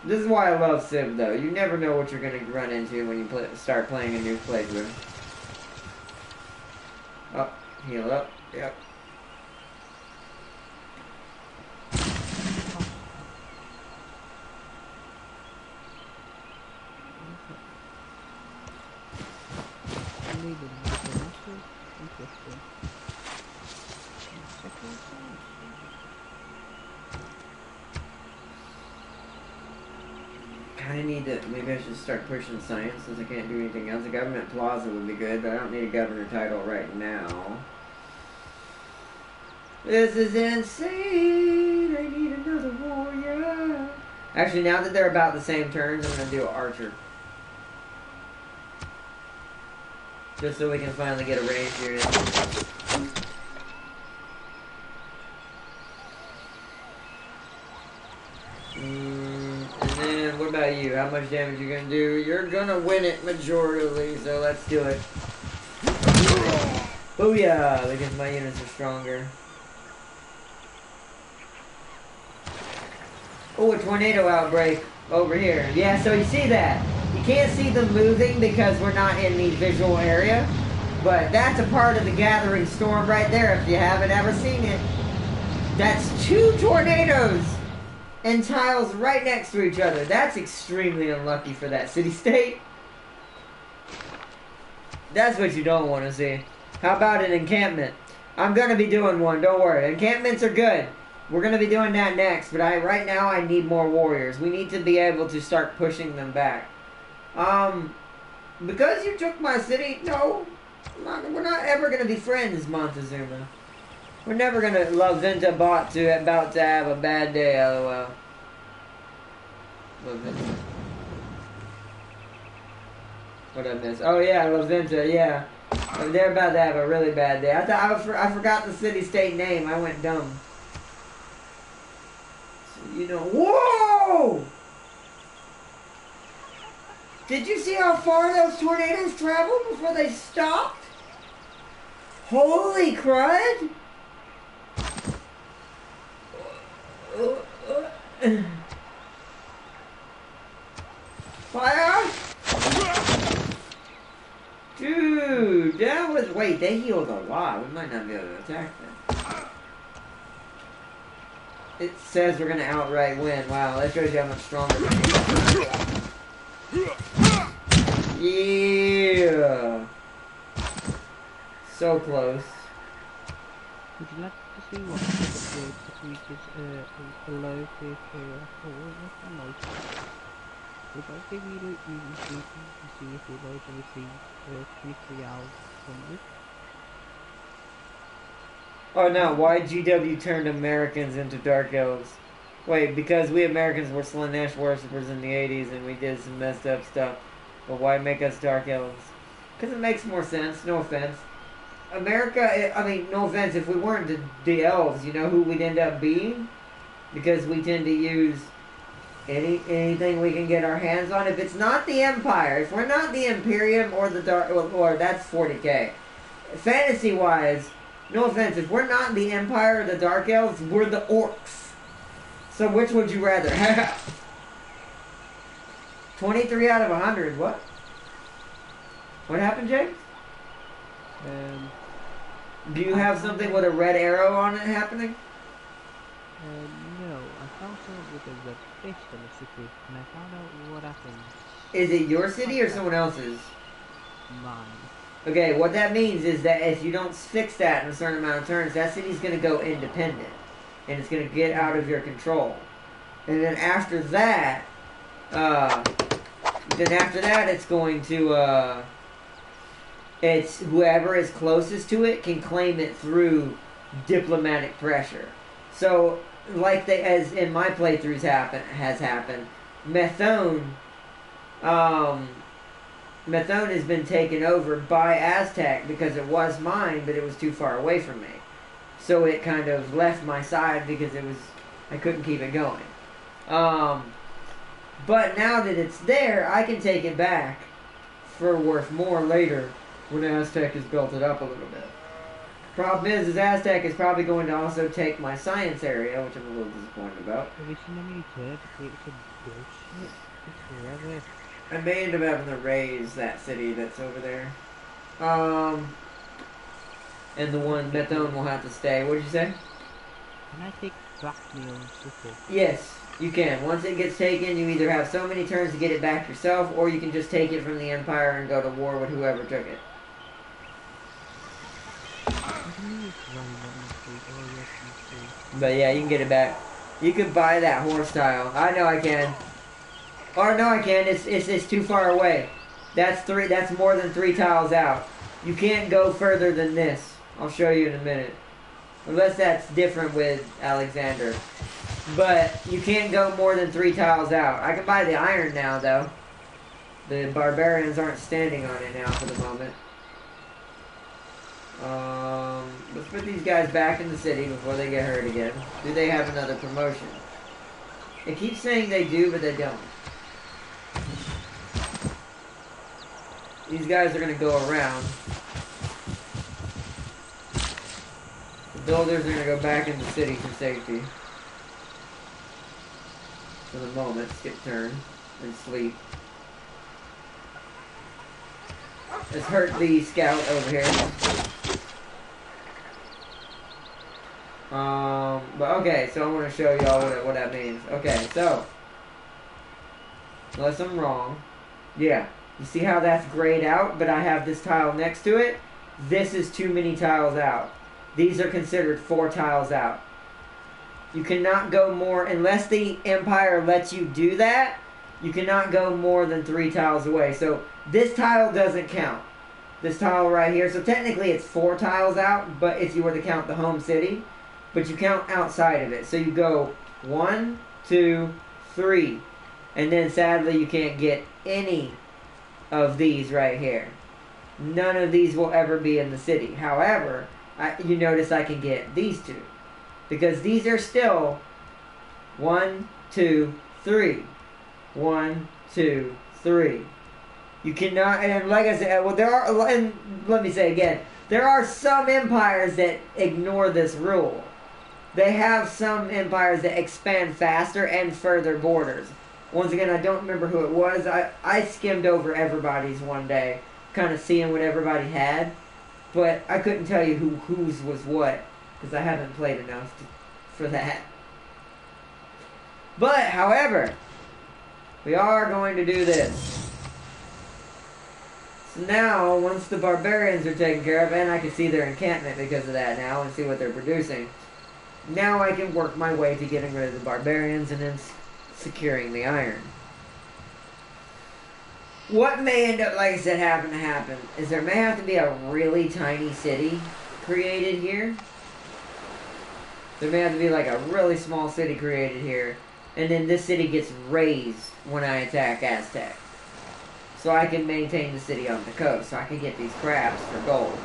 This is why I love Civ, though. You never know what you're going to run into when you start playing a new playthrough. Oh, heal up. Yep. I need to, maybe I should start pushing science since I can't do anything else. A government plaza would be good, but I don't need a governor title right now. This is insane! I need another warrior! Actually, now that they're about the same turns, I'm going to do an archer. Just so we can finally get a range unit. And then, what about you? How much damage you gonna do? You're gonna win it majorly, so let's do it. Booyah! Because my units are stronger. Oh, a tornado outbreak over here. Yeah, so you see that. You can't see them moving because we're not in the visual area. But that's a part of the gathering storm right there if you haven't ever seen it. That's 2 tornadoes! And tiles right next to each other. That's extremely unlucky for that city-state. That's what you don't want to see. How about an encampment? I'm going to be doing one, don't worry. Encampments are good. We're going to be doing that next, but right now I need more warriors. We need to be able to start pushing them back. Because you took my city, no. We're not ever going to be friends, Montezuma. We're never going to love Venta about to have a bad day, lol. What did I miss? Oh yeah, La Venta, yeah. They're about to have a really bad day. I forgot the city-state name. I went dumb. So, you know, whoa! Did you see how far those tornadoes traveled before they stopped? Holy crud! Fire! Dude, that was... Wait, they healed a lot. We might not be able to attack them. It says we're gonna outright win. Wow, that shows you how much stronger we are. Yeah! So close. Would you like to see what the reaches below the if I give you the see if you're going to receive 23 hours from this. Oh no, why GW turned Americans into Dark Elves? Wait, because we Americans were Slanesh worshippers in the 80s and we did some messed up stuff. But why make us Dark Elves? Because it makes more sense, no offense. America, I mean, no offense, if we weren't the elves, you know who we'd end up being? Because we tend to use anything we can get our hands on. If it's not the Empire, if we're not the Imperium or the Dark, or that's 40k. Fantasy-wise, no offense, if we're not the Empire or the Dark Elves, we're the Orcs. So which would you rather have? 23 out of 100, what? What happened, James? Do you have something with a red arrow on it happening? No, I found something with a red fish in the city, and I found out what happened. Is it your city or someone else's? Mine. Okay, what that means is that if you don't fix that in a certain amount of turns, that city's going to go independent. And it's going to get out of your control. And then after that, it's going to, it's whoever is closest to it can claim it through diplomatic pressure. So, like as in my playthroughs has happened, Methone has been taken over by Aztec because it was mine, but it was too far away from me. So it kind of left my side because I couldn't keep it going. But now that it's there, I can take it back for worth more later when Aztec has built it up a little bit. Problem is Aztec is probably going to also take my science area, which I'm a little disappointed about. Have you seen any turds create some bullshit? It's forever. I may end up having to raise that city that's over there. And the one Methone will have to stay. What did you say? Can I take back my own city? Yes, you can. Once it gets taken, you either have so many turns to get it back yourself, or you can just take it from the Empire and go to war with whoever took it. But yeah, you can get it back. You can buy that horse tile. I know I can. Or no, I can't. It's too far away. That's more than 3 tiles out. You can't go further than this. I'll show you in a minute. Unless that's different with Alexander. But you can't go more than 3 tiles out. I can buy the iron now, though. The barbarians aren't standing on it now for the moment. Let's put these guys back in the city before they get hurt again. Do they have another promotion? It keeps saying they do, but they don't. These guys are going to go around. The builders are going to go back in the city for safety. For the moment, skip turn and sleep. Let's hurt the scout over here. But okay, so I want to show y'all what that means. Okay, so unless I'm wrong, yeah, you see how that's grayed out, but I have this tile next to it. This is too many tiles out. These are considered 4 tiles out. You cannot go more, unless the Empire lets you do that, you cannot go more than 3 tiles away. So this tile doesn't count. This tile right here, so technically it's 4 tiles out, but if you were to count the home city, but you count outside of it. So you go 1, 2, 3, and then sadly you can't get any of these right here. None of these will ever be in the city. However, you notice I can get these 2. Because these are still 1, 2, 3. 1, 2, 3. You cannot, and like I said, well, there are, and let me say again, there are some empires that ignore this rule. They have some empires that expand faster and further borders. Once again, I don't remember who it was. I skimmed over everybody's one day, kind of seeing what everybody had, but I couldn't tell you whose was what, because I haven't played enough for that. But, however, we are going to do this. So now, once the barbarians are taken care of, and I can see their encampment because of that now, and see what they're producing, now I can work my way to getting rid of the barbarians and then securing the iron. What may end up, like I said, happen is there may have to be a really tiny city created here There may have to be like a really small city created here. And then this city gets raised when I attack Aztec. So I can maintain the city on the coast. So I can get these crabs for gold.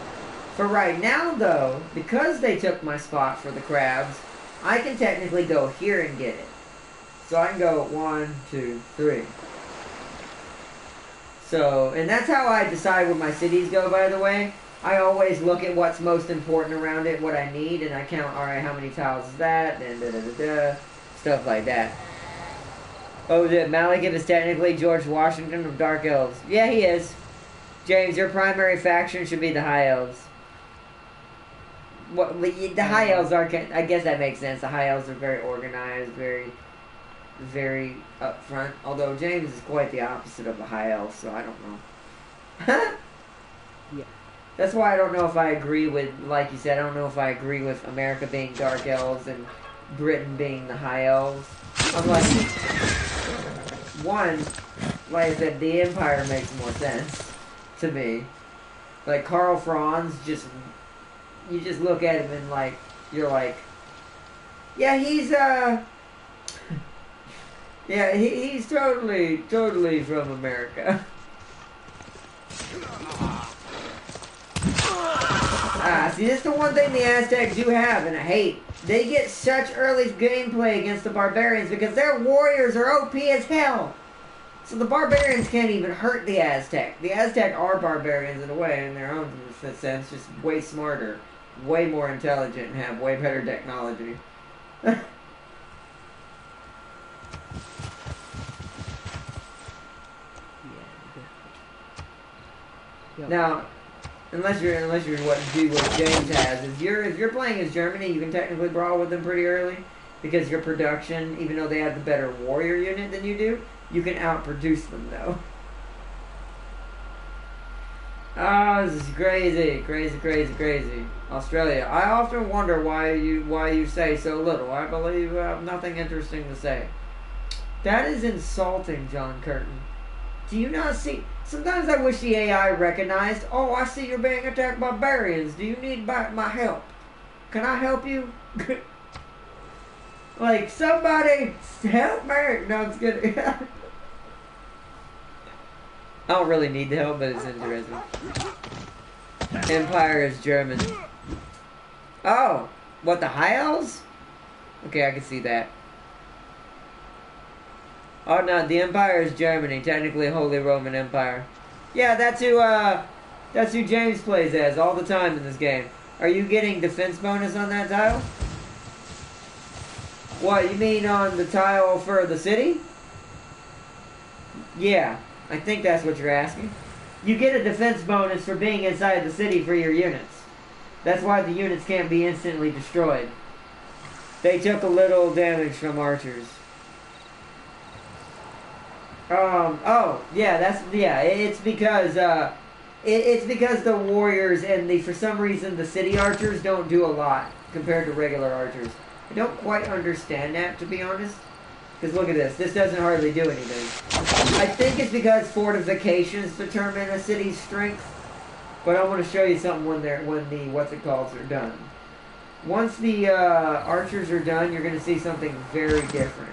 For right now, though, because they took my spot for the crabs, I can technically go here and get it. So I can go 1, 2, 3. So, and that's how I decide where my cities go, by the way. I always look at what's most important around it, what I need, and I count, alright, how many tiles is that, and da-da-da-da, stuff like that. Oh, Malekith is technically George Washington of Dark Elves. Yeah, he is. James, your primary faction should be the High Elves. What, the High Elves are, I guess that makes sense. The High Elves are very organized, very upfront. Although James is quite the opposite of the High Elves, so I don't know. Yeah. That's why I don't know if I agree with, like you said, I don't know if I agree with America being Dark Elves and Britain being the High Elves. I'm like, one, like I said, the Empire makes more sense to me. Like, Karl Franz, you just look at him and, like, you're like, yeah, he's, yeah, he's totally from America. See, this is the one thing the Aztecs do have, and I hate. They get such early gameplay against the Barbarians because their warriors are OP as hell. So the Barbarians can't even hurt the Aztec. The Aztec are Barbarians in a way, in their own sense, just way smarter, way more intelligent, and have way better technology. Now, unless you're what James has, if you're playing as Germany, you can technically brawl with them pretty early because your production, even though they have the better warrior unit than you do, you can outproduce them though. Oh, this is crazy. Australia. I often wonder why you say so little. I believe you have nothing interesting to say. That is insulting, John Curtin. Do you not see? Sometimes I wish the AI recognized, oh, I see you're being attacked by barbarians. Do you need my help? Can I help you? Like, somebody help me. No, I'm just kidding. I don't really need the help, but it's interesting. Empire is German. Oh, what, the High Elves? Okay, I can see that. Oh no, the Empire is Germany, technically Holy Roman Empire. Yeah, that's who James plays as all the time in this game. Are you getting defense bonus on that tile? What, you mean on the tile for the city? Yeah, I think that's what you're asking. You get a defense bonus for being inside the city for your units. That's why the units can't be instantly destroyed. They took a little damage from archers. It's because it's because the warriors and for some reason the city archers don't do a lot compared to regular archers. I don't quite understand that, to be honest. Because look at this. This doesn't hardly do anything. I think it's because fortifications determine a city's strength. But I want to show you something when the what's-it-calls are done. Once the archers are done, you're going to see something very different.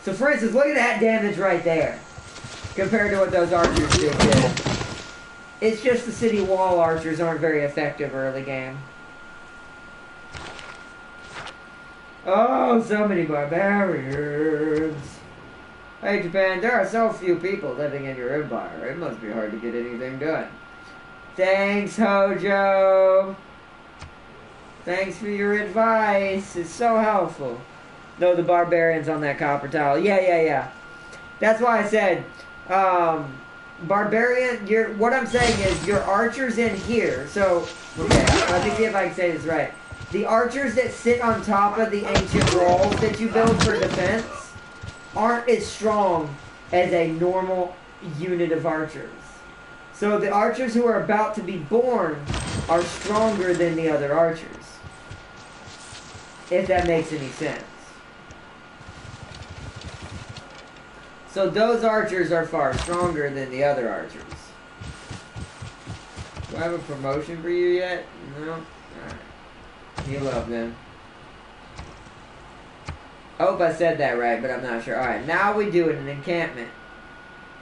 So for instance, look at that damage right there. Compared to what those archers just did. It's just the city wall archers aren't very effective early game. Oh, so many barbarians. Hey Japan, there are so few people living in your empire. It must be hard to get anything done. Thanks, Hojo. Thanks for your advice. It's so helpful. No, the barbarians on that copper tile. Yeah. That's why I said, barbarian, what I'm saying is your archers in here. So, okay, let me see if I can say this right. The archers that sit on top of the ancient walls that you build for defense aren't as strong as a normal unit of archers. So the archers who are about to be born are stronger than the other archers. If that makes any sense. So those archers are far stronger than the other archers. Do I have a promotion for you yet? No? Alright. Heal up then. I hope I said that right, but I'm not sure. Alright, now we do an encampment.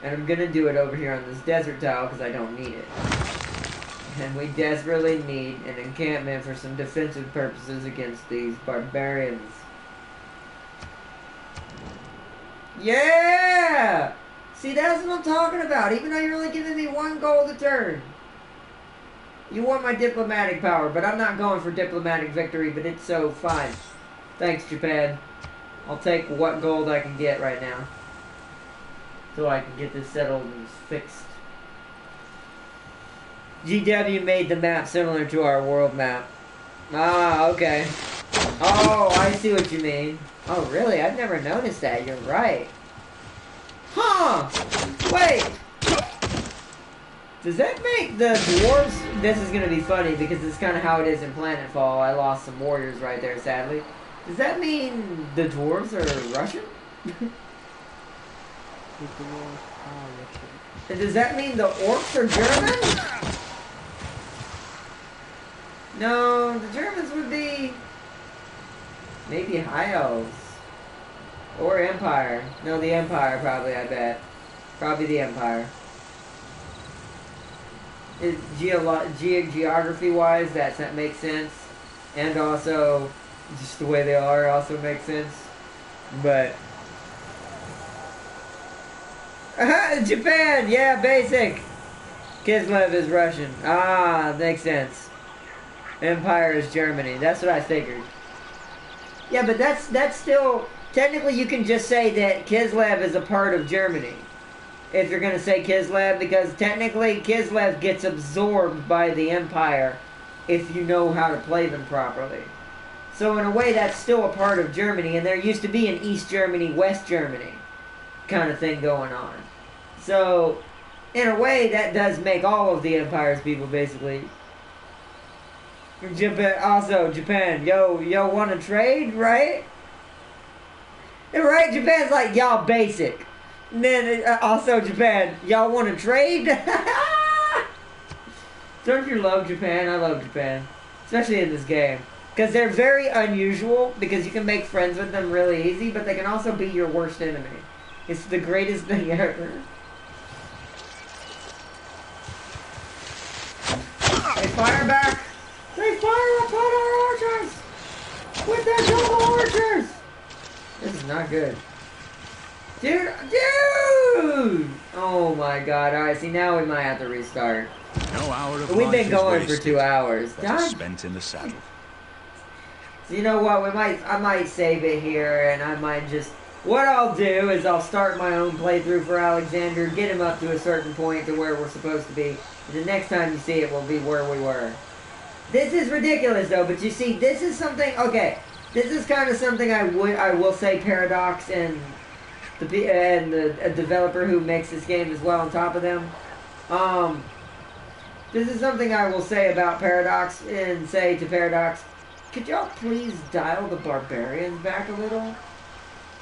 And I'm gonna do it over here on this desert tile because I don't need it. And we desperately need an encampment for some defensive purposes against these barbarians. Yeah! See, that's what I'm talking about. Even though you're only giving me 1 gold a turn. You want my diplomatic power, but I'm not going for diplomatic victory, but it's so fine. Thanks, Japan. I'll take what gold I can get right now. So I can get this settled and fixed. GW made the map similar to our world map. Ah, okay. Oh, I see what you mean. Oh, really? I've never noticed that. You're right. Huh! Wait! Does that make the dwarves... This is going to be funny because it's kind of how it is in Planetfall. I lost some warriors right there, sadly. Does that mean the dwarves are Russian? And does that mean the orcs are German? No, the Germans would be... maybe High Elves. Or Empire. No, the Empire probably, I bet. Probably the Empire. Geography-wise, that makes sense. And also, just the way they are also makes sense. But... Japan! Yeah, basic! Kislev is Russian. Ah, makes sense. Empire is Germany. That's what I figured. Yeah, but that's still... Technically, you can just say that Kislev is a part of Germany. If you're going to say Kislev, because technically Kislev gets absorbed by the Empire if you know how to play them properly. So in a way, that's still a part of Germany, and there used to be an East Germany, West Germany kind of thing going on. So, in a way, that does make all of the Empire's people, basically. Japan, also, Japan, yo want to trade, right? Right, Japan's like, y'all basic. And then, also, Japan, y'all want to trade? Don't you love Japan? I love Japan. Especially in this game. Because they're very unusual, because you can make friends with them really easy, but they can also be your worst enemy. It's the greatest thing ever. They fire back! They fire upon our archers! With their double archers! This is not good. Dude! Oh my god. Alright, see, now we might have to restart. No hour of We've been going wasted, for 2 hours. God. Spent in the saddle. So you know what? I might save it here, and I might just... What I'll do is I'll start my own playthrough for Alexander, get him up to a certain point to where we're supposed to be, and the next time you see it will be where we were. This is ridiculous, though, but you see, this is something... Okay, this is kind of something I will say Paradox and the developer who makes this game as well on top of them. This is something I will say about Paradox and say to Paradox, could y'all please dial the Barbarians back a little?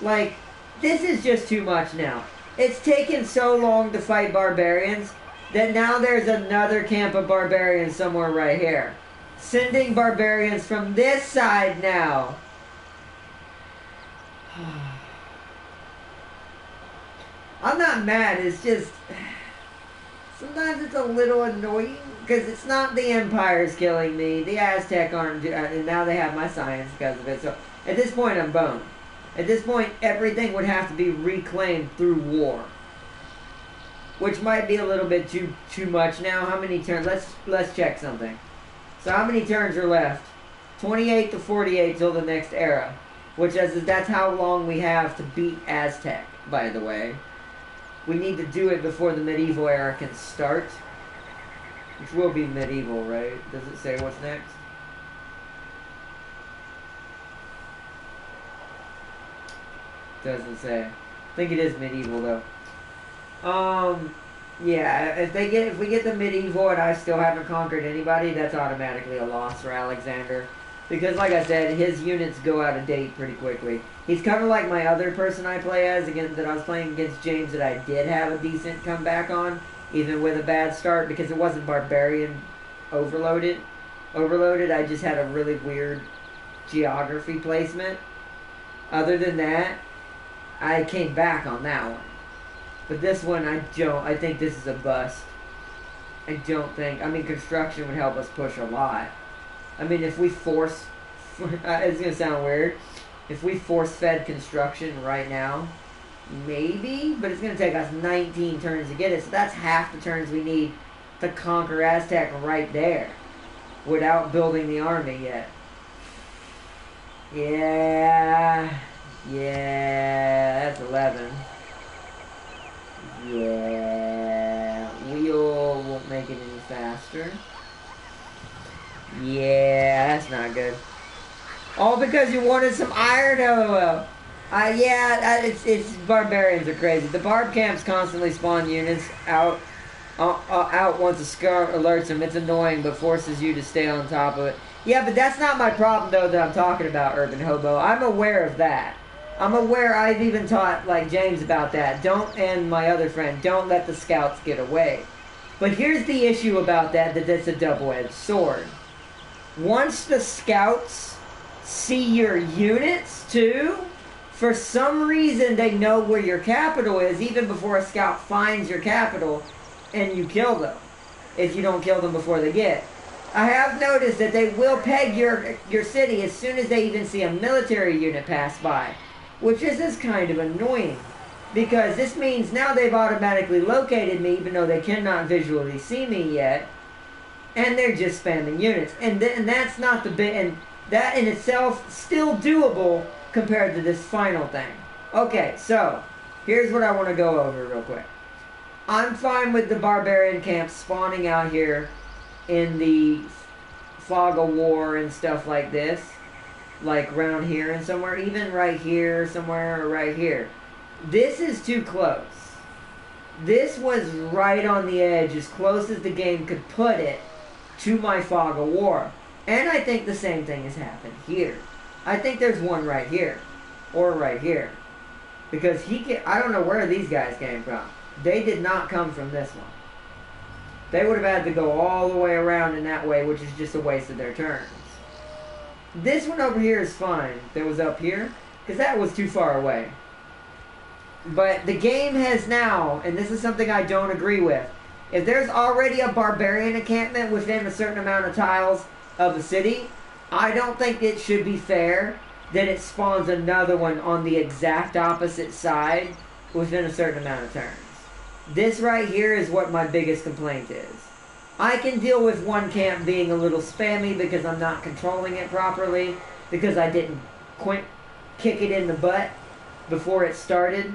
Like, this is just too much now. It's taken so long to fight Barbarians that now there's another camp of Barbarians somewhere right here. Sending Barbarians from this side now. I'm not mad, it's just... Sometimes it's a little annoying, because it's not the Empire's killing me, the Aztec aren't, and now they have my science because of it, so at this point I'm boned. At this point, everything would have to be reclaimed through war. Which might be a little bit too much now. How many turns? Let's check something. So how many turns are left? 28 to 48 till the next era. Which that's how long we have to beat Aztec, by the way. We need to do it before the medieval era can start. Which will be medieval, right? Does it say what's next? Doesn't say. I think it is medieval though. Yeah, if we get the medieval and I still haven't conquered anybody, that's automatically a loss for Alexander. Because like I said, his units go out of date pretty quickly. He's kind of like my other person I play as, that I was playing against James, that I did have a decent comeback on, even with a bad start, because it wasn't Barbarian overloaded. I just had a really weird geography placement. Other than that, I came back on that one. But this one, I don't. I think this is a bust. I don't think. I mean, construction would help us push a lot. I mean, if we force... it's going to sound weird. If we force-fed construction right now, maybe, but it's going to take us 19 turns to get it. So that's half the turns we need to conquer Aztec right there without building the army yet. Yeah, that's 11. Yeah, wheel won't make it any faster. Yeah, that's not good. All because you wanted some iron, lol. It's barbarians are crazy. The barb camps constantly spawn units out once a scar alerts them. It's annoying, but forces you to stay on top of it. Yeah, but that's not my problem, though, that I'm talking about, Urban Hobo. I'm aware of that. I'm aware. I've even taught, like, James about that. And my other friend, don't let the scouts get away. But here's the issue about that's a double-edged sword. Once the scouts see your units, too, for some reason they know where your capital is, even before a scout finds your capital, and you kill them, if you don't kill them before they get. I have noticed that they will peg your city as soon as they even see a military unit pass by, which is kind of annoying, because this means now they've automatically located me, even though they cannot visually see me yet, and they're just spamming units, and that's not the bit, and that in itself still doable compared to this final thing. Okay, so here's what I want to go over real quick. I'm fine with the barbarian camps spawning out here in the fog of war and stuff like this, like around here and somewhere, even right here somewhere or right here. This is too close. This was right on the edge, as close as the game could put it to my fog of war. And I think the same thing has happened here. I think there's one right here, or right here, because I don't know where these guys came from. They did not come from this one. They would have had to go all the way around in that way, which is just a waste of their turns. This one over here is fine. That was up here, because that was too far away. But the game has now, and this is something I don't agree with, if there's already a barbarian encampment within a certain amount of tiles of the city, I don't think it should be fair that it spawns another one on the exact opposite side within a certain amount of turns. This right here is what my biggest complaint is. I can deal with one camp being a little spammy because I'm not controlling it properly, because I didn't kick it in the butt before it started.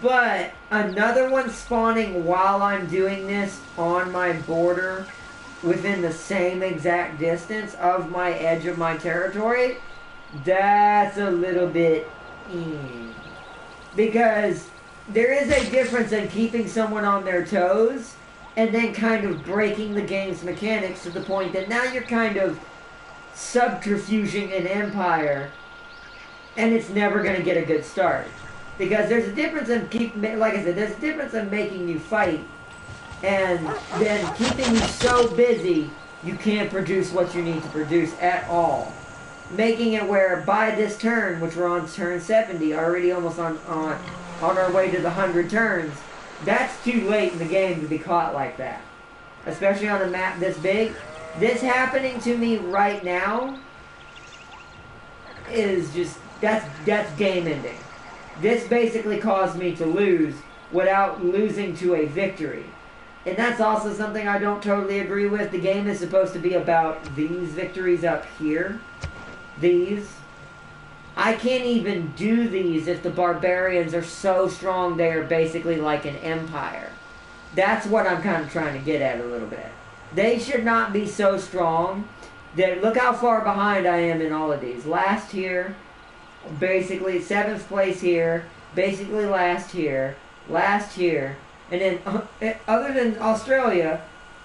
But another one spawning while I'm doing this on my border within the same exact distance of my edge of my territory, that's a little bit because there is a difference in keeping someone on their toes and then kind of breaking the game's mechanics to the point that now you're kind of subterfuging an empire and it's never going to get a good start. Because there's a difference in like I said, there's a difference in making you fight and then keeping you so busy you can't produce what you need to produce at all. Making it where by this turn, which we're on turn 70, already almost on our way to the 100 turns, that's too late in the game to be caught like that. Especially on a map this big. This happening to me right now is just, that's game ending. This basically caused me to lose without losing to a victory. And that's also something I don't totally agree with. The game is supposed to be about these victories up here. These. I can't even do these if the barbarians are so strong they are basically like an empire. That's what I'm kind of trying to get at a little bit. They should not be so strong that, look how far behind I am in all of these. Last here, basically 7th place here, basically last here, and then other than Australia,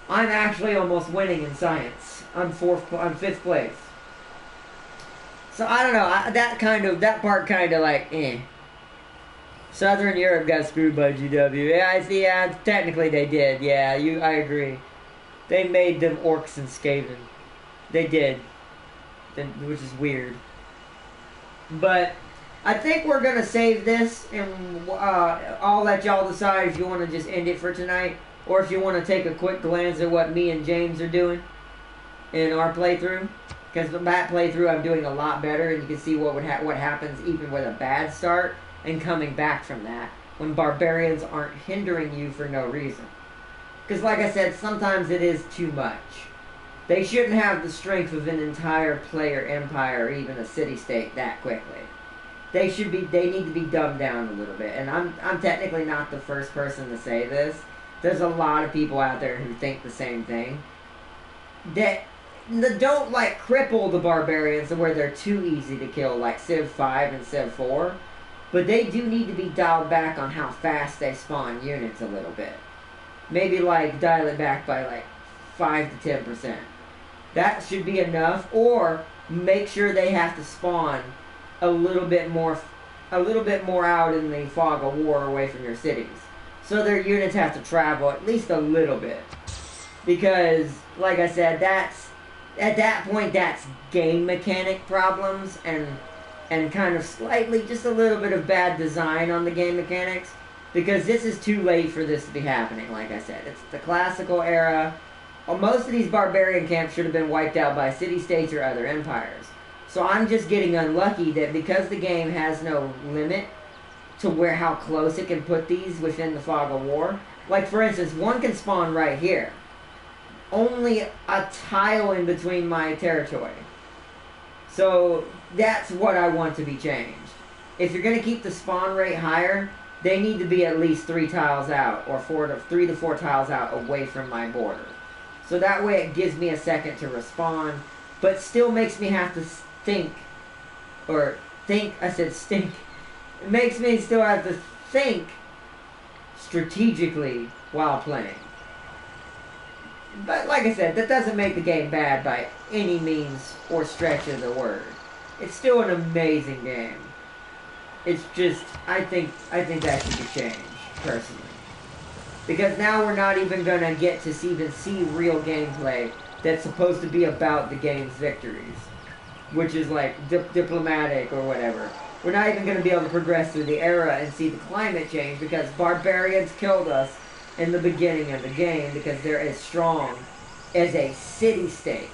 I'm actually almost winning in science. I'm 5th place. So I don't know, that part kind of like, Southern Europe got screwed by GW. Yeah, I see. Yeah, technically they did. Yeah, I agree. They made them orcs and Skaven. They did, which is weird. But I think we're gonna save this, and I'll let y'all decide if you want to just end it for tonight, or if you want to take a quick glance at what me and James are doing in our playthrough. Because that playthrough, I'm doing a lot better, and you can see what happens even with a bad start and coming back from that when barbarians aren't hindering you for no reason. Because, like I said, sometimes it is too much. They shouldn't have the strength of an entire player empire or even a city-state that quickly. They need to be dumbed down a little bit. And I'm technically not the first person to say this. There's a lot of people out there who think the same thing. That don't like cripple the barbarians to where they're too easy to kill, like Civ 5 and Civ 4. But they do need to be dialed back on how fast they spawn units a little bit. Maybe like dial it back by like 5 to 10%. That should be enough. Or make sure they have to spawn a little bit more out in the fog of war away from your cities. So their units have to travel at least a little bit. Because, like I said, at that point that's game mechanic problems and kind of slightly just a little bit of bad design on the game mechanics. Because this is too late for this to be happening, like I said. It's the classical era. Most of these barbarian camps should have been wiped out by city-states or other empires. So I'm just getting unlucky that because the game has no limit to how close it can put these within the fog of war. Like, for instance, one can spawn right here. Only a tile in between my territory. So that's what I want to be changed. If you're going to keep the spawn rate higher, they need to be at least 3 tiles out, or 3 to 4 tiles out away from my border. So that way it gives me a second to respawn, but still makes me have to It makes me still have to think strategically while playing. But like I said, that doesn't make the game bad by any means or stretch of the word. It's still an amazing game. It's just, I think that should be changed, personally. Because now we're not even going to get to even see real gameplay that's supposed to be about the game's victories. Which is like diplomatic or whatever. We're not even going to be able to progress through the era and see the climate change because barbarians killed us in the beginning of the game because they're as strong as a city-state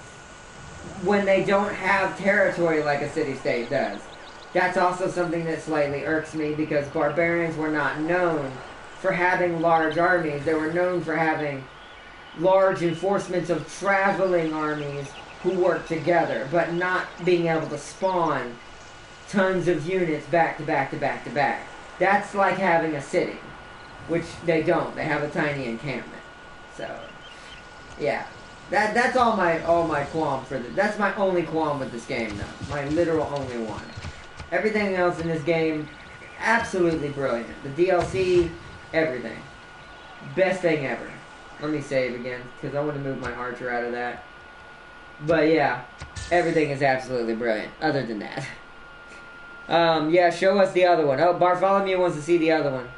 when they don't have territory like a city-state does. That's also something that slightly irks me because barbarians were not known for having large armies. They were known for having large enforcements of traveling armies who work together, but not being able to spawn tons of units back to back to back to back. That's like having a city, which they don't. They have a tiny encampment. So, yeah, that's all my qualm for this. That's my only qualm with this game, though. My literal only one. Everything else in this game, absolutely brilliant. The DLC, everything, best thing ever. Let me save again because I want to move my archer out of that. But yeah, everything is absolutely brilliant, other than that. Yeah, show us the other one. Oh, Bartholomew wants to see the other one.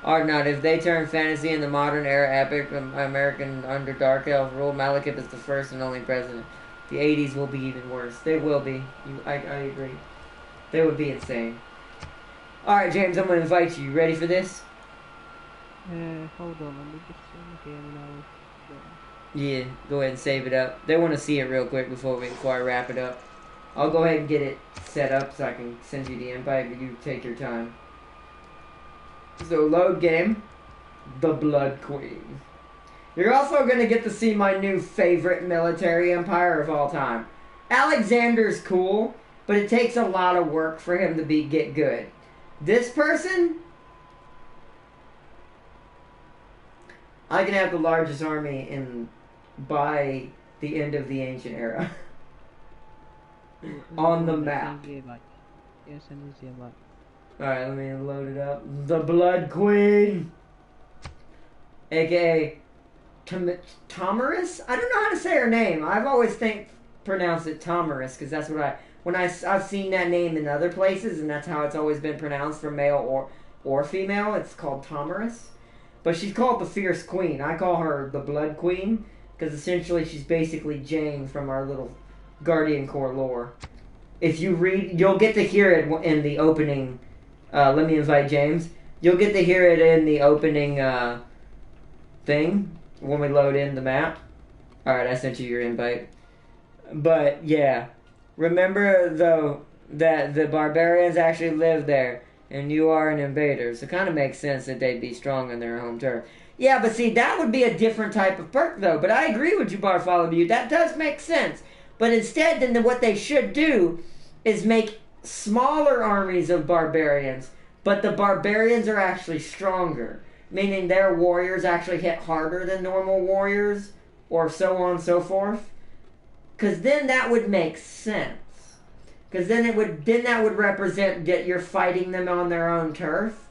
Argonaut, if they turn fantasy in the modern era epic American under Dark Elf rule, Malekith is the first and only president. The 80s will be even worse. They will be. I agree. They would be insane. Alright, James, I'm going to invite you. You ready for this? Hold on, let me just see again now. Yeah, go ahead and save it up. They want to see it real quick before I wrap it up. I'll go ahead and get it set up so I can send you the invite, but you take your time. So, load game, the Blood Queen. You're also going to get to see my new favorite military empire of all time. Alexander's cool, but it takes a lot of work for him to get good. This person, I can have the largest army by the end of the ancient era. On the map. Alright, let me load it up. The Blood Queen! AKA Tomarus? I don't know how to say her name. I've always pronounced it Tomarus, because that's what I've seen that name in other places, and that's how it's always been pronounced for male or female. It's called Tomarus. But she's called the Fierce Queen. I call her the Blood Queen, because essentially she's basically Jane from our little Guardian Corps lore. if you read, you'll get to hear it in the opening. Let me invite James. You'll get to hear it in the opening thing when we load in the map. Alright, I sent you your invite. But, yeah. Remember, though, that the barbarians actually live there, and you are an invader. So it kind of makes sense that they'd be strong on their home turf. Yeah, but see, that would be a different type of perk, though. But I agree with you, Bartholomew. That does make sense. But instead, then what they should do is make smaller armies of barbarians, but the barbarians are actually stronger. Meaning their warriors actually hit harder than normal warriors, or so on and so forth. Because then that would make sense. Because then that would represent that you're fighting them on their own turf,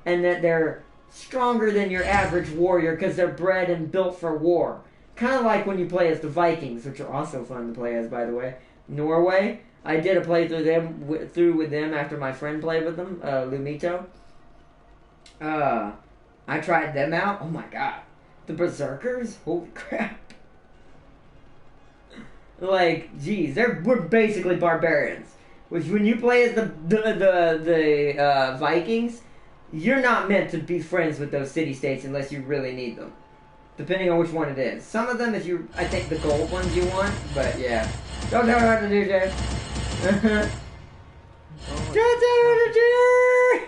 and that they're stronger than your average warrior because they're bred and built for war. Kind of like when you play as the Vikings, which are also fun to play as, by the way. Norway, I did a playthrough with them after my friend played with them, Lumito. I tried them out. Oh my god, the Berserkers! Holy crap! Like, geez, we're basically barbarians. Which, when you play as the Vikings, you're not meant to be friends with those city-states unless you really need them. Depending on which one it is. Some of them, I think the gold ones you want, but yeah. Don't tell me what to do, Jay. Don't tell me what to do!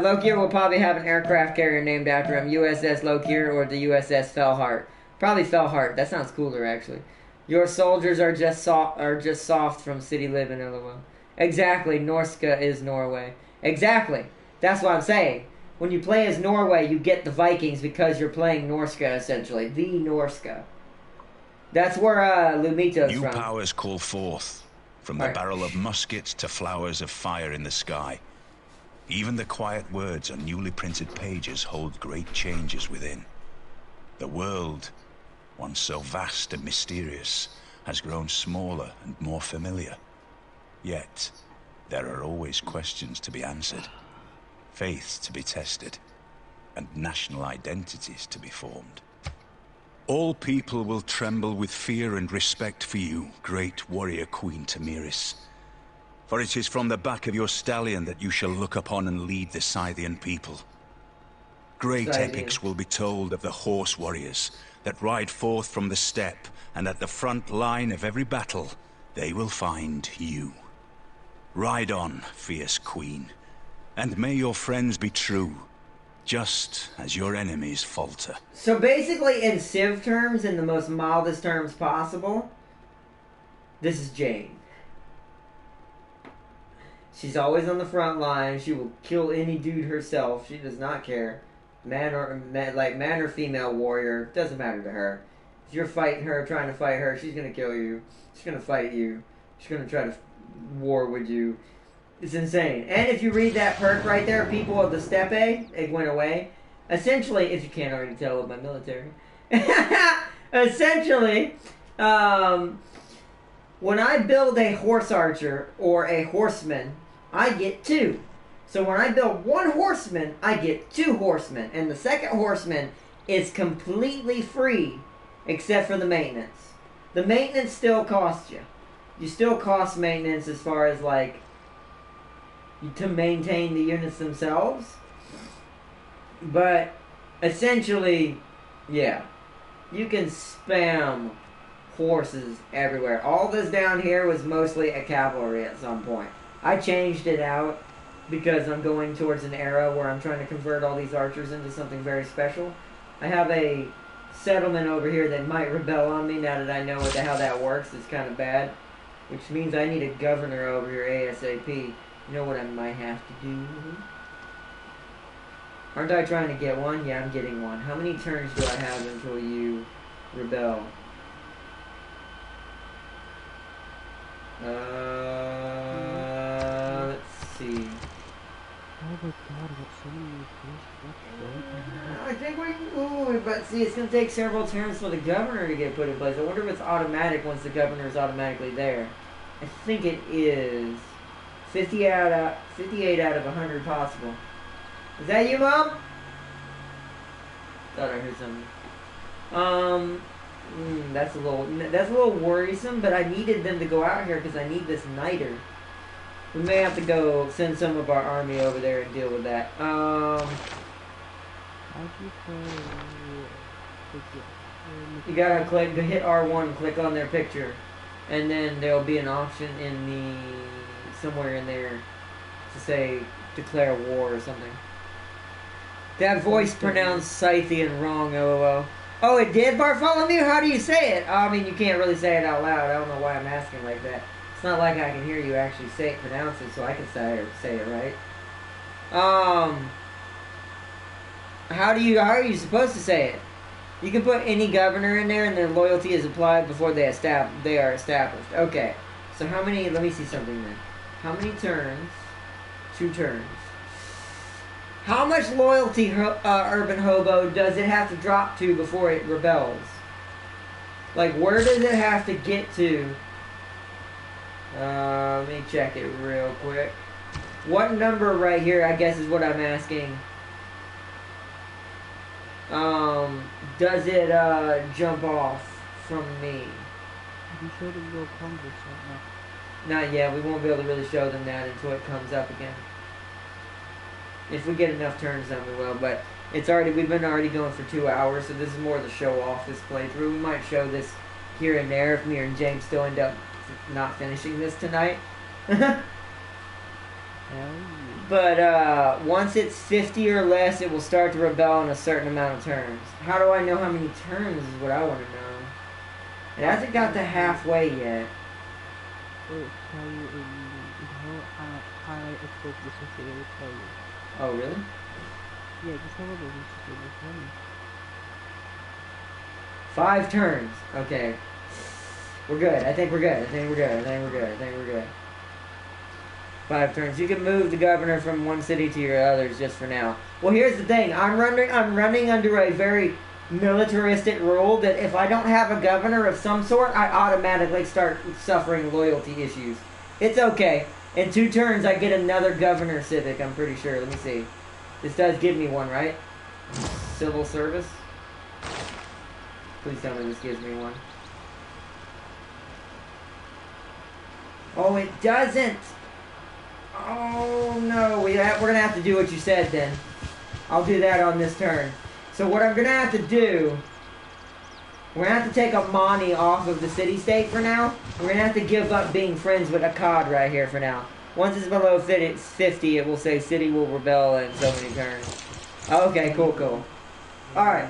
Lokier will probably have an aircraft carrier named after him. USS Lokier or the USS Fellhart. Probably Fellhart. That sounds cooler, actually. Your soldiers are just soft from city living, LOL. Exactly. Norska is Norway. Exactly. That's what I'm saying. When you play as Norway, you get the Vikings because you're playing Norska, essentially. The Norska. That's where Lumito's from. New powers call forth. From the barrel of muskets to flowers of fire in the sky. Even the quiet words on newly printed pages hold great changes within. The world, once so vast and mysterious, has grown smaller and more familiar. Yet, there are always questions to be answered, faiths to be tested, and national identities to be formed. All people will tremble with fear and respect for you, great warrior Queen Tamiris. For it is from the back of your stallion that you shall look upon and lead the Scythian people. Great epics will be told of the horse warriors that ride forth from the steppe, and at the front line of every battle, they will find you. Ride on, fierce queen, and may your friends be true, just as your enemies falter. So basically, in Civ terms, in the most mildest terms possible, this is Jane. She's always on the front line. She will kill any dude herself. She does not care. Man or female warrior, doesn't matter to her. If you're fighting her, trying to fight her, she's gonna kill you. She's gonna fight you. She's gonna try to war with you. It's insane. And if you read that perk right there, People of the Steppe, it went away. Essentially, if you can't already tell with my military. Essentially, when I build a horse archer or a horseman, I get 2. So when I build 1 horseman, I get 2 horsemen. And the second horseman is completely free, except for the maintenance. The maintenance still costs you. You still cost maintenance as far as, like, to maintain the units themselves. But, essentially, yeah. You can spam horses everywhere. All this down here was mostly a cavalry at some point. I changed it out because I'm going towards an era where I'm trying to convert all these archers into something very special. I have a settlement over here that might rebel on me now that I know how that works. It's kind of bad. Which means I need a governor over here ASAP. You know what I might have to do? Aren't I trying to get one? Yeah, I'm getting one. How many turns do I have until you rebel? Let's see. Oh my god, what's so many fish? I think but see, it's going to take several turns for the governor to get put in place. I wonder if it's automatic once the governor is automatically there. I think it is 58 out of 100 possible. Is that you, Mom? Thought I heard something. That's a little worrisome, but I needed them to go out here because I need this niter. We may have to go send some of our army over there and deal with that. How do you You gotta hit R1, click on their picture, and then there'll be an option in somewhere in there to say declare war or something. That voice pronounced Scythian wrong, lol. Oh, it did, Bartholomew? How do you say it? I mean, you can't really say it out loud. I don't know why I'm asking like that. It's not like I can hear you actually say it, pronounce it, so I can say it right. How are you supposed to say it? You can put any governor in there and their loyalty is applied before they are established. Okay. So how many, let me see something then. How many turns? 2 turns. How much loyalty, Urban Hobo, does it have to drop to before it rebels? Like, where does it have to get to? Let me check it real quick. What number right here, I guess, is what I'm asking. Does it, jump off from me? You showed them your Congress right now. Not yet. We won't be able to really show them that until it comes up again. If we get enough turns done, we will. But we've been already going for 2 hours, so this is more the show off this playthrough. We might show this here and there if me and James still end up not finishing this tonight. But once it's 50 or less, it will start to rebel in a certain amount of turns. How do I know how many turns is what I want to know. It hasn't got to halfway yet. Tell you in how I spoke this it will tell you. Oh, really? Yeah, just have a look. 5 turns. Okay. We're good. I think we're good. 5 turns. You can move the governor from one city to your others just for now. Well, here's the thing. I'm running under a very militaristic rule that if I don't have a governor of some sort, I automatically start suffering loyalty issues. It's okay. In 2 turns, I get another governor civic, I'm pretty sure. Let me see. This does give me one, right? Civil service? Please tell me this gives me one. Oh, it doesn't! Oh, no. We're going to have to do what you said, then. I'll do that on this turn. So what I'm going to have to do... We're going to have to take a Mani off of the city-state for now. We're going to have to give up being friends with Akkad right here for now. Once it's below 50, it will say city will rebel in so many turns. Okay, cool. Alright.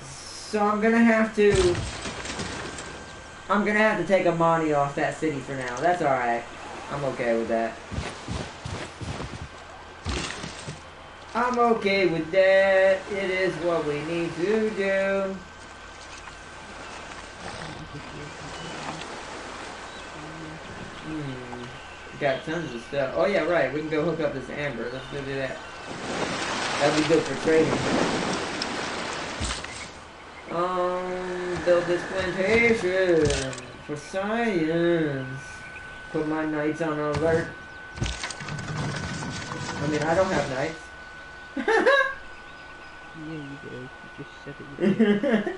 So I'm going to have to take a Mani off that city for now. That's alright. I'm okay with that. I'm okay with that. It is what we need to do. Got tons of stuff. Oh yeah, right. We can go hook up this amber. Let's go do that. That'd be good for trading. Build this plantation for science. Put my knights on alert. I mean, I don't have knights. Yeah, you do. You just said it. You did.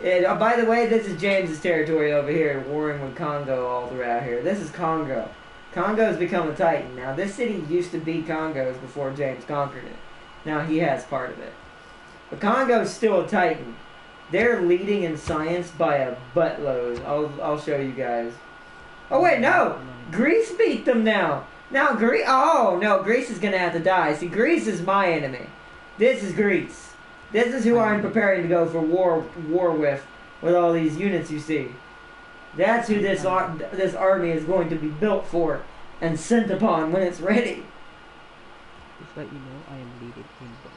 Yeah, by the way, this is James's territory over here, warring with Congo all throughout here. This is Congo. Congo's become a titan. Now, this city used to be Congo's before James conquered it. Now, he has part of it. But Congo's still a titan. They're leading in science by a buttload. I'll show you guys. Oh, wait, no! Greece beat them now! Now, Greece... Oh, no, Greece is going to have to die. See, Greece is my enemy. This is Greece. This is who I'm preparing to go for war with all these units you see. That's who this army is going to be built for and sent upon when it's ready. Just let you know, I am leading kingdom.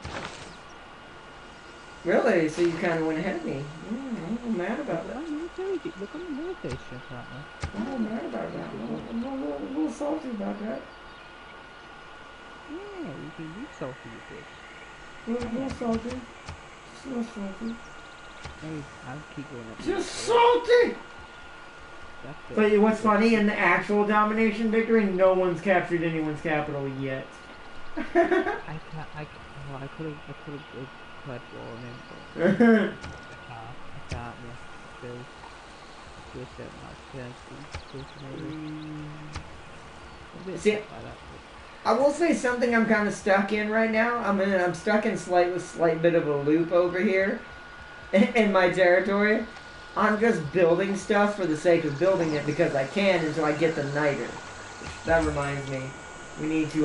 Really? So you kind of went ahead of me. I'm mad about that. Look at the military strength right now. I'm mad about that. I'm a little salty about that. Yeah, you can be salty with this. A little salty. Just a little salty. Hey, I'll keep going up. Just salty! But what's funny, in the actual domination victory, no one's captured anyone's capital yet. I could have declared war on him, but I can't, yeah. Still, to a certain amount of See, stuff like that, I will say something I'm kind of stuck in right now. I'm stuck in slight bit of a loop over here in my territory. I'm just building stuff for the sake of building it because I can until I get the niter. That reminds me, we need to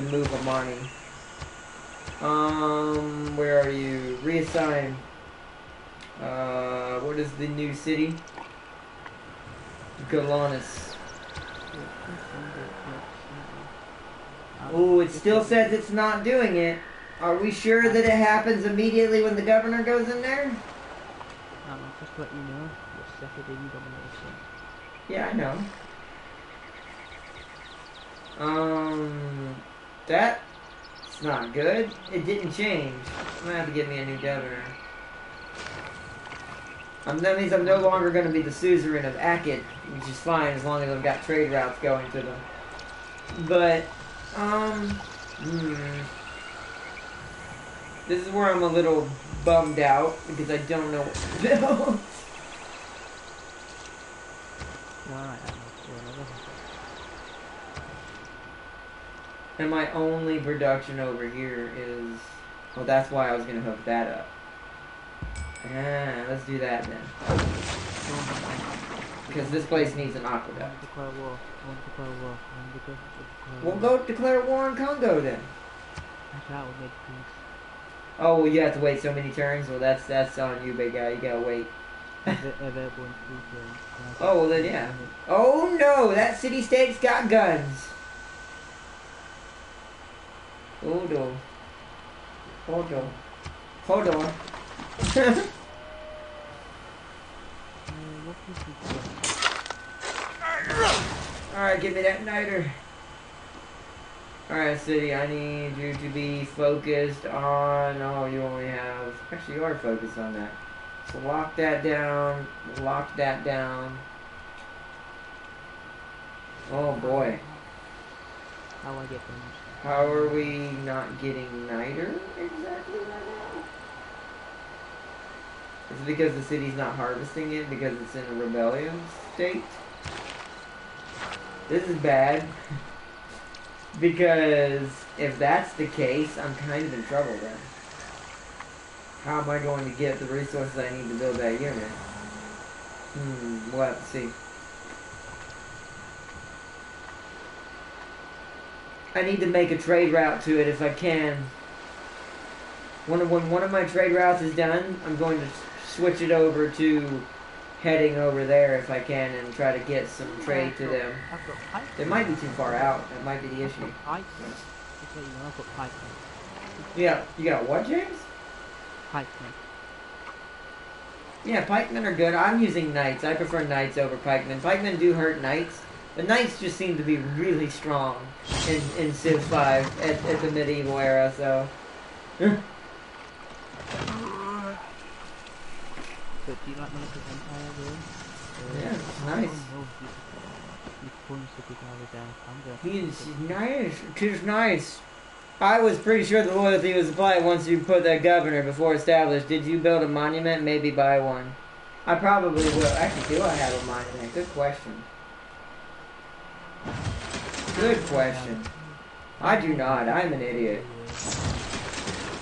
move Amani. Where are you? Reassign. What is the new city? Galanis. Oh, it still says it's not doing it. Are we sure that it happens immediately when the governor goes in there? Just to let you know, you're second in domination. Yeah, I know. That's not good. It didn't change. I'm gonna have to get me a new governor. That means I'm no longer gonna be the suzerain of Akit, which is fine as long as I've got trade routes going to them. But, this is where I'm a little bummed out because I don't know what to build. And my only production over here is... Well, that's why I was going to hook that up. Let's do that then. Because this place needs an aqueduct. We'll go declare war on Congo then. Oh, well, you have to wait so many turns? Well, that's on you, big guy. You gotta wait. Oh, well then, yeah. Oh, no! That city-state's got guns! Hold on. Hold on. Hold on. Alright, give me that niter. Alright, city, I need you to be focused on... Oh, you only have... Actually, you are focused on that. So lock that down. Lock that down. Oh, boy. How I get them? How are we not getting niter exactly right now? Is it because the city's not harvesting it because it's in a rebellion state? This is bad. Because if that's the case, I'm kind of in trouble then. How am I going to get the resources I need to build that unit? We'll have to see. I need to make a trade route to it if I can. When one of my trade routes is done, I'm going to switch it over to heading over there if I can and try to get some trade to them. They might be too far out. That might be the issue. Yeah, you got what, James? Pikemen. Yeah, pikemen are good. I'm using knights. I prefer knights over pikemen. Pikemen do hurt knights. The knights just seem to be really strong in Civ 5 at the medieval era, so... But do you like Menace's Empire though? Yeah, it's nice. He's nice. It is nice. I was pretty sure the loyalty was applied once you put that governor before established. Did you build a monument? Maybe buy one. I probably will. Actually, do I have a monument? Good question. Good question. I do not. I'm an idiot.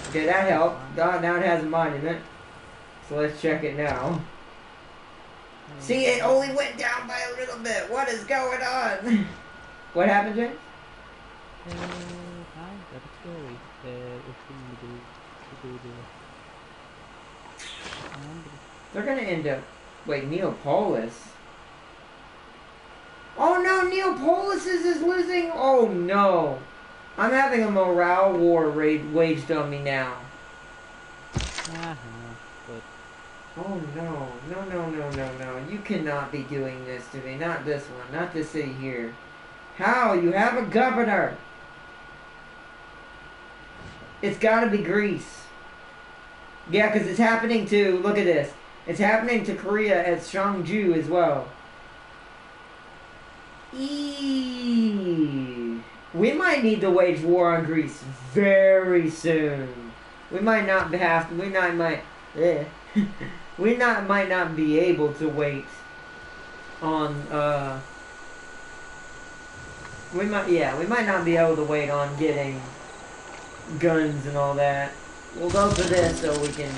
Okay, that helped. Now it has a monument. So let's check it now. See, it only went down by a little bit. What is going on? What happened, James? They're gonna end up... Wait, Neapolis? Oh no, Neapolis is losing... Oh no. I'm having a morale war waged on me now. Oh no. No. You cannot be doing this to me. Not this one. Not this city here. How? You have a governor. It's gotta be Greece. Yeah, because it's happening to... Look at this. It's happening to Korea at Cheongju as well. We might need to wage war on Greece very soon. we might not have to, we might not be able to wait on, we might not be able to wait on getting guns and all that. We'll go for this so we can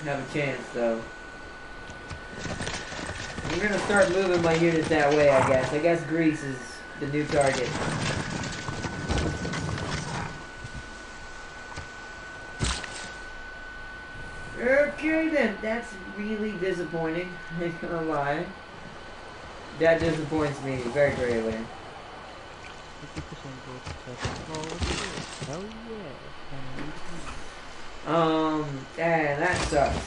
have a chance, though. I'm gonna start moving my units that way, I guess. I guess Greece is the new target. Okay then, that's really disappointing. I ain't gonna lie. That disappoints me very greatly. 50% gold to hell yeah. Damn, that sucks.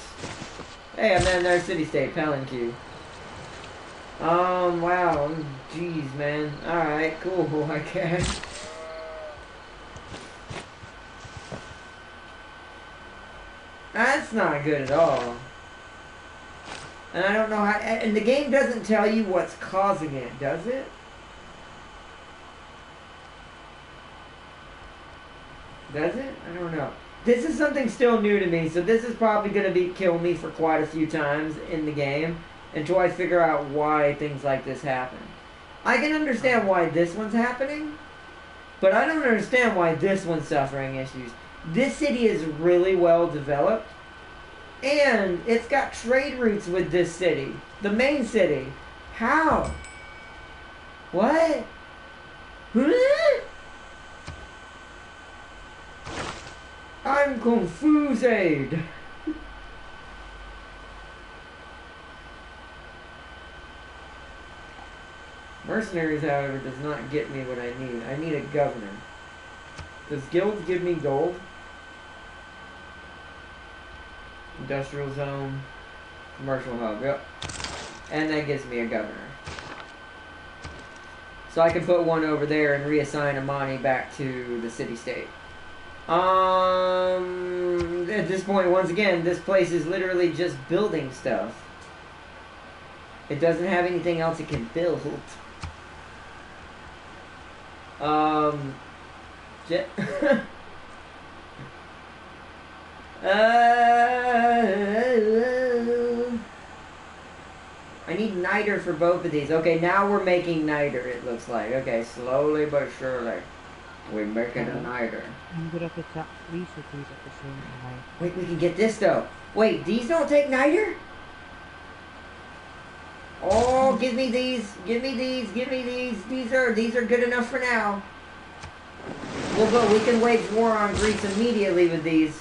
Hey, I'm in their city-state, Palanque. Wow. Jeez, man. Alright, cool, I guess. That's not good at all. And I don't know how... And the game doesn't tell you what's causing it, does it? Does it? I don't know. This is something still new to me, so this is probably going to kill me for quite a few times in the game until I figure out why things like this happen. I can understand why this one's happening, but I don't understand why this one's suffering issues. This city is really well developed, and it's got trade routes with this city, the main city. How? What? Huh? I'm confused. Mercenaries, however, does not get me what I need. I need a governor. Does guilds give me gold? Industrial zone. Commercial hub, yep. And that gives me a governor. So I can put one over there and reassign Amani back to the city-state. At this point, once again, this place is literally just building stuff. It doesn't have anything else it can build. I need niter for both of these. Okay, now we're making niter, it looks like. Okay, slowly but surely. We're making a niter. I'm gonna attack 3 cities at the same time. Wait, we can get this though. Wait, these don't take niter? Oh, give me these. Give me these. Give me these. These are good enough for now. We'll go. We can wage war on Greece immediately with these.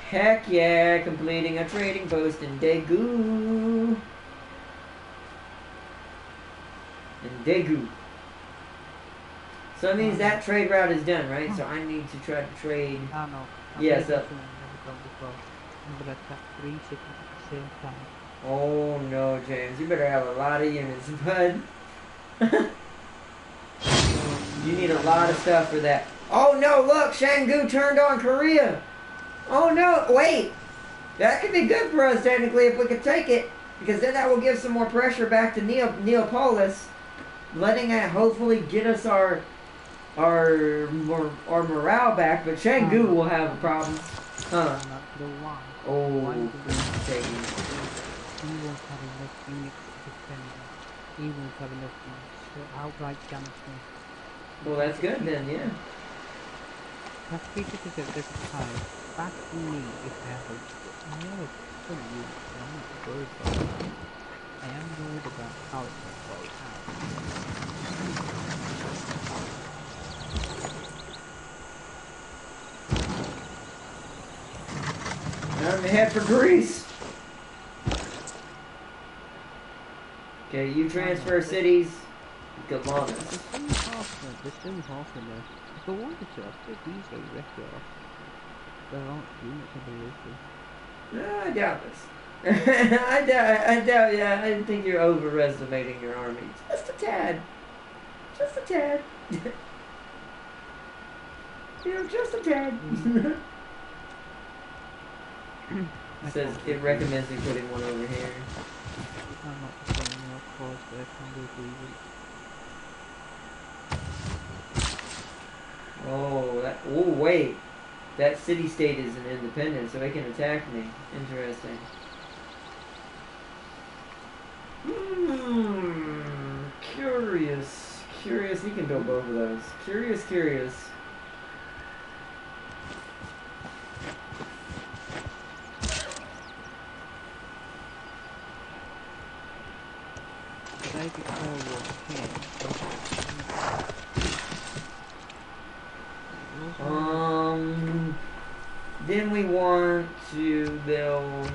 Heck yeah, completing a trading post in Daegu. So that means that trade route is done, right? So I need to try to trade. Ah, no. Yeah, so. I'm gonna attack 3 cities at the same time. Oh no, James. You better have a lot of units, bud. You need a lot of stuff for that. Oh no, look! Shanggu turned on Korea! Oh no, wait! That could be good for us, technically, if we could take it. Because then that will give some more pressure back to Neapolis. Letting it hopefully get us our morale back. But Shanggu will have a problem. Huh. Oh, He won't have enough units to defend. He won't have enough units to outright damage me. Well, that's good then, yeah. That's 3 cities at this time. Back to me if I have more for you. I'm not worried about it. I am worried about how it's going to go out. Time to head for Greece. Okay, you transfer cities. Good long. There's still half in there. If I wanted to, I'd take these guys right off. There aren't units on the list. No, I doubt this. I doubt, yeah, I think you're overestimating your army. Just a tad. Just a tad. Just a tad. It says it recommends me putting one over here. I'm not putting more cause there, can go to Oh, wait. That city-state is an independent, so it can attack me. Interesting. Curious. Curious, you can build both of those. Curious, curious. Then we want to build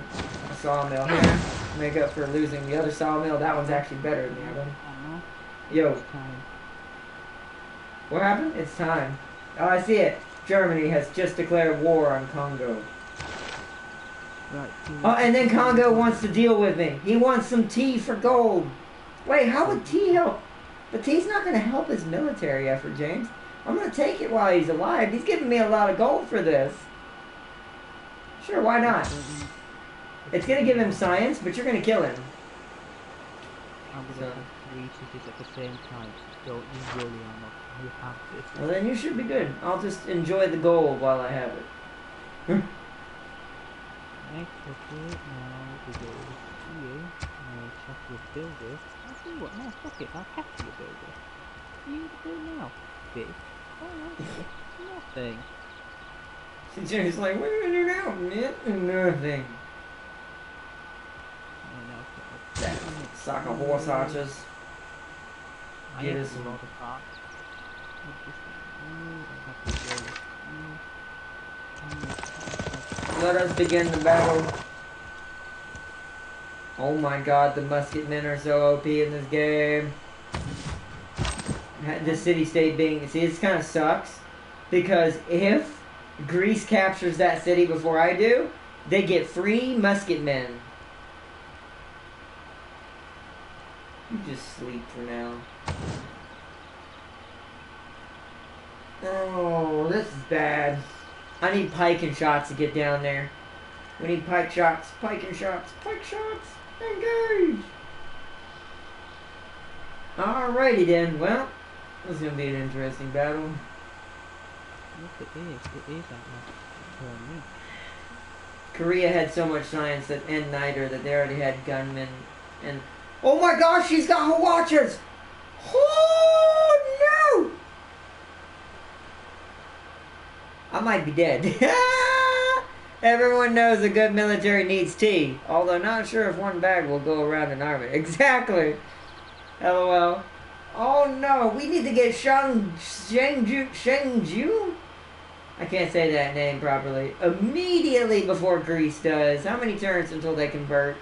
a sawmill here. Make up for losing the other sawmill. That one's actually better than the other one. Yo. What happened? It's time. Oh, I see it. Germany has just declared war on Congo. Oh, and then Congo wants to deal with me. He wants some tea for gold. Wait, how would tea help? But tea's not going to help his military effort, James. I'm going to take it while he's alive. He's giving me a lot of gold for this. Sure, why not? It's going to give him science, but you're going to kill him. I'm going to reach this at the same time. So you really are not. You have this. Well, then you should be good. I'll just enjoy the gold while I have it. Next, okay, now we go here. Check your builder. I'll tell you what, no, fuck it. I'll capture your builder. What are you do now? This? Oh, okay. Nothing. James like, what are you gonna do now? Nothing. That sack of horse archers. Get us some. Let us begin the battle. Oh my god, the musketmen are so OP in this game. The city-state being... See, this kind of sucks. Because if Greece captures that city before I do, they get free musketmen. You just sleep for now. Oh, this is bad. I need pike and shots to get down there. We need pike shots, pike and shots, pike shots. Engage! Alrighty then. Well, this is gonna be an interesting battle. Yes, it is. It is for me. Korea had so much science that and Niter that they already had gunmen and. Oh my gosh, she's got her watchers! Oh no! I might be dead. Everyone knows a good military needs tea. Although not sure if one bag will go around an army. Exactly. LOL. Oh no, we need to get Shengju? I can't say that name properly. Immediately before Greece does. How many turns until they convert?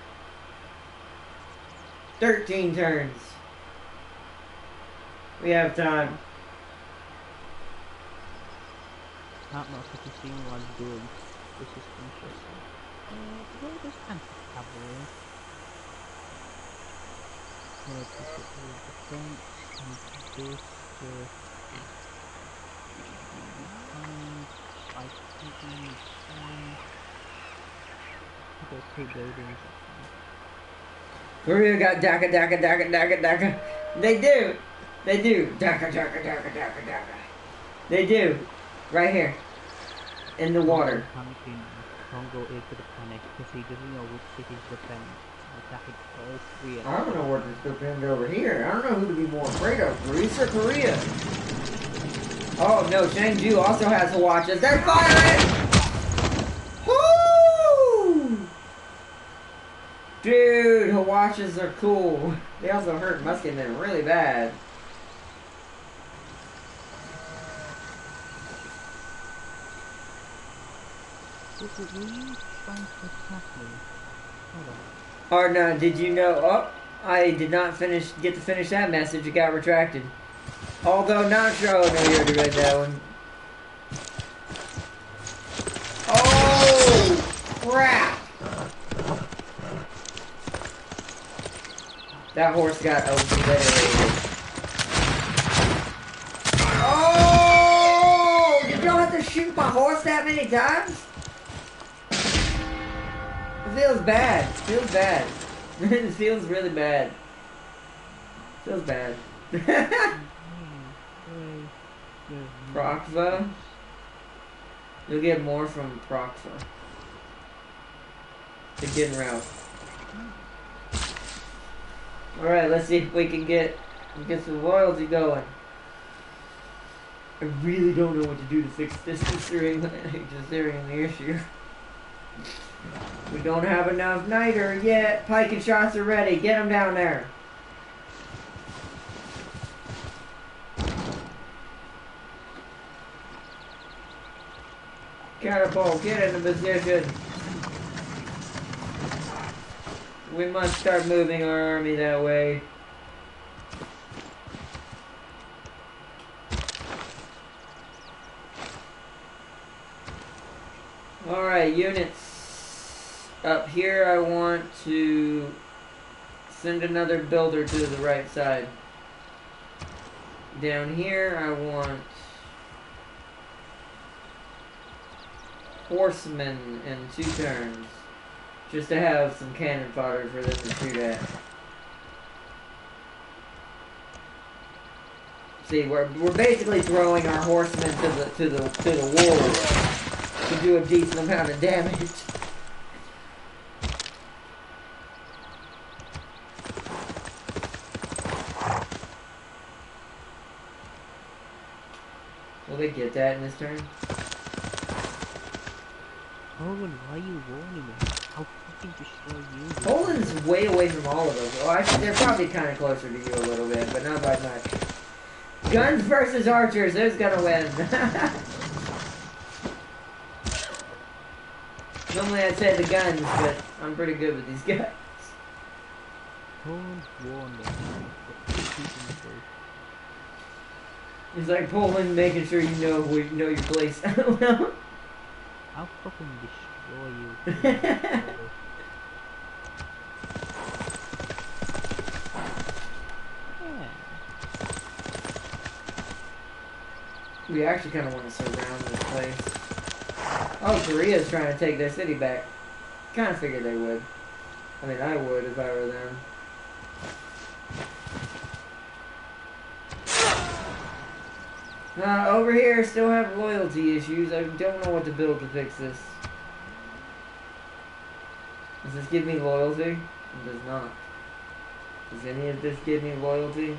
13 turns. We have time. Not much to see what doing. This is interesting. Where is anti-cavalry? This is the French and this the 2 buildings. Korea got Dhaka, Dhaka, Dhaka, Dhaka, Dhaka. They do. They do. Dhaka, Dhaka, Dhaka, Dhaka, Dhaka. They do. Right here. In the water. Congo is to the panic because he doesn't know which cities defend. Attacking all 3. I don't know what to defend over here. I don't know who to be more afraid of. Greece or Korea? Oh no, Shangju also has the watches. They're firing! Woo! Dude, her watches are cool. They also hurt musketmen really bad. Or no, did you know? Oh, I did not get to finish that message. It got retracted. Although not sure. Oh no, you already read that one. Oh crap! That horse got obliterated. Oh! Did y'all have to shoot my horse that many times? It feels bad. It feels bad. It feels really bad. It feels bad. Prokva. You'll get more from Prokva. The getting route. Alright, let's see if we can get some royalty going. I really don't know what to do to fix this considering the issue. We don't have enough niter yet. Pike and shots are ready. Get them down there. Catapult, get into position. We must start moving our army that way. Alright, units. Up here I want to send another builder to the right side. Down here I want horsemen in 2 turns. Just to have some cannon fodder for them to shoot at. See, we're basically throwing our horsemen to the wall to do a decent amount of damage. Will they get that in this turn? Poland, why are you warning me? I'll fucking destroy you. Poland's way away from all of us. Oh, actually, they're probably kind of closer to you a little bit, but not by much. Guns versus archers, who's gonna win? Normally I'd say the guns, but I'm pretty good with these guys. Poland's warning me. It's like Poland making sure you know your place. I don't know. I'll fucking destroy you. We actually kind of want to surround this place. Oh, Korea's trying to take their city back. Kind of figured they would. I mean, I would if I were them. Over here, still have loyalty issues. I don't know what to build to fix this. Does this give me loyalty? It does not. Does any of this give me loyalty?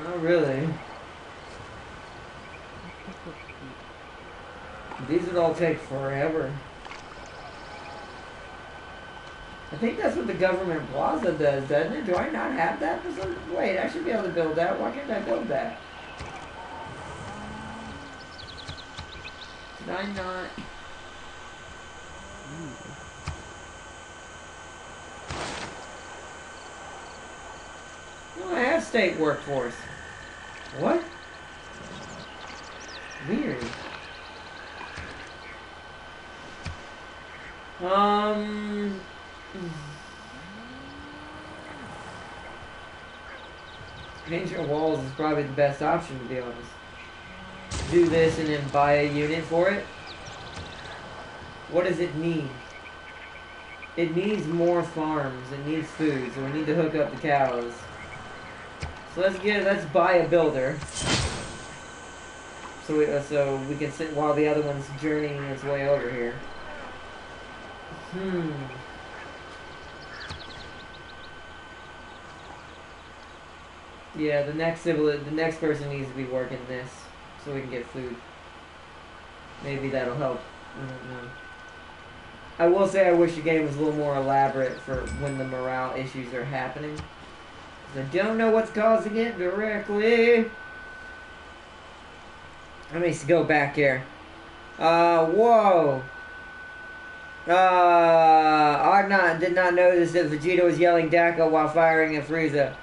Not really. These would all take forever. I think that's what the government plaza does, doesn't it? Do I not have that for some... Wait, I should be able to build that. Why can't I build that? Did I not... No, I have state workforce. What? Weird. Ancient walls is probably the best option, to be honest. Do this and then buy a unit for it. What does it need? It needs more farms. It needs food, so we need to hook up the cows. So let's buy a builder. So we can sit while the other one's journeying its way over here. Yeah, the next person needs to be working this, so we can get food. Maybe that'll help. I don't know. I will say I wish the game was a little more elaborate for when the morale issues are happening. 'Cause I don't know what's causing it directly. Let me go back here. Whoa. Arnott did not notice that Vegeta was yelling Daka while firing at Frieza.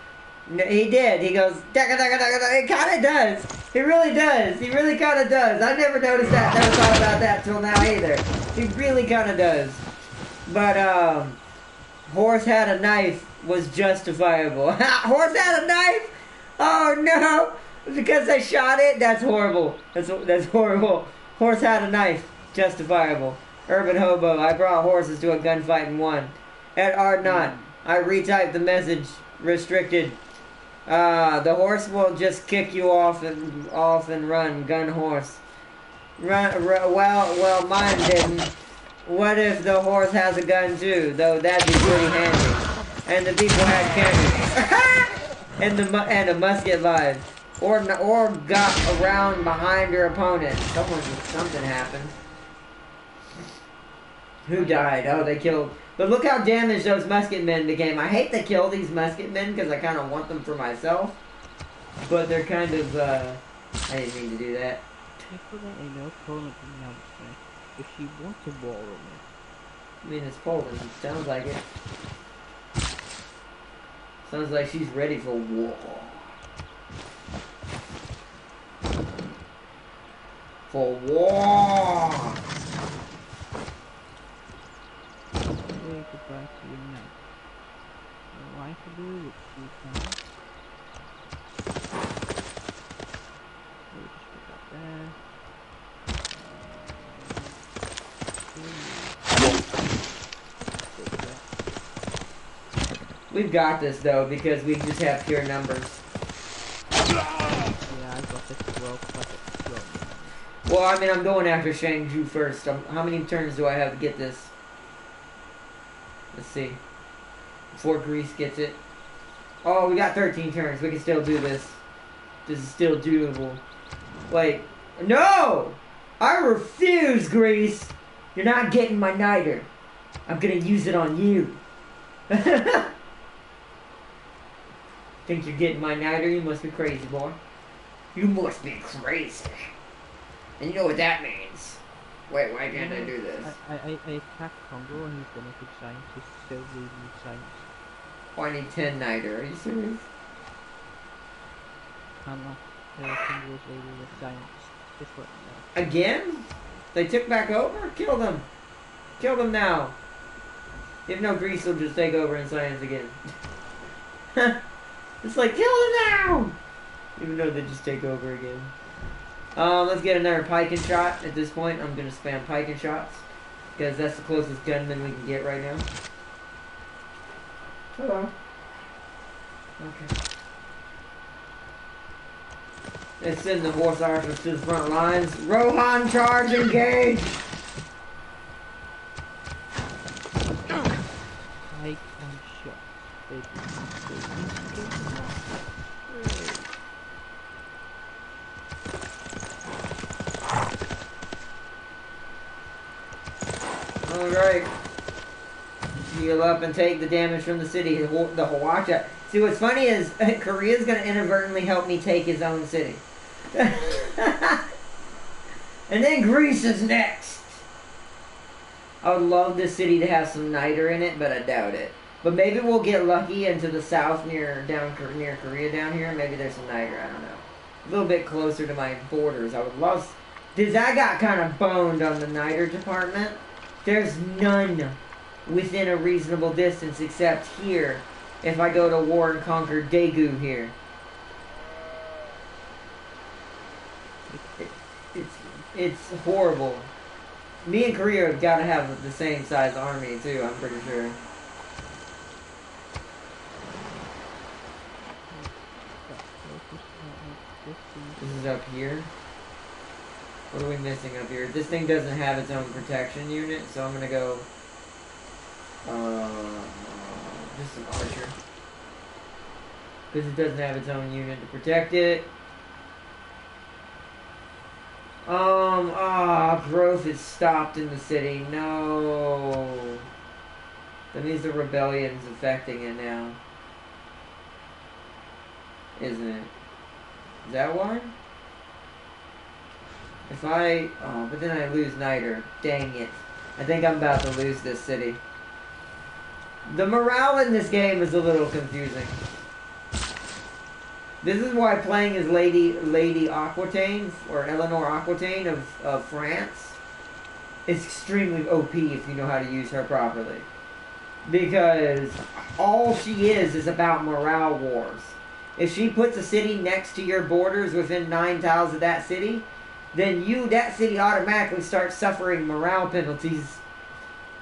No, he did. He goes, Daka, Daka, Daka, Daka. It kind of does. He really does. He really kind of does. I never noticed that. Never thought about that till now either. He really kind of does. But, horse had a knife was justifiable. Horse had a knife? Oh, no. Because they shot it? That's horrible. That's horrible. Horse had a knife. Justifiable. Urban hobo. I brought horses to a gunfight and won. At Arnott. I retyped the message. Restricted. The horse will just kick you off and run. Gun horse. Well, mine didn't. What if the horse has a gun too? Though that'd be pretty handy. And the people had cannons. and a musket live. Or got around behind her opponent. Something happened. Who died? Oh, they killed. But look how damaged those musket men became. I hate to kill these musket men because I kind of want them for myself. But they're kind of, I didn't mean to do that. I know Poland announcement if she wants to borrow me. I mean, it's Poland. It sounds like it. Sounds like she's ready for war. For war! Say goodbye to your night. Your wife will do what she can. We'll just put that there. We've got this though because we just have pure numbers. Yeah, I got this as well. Well, I mean, I'm going after Shangju first. How many turns do I have to get this? Let's see. Before Greece gets it. Oh, we got 13 turns. We can still do this. This is still doable. Wait. No! I refuse, Greece! You're not getting my niter. I'm gonna use it on you. Think you're getting my niter? You must be crazy, boy. You must be crazy. And you know what that means. Wait, why can't I do this? I attacked Congo and he's gonna put science. He's still reading science. Oh, I need 10 niter. Are you serious? I'm not. Congo's reading with science. Just what Again? They took back over? Kill them. Kill them now. If no, Greece will just take over in science again. It's like, kill them now! Even though they just take over again. Let's get another pike and shot. At this point, I'm going to spam pike and shots. Because that's the closest gunman we can get right now. Hello. Okay. Let's send the horse archers to the front lines. Rohan, charge, engage! pike and shot. Alright. Heal up and take the damage from the city. The Hawacha. See, what's funny is Korea's going to inadvertently help me take his own city. And then Greece is next. I would love this city to have some niter in it, but I doubt it. But maybe we'll get lucky into the south near Korea down here. Maybe there's some niter. I don't know. A little bit closer to my borders. I would love... Because I got kind of boned on the niter department. There's none within a reasonable distance except here. If I go to war and conquer Daegu here. It's horrible. Me and Korea have got to have the same size army too, I'm pretty sure. This is up here. What are we missing up here? This thing doesn't have its own protection unit, so I'm gonna go just an archer. Because it doesn't have its own unit to protect it. Growth is stopped in the city. No. That means the rebellion's affecting it now. Isn't it? Is that why? If I... Oh, but then I lose niter. Dang it. I think I'm about to lose this city. The morale in this game is a little confusing. This is why playing as Lady Aquitaine, or Eleanor Aquitaine of France, is extremely OP if you know how to use her properly. Because all she is about morale wars. If she puts a city next to your borders within 9 tiles of that city, then that city automatically starts suffering morale penalties.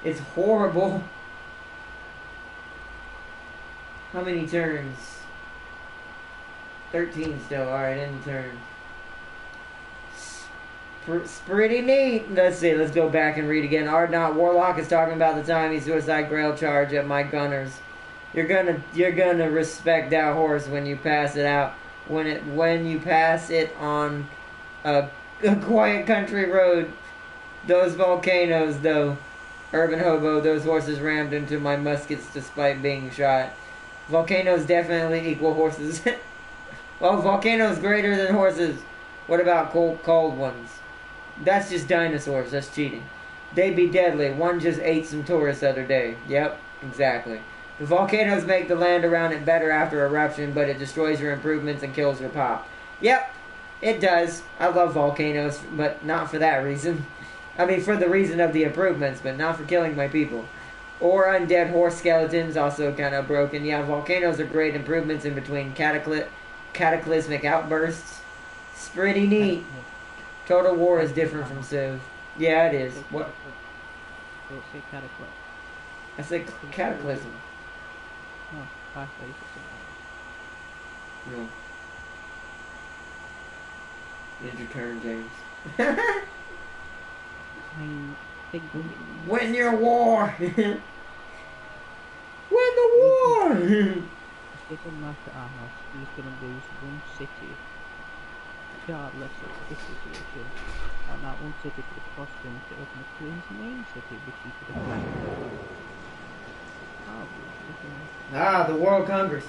It's horrible. How many turns? 13 still. Alright, end turn. It's pretty neat. Let's see. Let's go back and read again. Ardnot Warlock is talking about the time he suicide grail charge at my gunners. You're gonna respect that horse when you pass it out. When you pass it on a quiet country road. Those volcanoes, though. Urban hobo, those horses rammed into my muskets despite being shot. Volcanoes definitely equal horses. Well, volcanoes greater than horses. What about cold ones? That's just dinosaurs. That's cheating. They'd be deadly. One just ate some tourists the other day. Yep, exactly. The volcanoes make the land around it better after eruption, but it destroys your improvements and kills your pop. Yep, it does. I love volcanoes, but not for that reason. I mean, for the reason of the improvements, but not for killing my people. Or undead horse skeletons, also kind of broken. Yeah, volcanoes are great improvements in between cataclysmic outbursts. It's pretty neat. Total War is different from Civ. Yeah, it is. What? Don't say cataclysm. I said cataclysm. No, fast No. It's your turn, James. Win your war! Win the war! If they come after Amos, he's gonna lose one city. Regardless of this situation. And that one city could have cost him to open up to his main city, which he could have planned. The World Congress.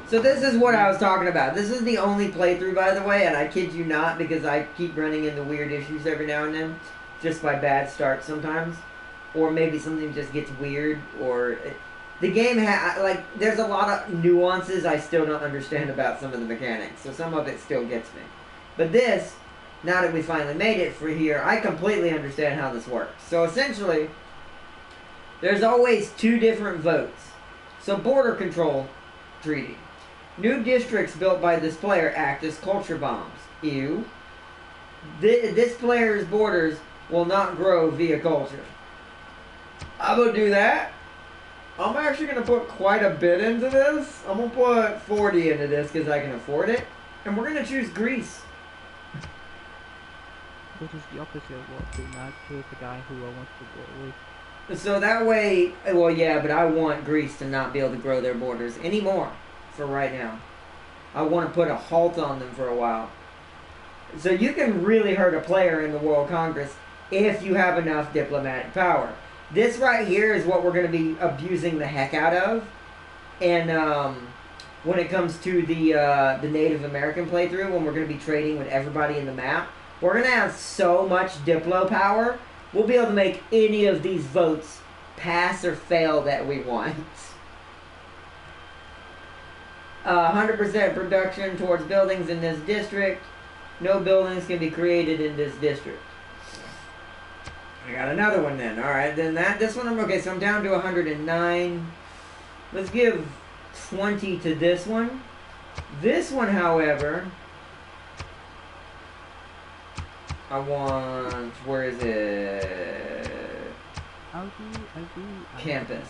So this is what I was talking about. This is the only playthrough, by the way, and I kid you not, because I keep running into weird issues every now and then, just by bad starts sometimes, or maybe something just gets weird, or the game there's a lot of nuances I still don't understand about some of the mechanics, so some of it still gets me. But this, now that we finally made it for here, I completely understand how this works. So essentially, there's always two different votes. So border control treaty. New districts built by this player act as culture bombs. Ew. This player's borders will not grow via culture. I'm going to do that. I'm actually going to put quite a bit into this. I'm going to put 40 into this because I can afford it. And we're going to choose Greece. Which is the opposite of what I chose the guy who I want to go with. So that way, well, yeah, but I want Greece to not be able to grow their borders anymore for right now. I want to put a halt on them for a while. So you can really hurt a player in the World Congress if you have enough diplomatic power. This right here is what we're going to be abusing the heck out of. And when it comes to the Native American playthrough, when we're going to be trading with everybody in the map, we're going to have so much Diplo power, we'll be able to make any of these votes pass or fail that we want. 100% production towards buildings in this district. No buildings can be created in this district. I got another one then. Alright, then this one, okay, so I'm down to 109. Let's give 20 to this one. This one, however, I want, where is it? Campus.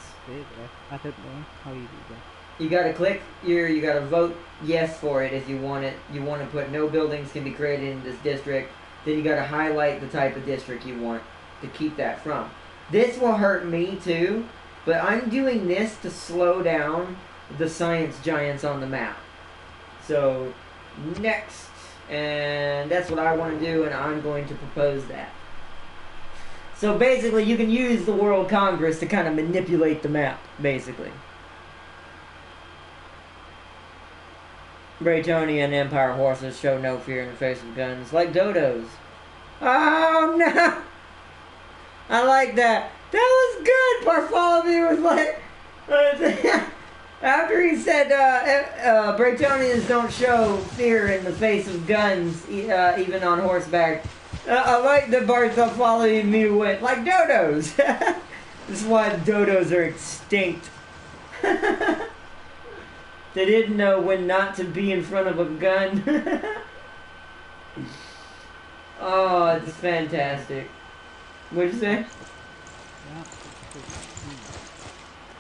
I don't know how you do that. You gotta click you gotta vote yes for it if you want it. You want to put no buildings can be created in this district. Then you gotta highlight the type of district you want to keep that from. This will hurt me too, but I'm doing this to slow down the science giants on the map. So, next. And that's what I want to do, and I'm going to propose that. So basically, you can use the World Congress to kind of manipulate the map, basically. Bretonian Empire horses show no fear in the face of guns, like dodos. Oh no! I like that. That was good. Bartholomew was like, after he said Bretonians don't show fear in the face of guns, even on horseback. I like that Bartholomew went like dodos. This is why dodos are extinct. They didn't know when not to be in front of a gun. Oh, it's fantastic. What'd you say?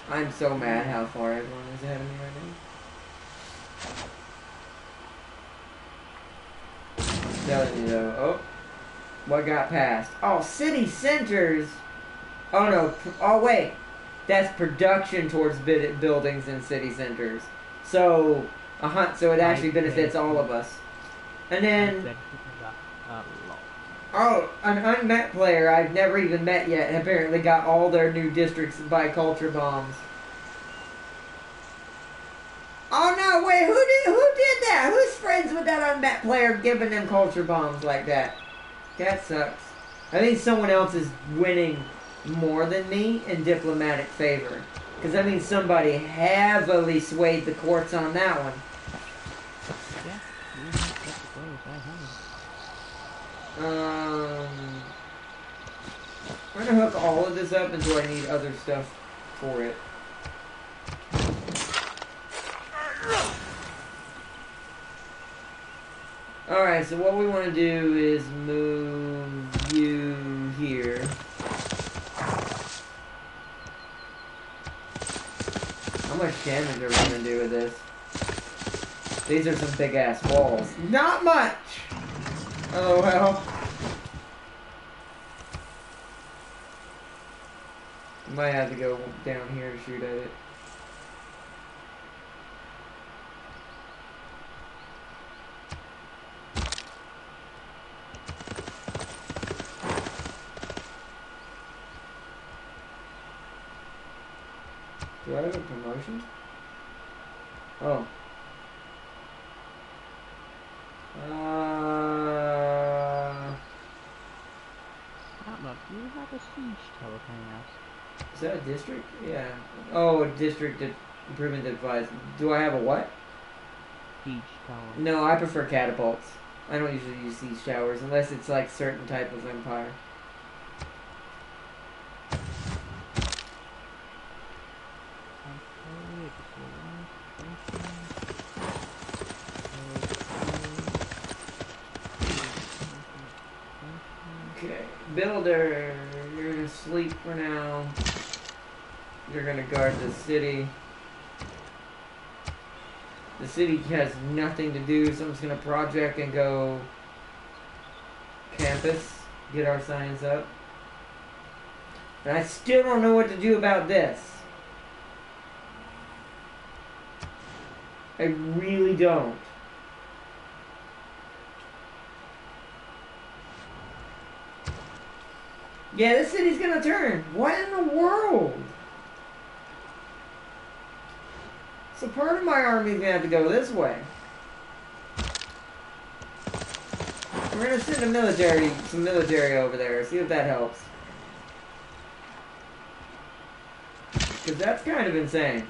I'm so mad how far everyone is ahead of me right now. Telling you though. Oh, what got passed? Oh, city centers. Oh no. Oh wait, that's production towards buildings in city centers. So, so it actually benefits all of us. And then, oh, an unmet player I've never even met yet apparently got all their new districts by culture bombs. Oh no, wait, who did that? Who's friends with that unmet player giving them culture bombs like that? That sucks. I think someone else is winning more than me in diplomatic favor. Because that means somebody heavily swayed the courts on that one. I'm gonna hook all of this up until I need other stuff for it. Alright, so what we want to do is move you here. How much damage are we going to do with this? These are some big ass walls. Not much! Oh well. Might have to go down here to shoot at it. Do I have a promotion? Oh. Do you have a siege tower coming out? Is that a district? Yeah. Oh, a district improvement device. Do I have a what? Siege tower. No, I prefer catapults. I don't usually use siege towers unless it's like certain type of empire. Okay, builder, you're gonna sleep for now. You're gonna guard the city. The city has nothing to do, so I'm just gonna project and go campus, get our signs up. And I still don't know what to do about this. I really don't. Yeah, this city's gonna turn. What in the world? So part of my army's gonna have to go this way. We're gonna send some military over there, see if that helps. Because that's kind of insane.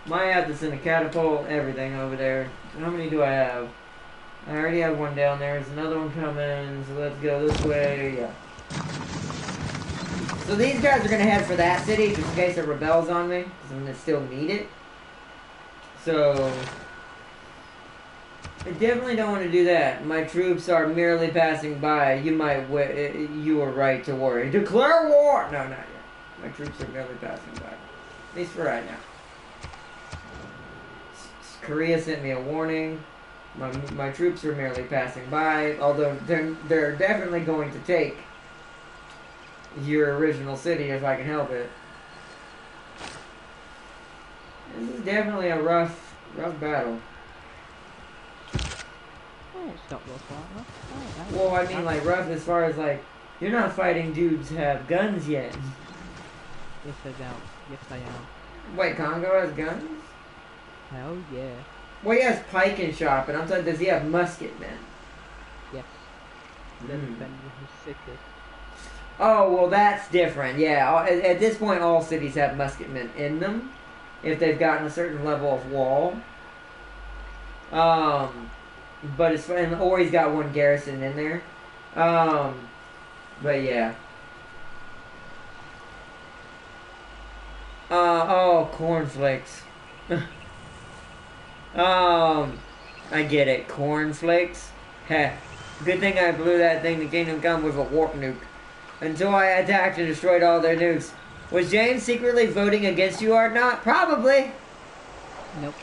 Might have to send a catapult, everything over there. How many do I have? I already have one down there. There's another one coming, so let's go this way. Yeah. So these guys are going to head for that city, just in case it rebels on me, because I'm going to still need it. So, I definitely don't want to do that. My troops are merely passing by. You are right to worry. Declare war! No, not yet. My troops are merely passing by. At least for right now. Korea sent me a warning. My troops are merely passing by, although they're definitely going to take your original city if I can help it. This is definitely a rough battle. Well, I mean like rough as far as like, you're not fighting dudes who have guns yet. Yes, I am. Yes, I am. Wait, Congo has guns? Hell yeah. Well, he has pike and shot, but I'm talking, does he have musket men? Yes. Oh, well, that's different. Yeah, at this point, all cities have musketmen in them, if they've gotten a certain level of wall. But it's fun, or he's got one garrison in there. But yeah. Oh, cornflakes. I get it. Cornflakes. Heh. Good thing I blew that thing to Kingdom Come with a warp nuke. until I attacked and destroyed all their nukes. Was James secretly voting against you or not? Probably. Nope.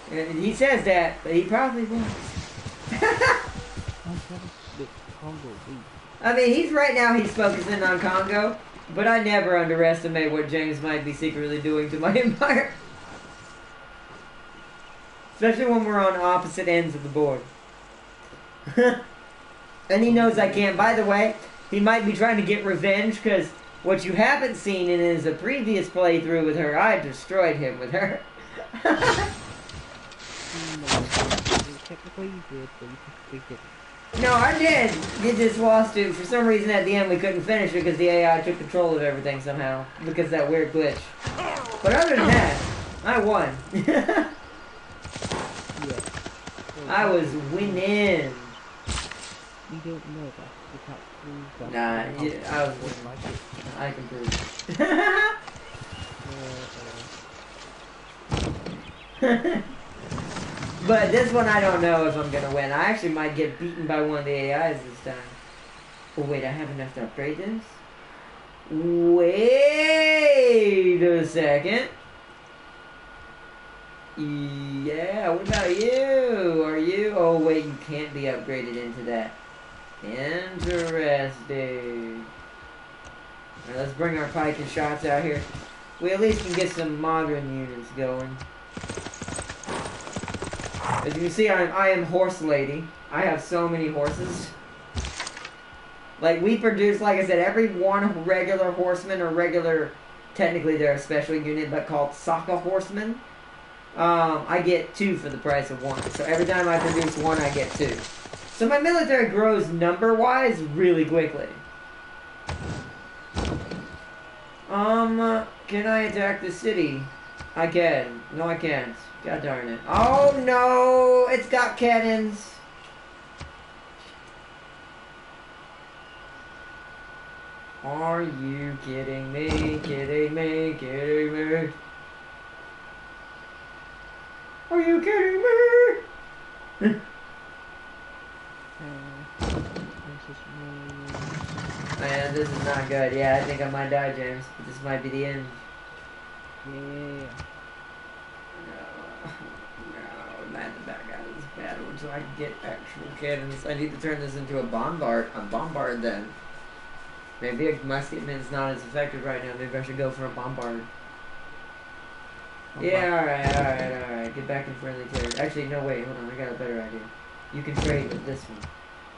He says that, but he probably was. I mean, right now he's focusing on Congo, but I never underestimate what James might be secretly doing to my empire. Especially when we're on opposite ends of the board. And he knows I can't. By the way, he might be trying to get revenge, because what you haven't seen in his previous playthrough with her, I destroyed him with her. Technically you did, but you didn't. No, I did. You just lost it. For some reason at the end we couldn't finish it because the AI took control of everything somehow. Because of that weird glitch. But other than that, I won. Yeah. I was winning. You don't know that. You can't prove that. Nah, I was winning. I can prove it. But this one I don't know if I'm gonna win. I actually might get beaten by one of the AIs this time. Oh wait, I have enough to upgrade this? Wait a second. Yeah, what about you? Are you? Oh wait, you can't be upgraded into that. Interesting. Alright, let's bring our pike and shots out here. We at least can get some modern units going. As you can see, I am horse lady. I have so many horses. Like, we produce, like I said, every one regular horseman or regular, technically they're a special unit, but called Saka horsemen. I get 2 for the price of 1. So every time I produce 1, I get 2. So my military grows number-wise really quickly. Can I attack the city? I can. No, I can't. God darn it. Oh no! It's got cannons! Are you kidding me? Kidding me? Kidding me? Are you kidding me? Man, this is not good. Yeah, I think I might die, James. But this might be the end. Yeah. I have to back out of this battle so I can get actual cannons. I need to turn this into a bombard. A bombard then. Maybe a musketman's not as effective right now. Maybe I should go for a bombard. Yeah, alright. Get back in friendly territory. Actually, no, wait, hold on. I got a better idea. You can trade with this one.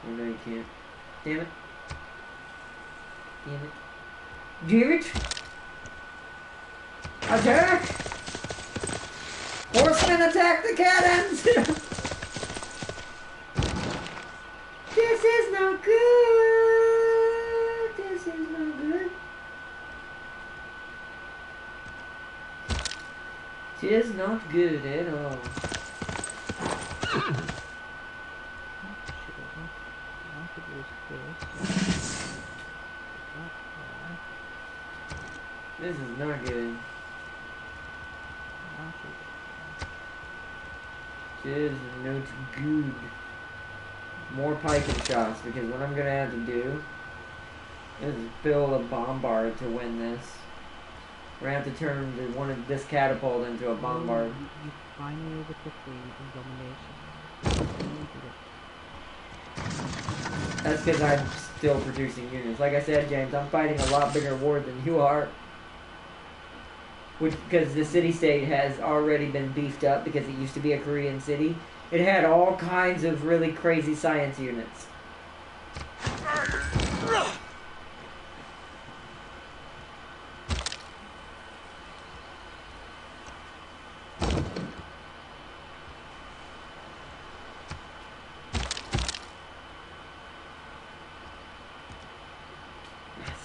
Oh, no, you can't. Damn it. Damn it. Damn it! Attack! Horsemen, attack the cannons! This is not good! This is not good. It is not good at all. This is not good. It is not good. More pike and shots, because what I'm gonna have to do is build a bombard to win this. We're gonna have to turn this catapult into a bombard. You finally overtook domination. That's because I'm still producing units. Like I said, James, I'm fighting a lot bigger war than you are. Because the city-state has already been beefed up because it used to be a Korean city. It had all kinds of really crazy science units.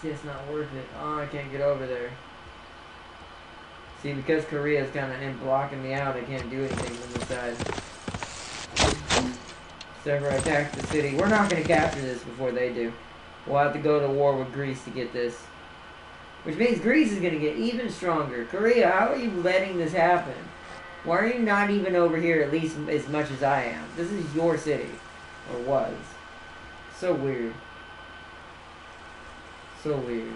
See, it's not worth it. Oh, I can't get over there. See, because Korea is kind of blocking me out, I can't do anything from this side. Except for attack the city. We're not going to capture this before they do. We'll have to go to war with Greece to get this. Which means Greece is going to get even stronger. Korea, how are you letting this happen? Why are you not even over here at least as much as I am? This is your city. Or was. So weird. So weird.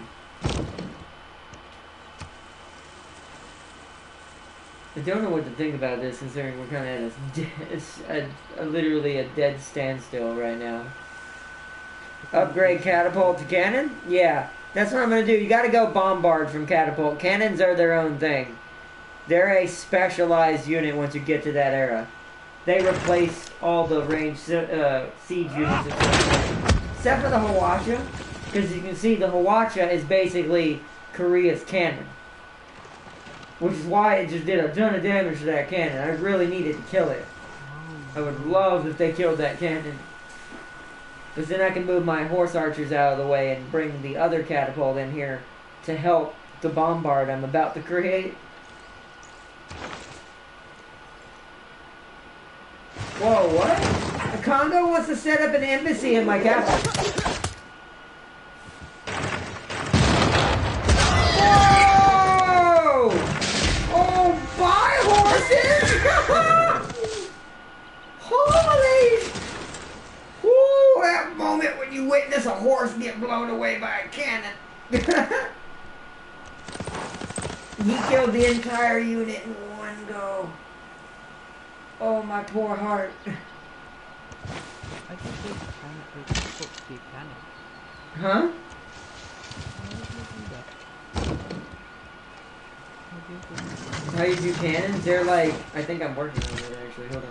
I don't know what to think about this, considering we're kind of at literally a dead standstill right now. Upgrade catapult to cannon? Yeah, that's what I'm going to do. You got to go bombard from catapult. Cannons are their own thing. They're a specialized unit once you get to that era. They replace all the ranged siege units except for the Hawacha, because you can see the Hawacha is basically Korea's cannon. Which is why it just did a ton of damage to that cannon. I really needed to kill it. I would love if they killed that cannon. Because then I can move my horse archers out of the way and bring the other catapult in here to help the bombard I'm about to create. Whoa, what? The Congo wants to set up an embassy in my capital. Whoa! Oh, buy horses! Holy! Woo! That moment when you witness a horse get blown away by a cannon. He killed the entire unit in one go. Oh, my poor heart. I just was trying to put the cannon. Huh? How you do cannons? They're like, I think I'm working on it actually, hold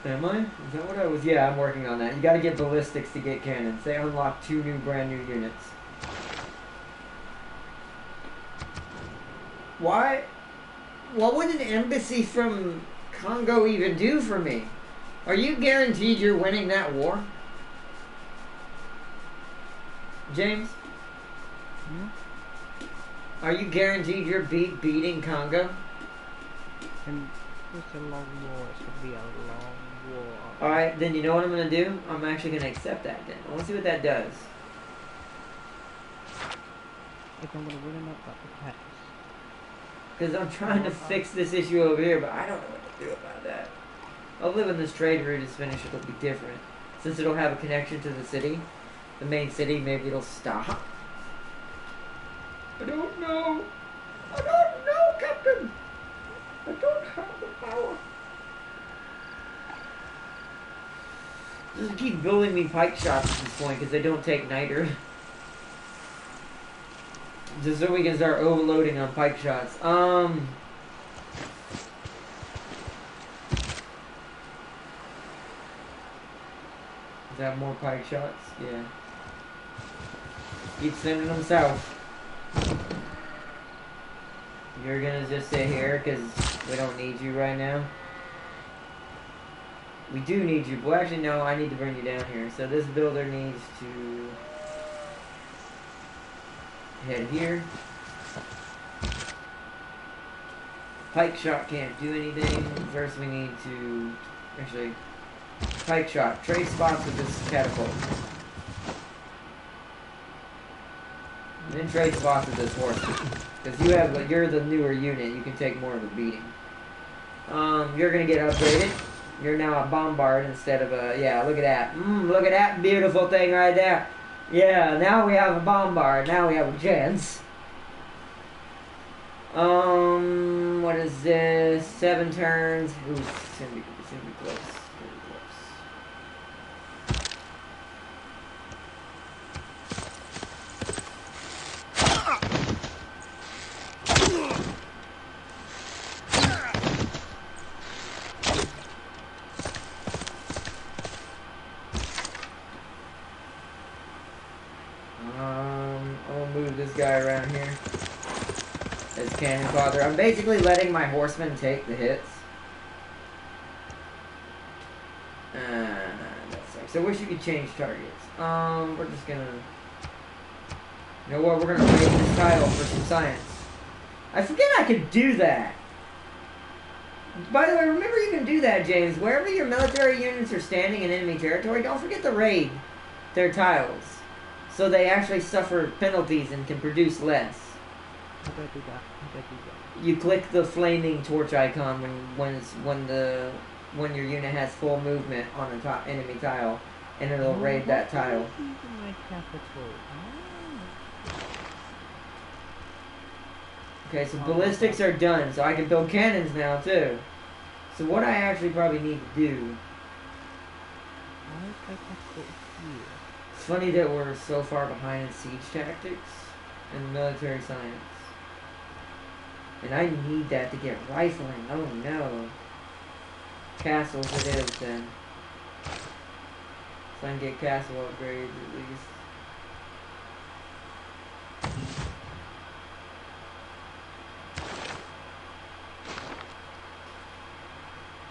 on. Am I? Is that what I was? Yeah, I'm working on that. You gotta get ballistics to get cannons. They unlock 2 brand new units. Why? What would an embassy from Congo even do for me? Are you guaranteed you're winning that war? James? Hmm? Are you guaranteed you're beating Congo? And it's a long war. It's gonna be a long war. Alright, then you know what I'm gonna do? I'm actually gonna accept that then. I wanna see what that does. If I'm gonna win enough, that depends. Because I'm trying to fix this issue over here, but I don't know what to do about that. I'll live in this trade route is finished, it'll be different. Since it'll have a connection to the city, the main city, maybe it'll stop. I don't know. I don't know, Captain. I don't have the power. Just keep building me pike shots at this point, because they don't take niter. Just so we can start overloading on pike shots. Is that more pike shots? Yeah. Keep sending them south. You're gonna just sit here because we don't need you right now. We do need you. Well, actually, no, I need to bring you down here. So this builder needs to head here. Pike shot can't do anything. First we need to actually pike shot. Trade spots with this catapult. And then trade spots with this horse. Because you're the newer unit, you can take more of a beating. You're gonna get upgraded. You're now a bombard instead of a, yeah, look at that. Look at that beautiful thing right there. Yeah, now we have a bombard. Now we have a chance. What is this? 7 turns. Ooh, it's gonna be close. Pretty close. I'll move this guy around here as cannon fodder. I'm basically letting my horsemen take the hits. That sucks. I wish you could change targets. We're just gonna... You know what? We're gonna raise this tile for some science. I forget I could do that. By the way, remember you can do that, James. Wherever your military units are standing in enemy territory, don't forget to raid their tiles. So they actually suffer penalties and can produce less. How do I do that? How do I do that? You click the flaming torch icon when your unit has full movement on a enemy tile. and it'll raid that tile. Okay, so ballistics are done, so I can build cannons now too. So what I actually probably need to do. It's funny that we're so far behind in siege tactics and military science. And I need that to get rifling. Oh no. Castles it is then. So I can get castle upgrades at least.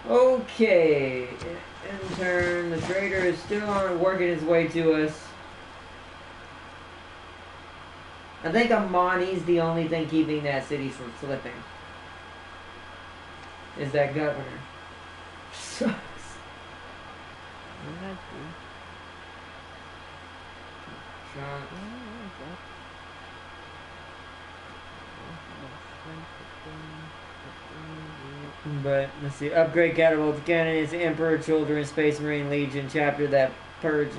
Okay. In turn, the trader is still on working his way to us. I think Amani's the only thing keeping that city from flipping. Is that governor. Sucks. But let's see. Upgrade catapult cannon is Emperor Children Space Marine Legion chapter that purge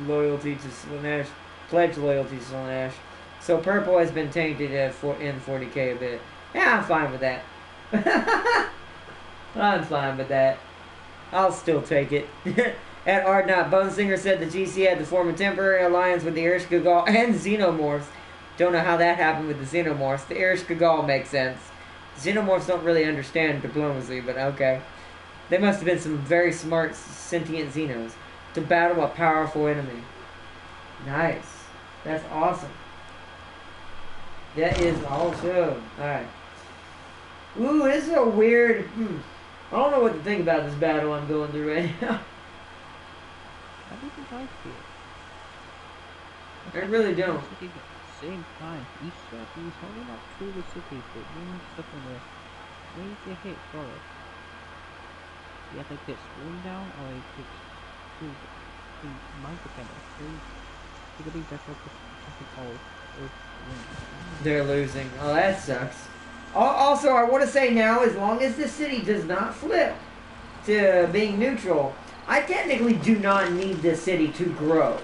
loyalty to Slanesh, pledge loyalty to Slanesh. So purple has been tainted in 40k a bit. Yeah, I'm fine with that. I'm fine with that. I'll still take it. At Ardnot, Bonesinger said the GC had to form a temporary alliance with the Irish Gagal and Xenomorphs. Don't know how that happened with the Xenomorphs. The Irish Gagal makes sense. Xenomorphs don't really understand diplomacy, but okay. They must have been some very smart sentient Xenos to battle a powerful enemy. Nice. That's awesome. That is awesome. Alright. Ooh, this is a weird... I don't know what to think about this battle I'm going through right now. How do you think I feel? I really don't. At the same time, he's holding up through the city, but doing stuff in the major hit for it. He either gets thrown down or he gets through. He might depend on three. He could be better off just all. They're losing. Oh, that sucks. Also, I want to say now, as long as the city does not flip to being neutral, I technically do not need this city to grow.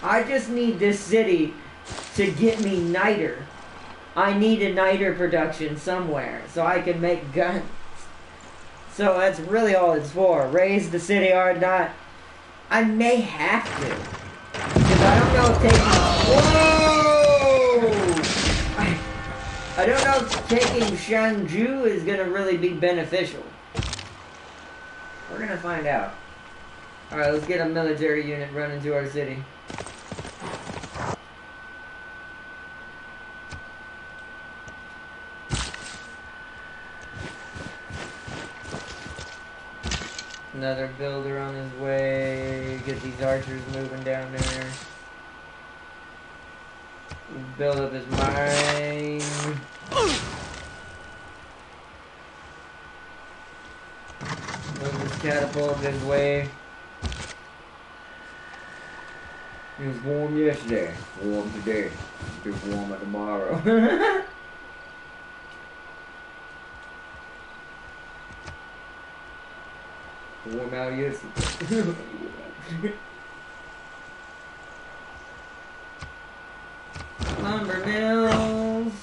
I just need this city to get me niter. I need a niter production somewhere so I can make guns. So that's really all it's for. Raise the city or not. I may have to. Because I don't know if taking... Whoa! I don't know if taking Shangju is going to really be beneficial. We're going to find out. Alright, let's get a military unit running to our city. Another builder on his way. Get these archers moving down there. Build up his mine. Move this catapult this way. It was warm yesterday. Warm today. It'll be warmer tomorrow. Warm out yesterday. Lumber mills.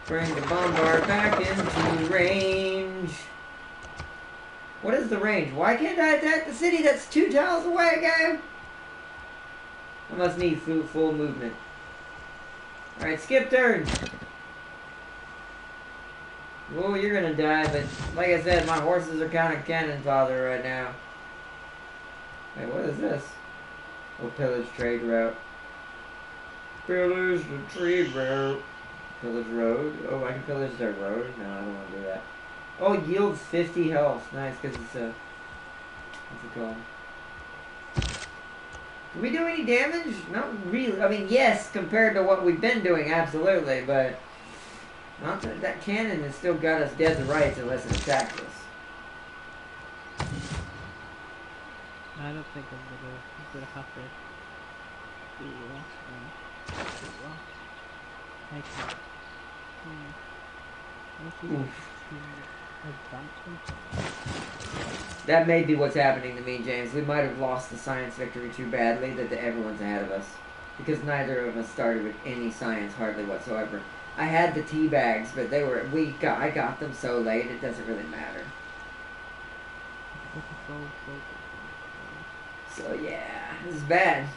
Bring the bombard back into range. What is the range? Why can't I attack the city that's 2 tiles away, game? I must need full movement. Alright, skip turn. Whoa, you're gonna die, but like I said, my horses are kind of cannon fodder right now. Wait, what is this? Oh, pillage trade route. Pillage the trade route. Pillage road. Oh, I can pillage their road? No, I don't want to do that. Oh, yield 50 health. Nice, because it's a... What's it called? Do we do any damage? Not really. I mean, yes, compared to what we've been doing, absolutely, but... Not that cannon has still got us dead to rights unless it attacks us. I don't think I'm gonna have to do that. That may be what's happening to me, James. We might have lost the science victory too badly that everyone's ahead of us. Because neither of us started with any science hardly whatsoever. I had the tea bags, but I got them so late it doesn't really matter. So yeah, this is bad.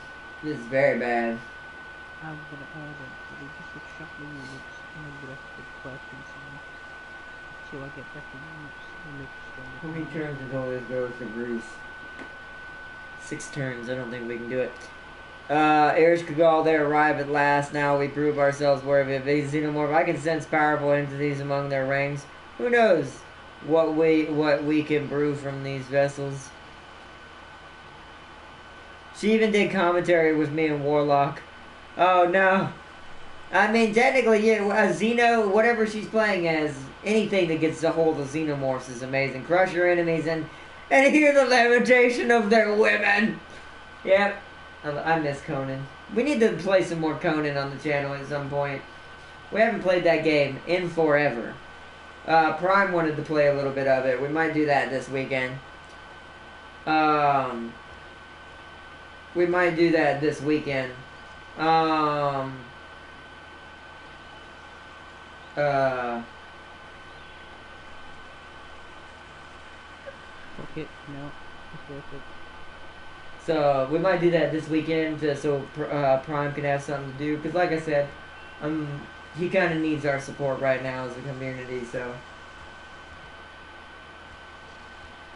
This is very bad. I'm gonna add it. Just a couple of units and a bit of the questions so I get back to units. How many turns until this goes to Greece? 6 turns. I don't think we can do it. Heirs Kagal, they arrive at last. Now we prove ourselves worthy of these xenomorph. I can sense powerful entities among their ranks. Who knows what we can brew from these vessels? She even did commentary with me and Warlock. Oh no. I mean, technically, yeah, Xeno, whatever she's playing as, anything that gets a hold of xenomorphs is amazing. Crush your enemies and hear the lamentation of their women. Yep. I miss Conan. We need to play some more Conan on the channel at some point. We haven't played that game in forever. Prime wanted to play a little bit of it. We might do that this weekend. We might do that this weekend. Okay, no, it's worth it. So we might do that this weekend, so Prime can have something to do. Because, like I said, he kind of needs our support right now as a community. So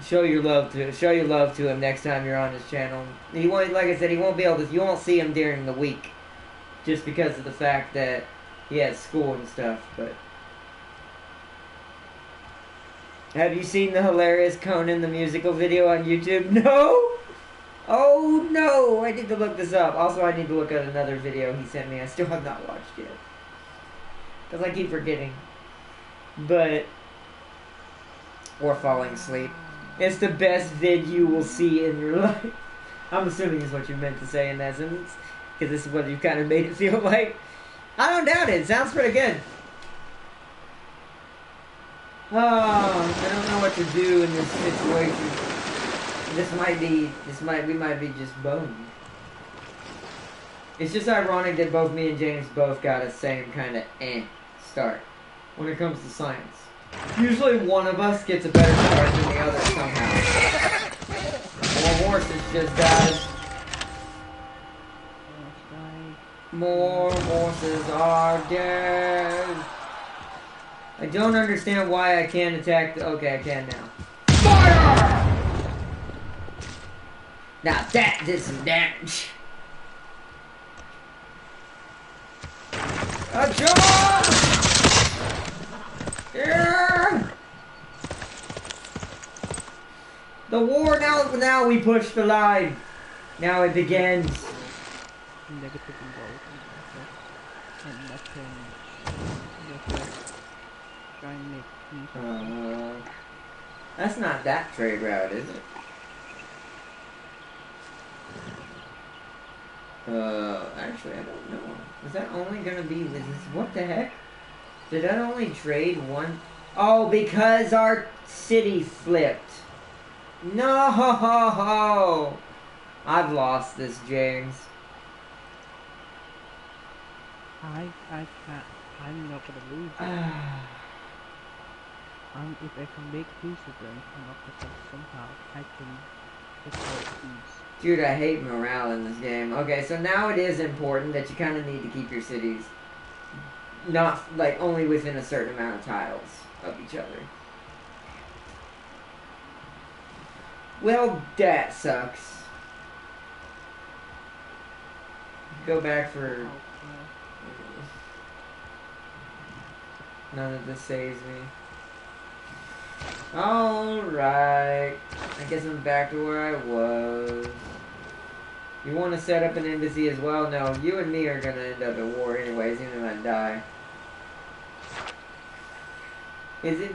show your love to him next time you're on his channel. He won't, like I said, he won't be able to. You won't see him during the week, just because of the fact that he has school and stuff. But have you seen the hilarious Conan the musical video on YouTube? No. Oh no! I need to look this up. Also, I need to look at another video he sent me. I still have not watched yet. Because I keep forgetting. But... or falling asleep. It's the best vid you will see in your life. I'm assuming is what you meant to say in that sentence. Because this is what you kind of made it feel like. I don't doubt it. It sounds pretty good. Oh, I don't know what to do in this situation. We might be just boned. It's just ironic that both me and James both got a same kind of start when it comes to science. Usually one of us gets a better start than the other somehow. More horses just died. More horses are dead. I don't understand why I can't attack the... okay, I can now. Fire! Now that did some damage. Jump! Yeah! The war now we push the line. Now it begins. Negative involvement and nothing. Try and make that's not that trade route, is it? Actually, I don't know. Is that only gonna be with this? What the heck? Did that only trade one? Oh, because our city flipped. No! I've lost this, James. I can't. I'm not gonna lose it. If I can make use of them, I'm not gonna somehow I can destroy these. Dude, I hate morale in this game. Okay, so now it is important that you kind of need to keep your cities not, like, only within a certain amount of tiles of each other. Well, that sucks. Go back for... none of this saves me. Alright. I guess I'm back to where I was. You want to set up an embassy as well? No, you and me are going to end up at war anyways, even if I die. Is it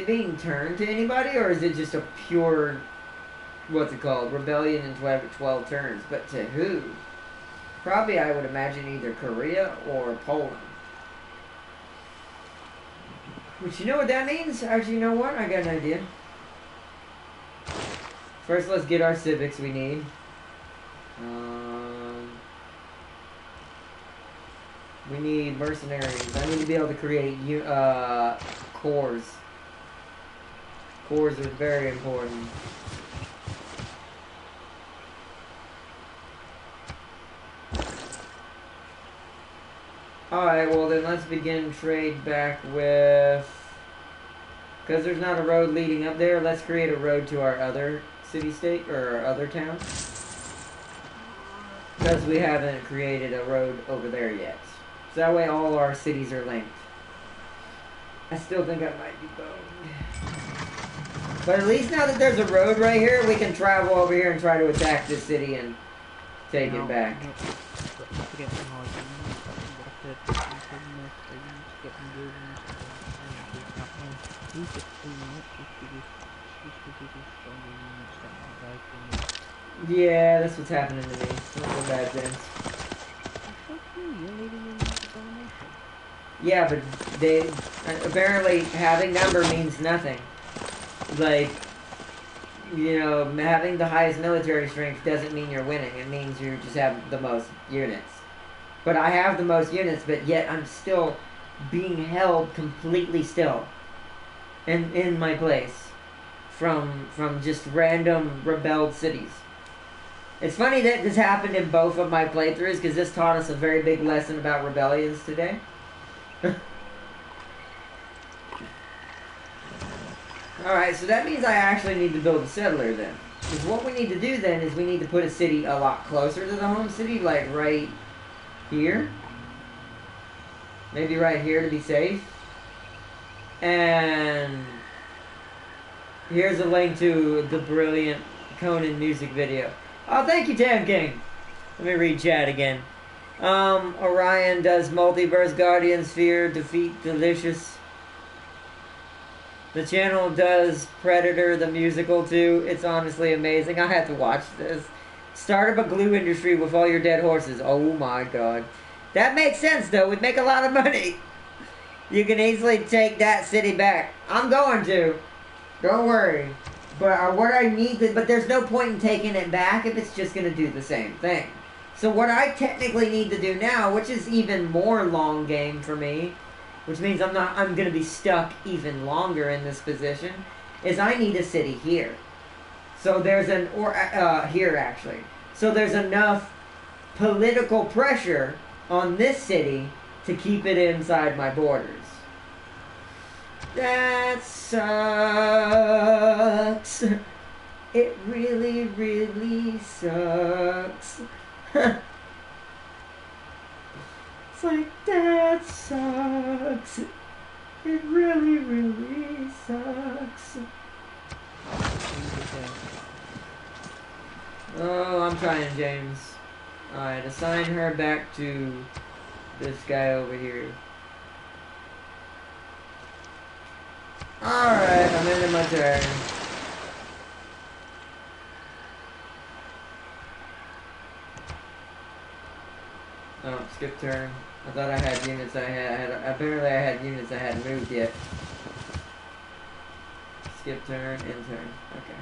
being turned to anybody, or is it just a pure, what's it called, rebellion in 12 turns? But to who? Probably, I would imagine, either Korea or Poland. Which, you know what that means? Actually, you know what? I got an idea. First, let's get our civics we need. We need mercenaries. I need to be able to create cores. Cores are very important. Alright, well then let's begin trade back with... Because there's not a road leading up there, let's create a road to our other city-state, or our other town. Because we haven't created a road over there yet. So that way all our cities are linked. I still think I might be boned. But at least now that there's a road right here, we can travel over here and try to attack this city and take it back. Yeah, that's what's happening to me. That's so bad, James. Yeah, but they apparently having number means nothing. Like, you know, having the highest military strength doesn't mean you're winning. It means you just have the most units. But I have the most units, but yet I'm still being held completely still in my place from just random rebelled cities. It's funny that this happened in both of my playthroughs because this taught us a very big lesson about rebellions today. Alright, so that means I actually need to build a settler then. Because what we need to do then is we need to put a city a lot closer to the home city, like right here. Maybe right here to be safe. And here's a link to the brilliant Conan music video. Oh, thank you, Tam King. Let me read chat again. Orion does Multiverse Guardian Sphere, Defeat Delicious. The channel does Predator, the musical, too. It's honestly amazing. I have to watch this. Start up a glue industry with all your dead horses. Oh my god. That makes sense, though. We'd make a lot of money. You can easily take that city back. I'm going to. Don't worry. But what I need to... But there's no point in taking it back if it's just going to do the same thing. So what I technically need to do now, which is even more long game for me, which means I'm going to be stuck even longer in this position, is I need a city here. So there's here actually. So there's enough political pressure on this city to keep it inside my borders. That sucks. It really, really sucks. It's like, that sucks. It really, really sucks. Oh, I'm trying, James. Alright, assign her back to this guy over here. Alright, I'm ending my turn. Oh, skip turn. I thought I had units apparently I had units I hadn't moved yet. Skip turn, end turn. Okay.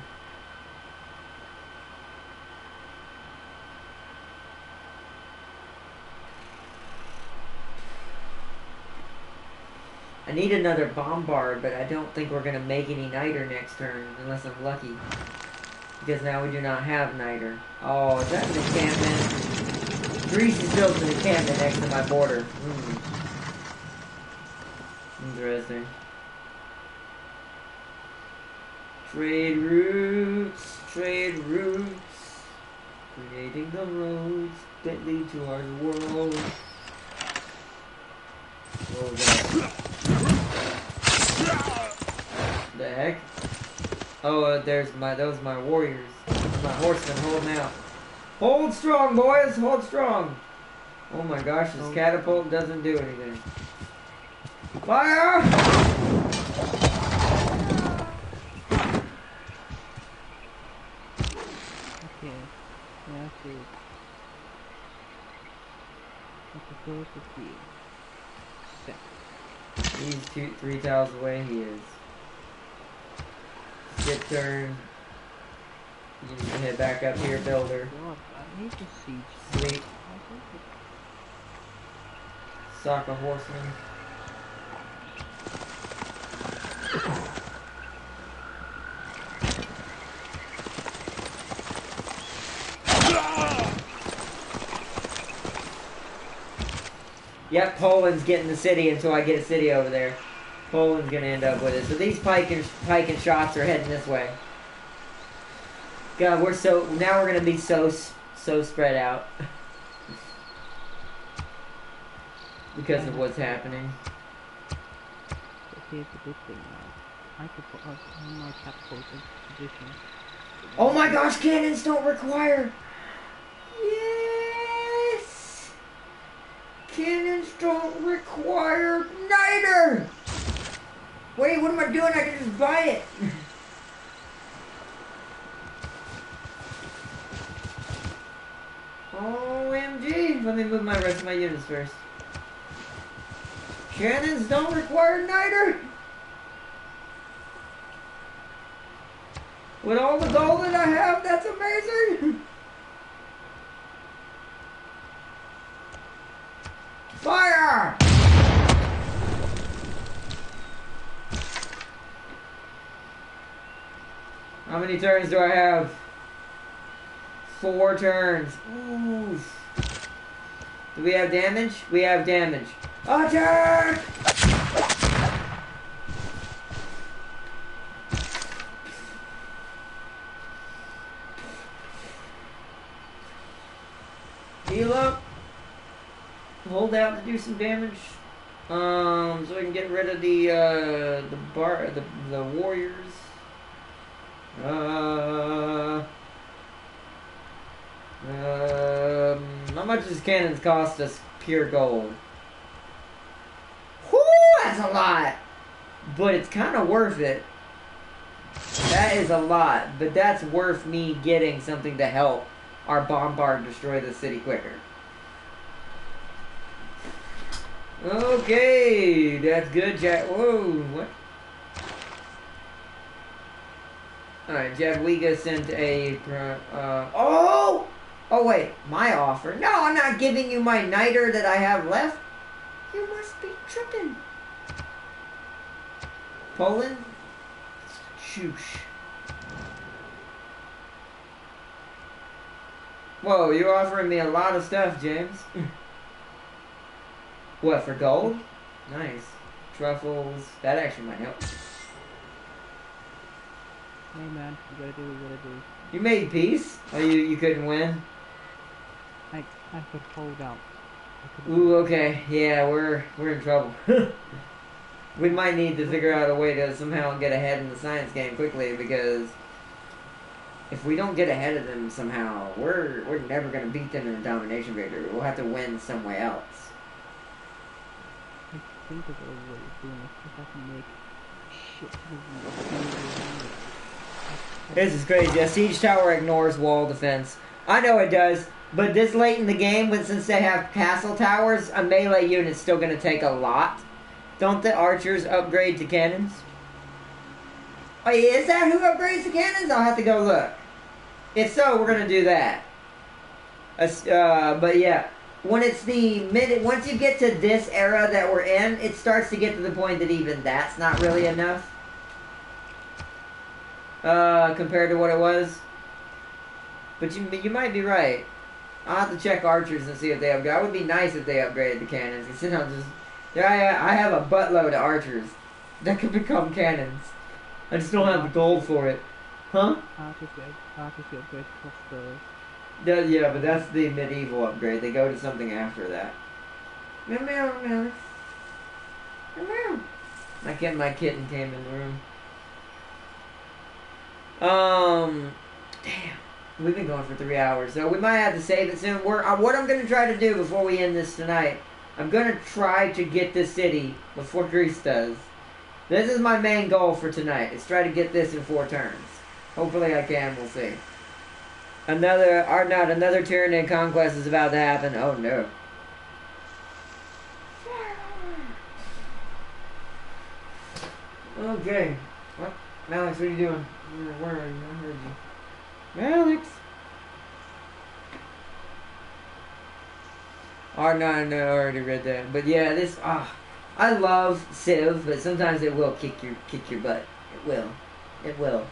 I need another bombard, but I don't think we're going to make any niter next turn, unless I'm lucky. Because now we do not have niter. Oh, is that an encampment? Greece is built an encampment next to my border. Interesting. Trade routes, creating the roads that lead to our world. What was that? The heck? Oh, those my warriors. My horsemen holding out. Hold strong, boys! Hold strong! Oh my gosh, this catapult doesn't do anything. Fire! Okay, that's it. Let's go to field. He's 3 tiles away, he is. Skip turn. You need to head back up here, builder. God, I need to siege. Sweet. Soccer horseman. Yep, Poland's getting the city until I get a city over there. Poland's gonna end up with it. So these pike and shots are heading this way. God, now we're gonna be so spread out because of what's happening. But here's the good thing now. I could put us on my catapult into position. Oh my gosh, cannons don't require. Yes. Cannons don't require niter. Wait, what am I doing? I can just buy it. OMG. Let me move my rest of my units first. Cannons don't require niter. With all the gold that I have, that's amazing. Fire! How many turns do I have? 4 turns. Oof. Do we have damage? We have damage. Attack! Heal up. Hold out to do some damage. So we can get rid of the warriors. How much does cannons cost us pure gold? Whoo, that's a lot. But it's kind of worth it. That is a lot, but that's worth me getting something to help our bombard destroy the city quicker. Okay, that's good, Jack. Whoa, what? Alright, Jadwiga sent a... oh! Oh, wait, my offer. No, I'm not giving you my niter that I have left. You must be tripping. Poland? Shoosh. Whoa, you're offering me a lot of stuff, James. What, for gold? Nice. Truffles. That actually might help. Hey man, you gotta do what you gotta do. You made peace? Oh, you couldn't win? I could hold out. Ooh, okay. Yeah, we're in trouble. We might need to figure out a way to somehow get ahead in the science game quickly, because if we don't get ahead of them somehow, we're never gonna beat them in a domination victory. We'll have to win some way else. I think of a way of doing it if I can make shit. This is crazy. A siege tower ignores wall defense. I know it does, but this late in the game, since they have castle towers, a melee unit's still going to take a lot. Don't the archers upgrade to cannons? Oh, yeah, is that who upgrades to cannons? I'll have to go look. If so, we're going to do that. But yeah, when it's once you get to this era that we're in, it starts to get to the point that even that's not really enough. Compared to what it was. But you might be right. I'll have to check archers and see if they upgrade. That would be nice if they upgraded the cannons. Because then I'll just... I have a buttload of archers that could become cannons. I just don't have the gold for it. Huh? Archers upgrade crossbows. Yeah, but that's the medieval upgrade. They go to something after that. Meow, meow, meow. Meow. My kitten came in the room. Damn. We've been going for 3 hours, so we might have to save it soon. What I'm going to try to do before we end this tonight, I'm going to try to get this city before Greece does. This is my main goal for tonight, is try to get this in 4 turns. Hopefully I can, we'll see. Another Tyranid conquest is about to happen. Oh no. Okay. What? Alex, what are you doing? Where are you? I heard you. Alex. Oh, no, I already read that. But yeah, this, I love Civ, but sometimes it will kick your butt. It will. It will.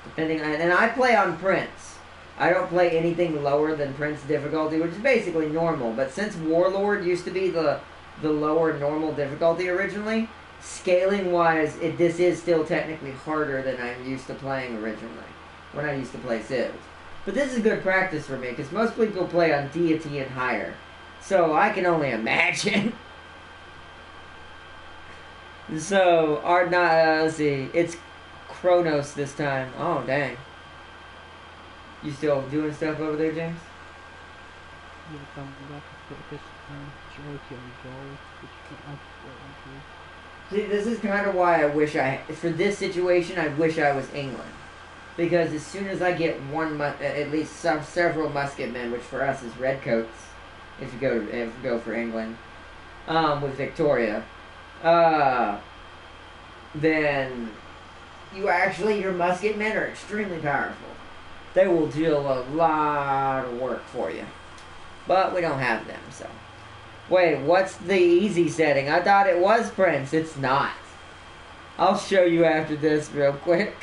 Depending on, and I play on Prince. I don't play anything lower than Prince difficulty, which is basically normal. But since Warlord used to be the lower normal difficulty originally, scaling-wise, this is still technically harder than I'm used to playing originally, when I used to play Civ. But this is good practice for me, because most people play on deity and higher. So, I can only imagine. So, let's see, it's Kronos this time. Oh, dang. You still doing stuff over there, James? See, this is kind of why I wish for this situation, I wish I was England. Because as soon as I get at least several musketmen, which for us is redcoats, if you go for England, with Victoria, then your musketmen are extremely powerful. They will do a lot of work for you. But we don't have them, so. Wait, what's the easy setting? I thought it was Prince. It's not. I'll show you after this real quick.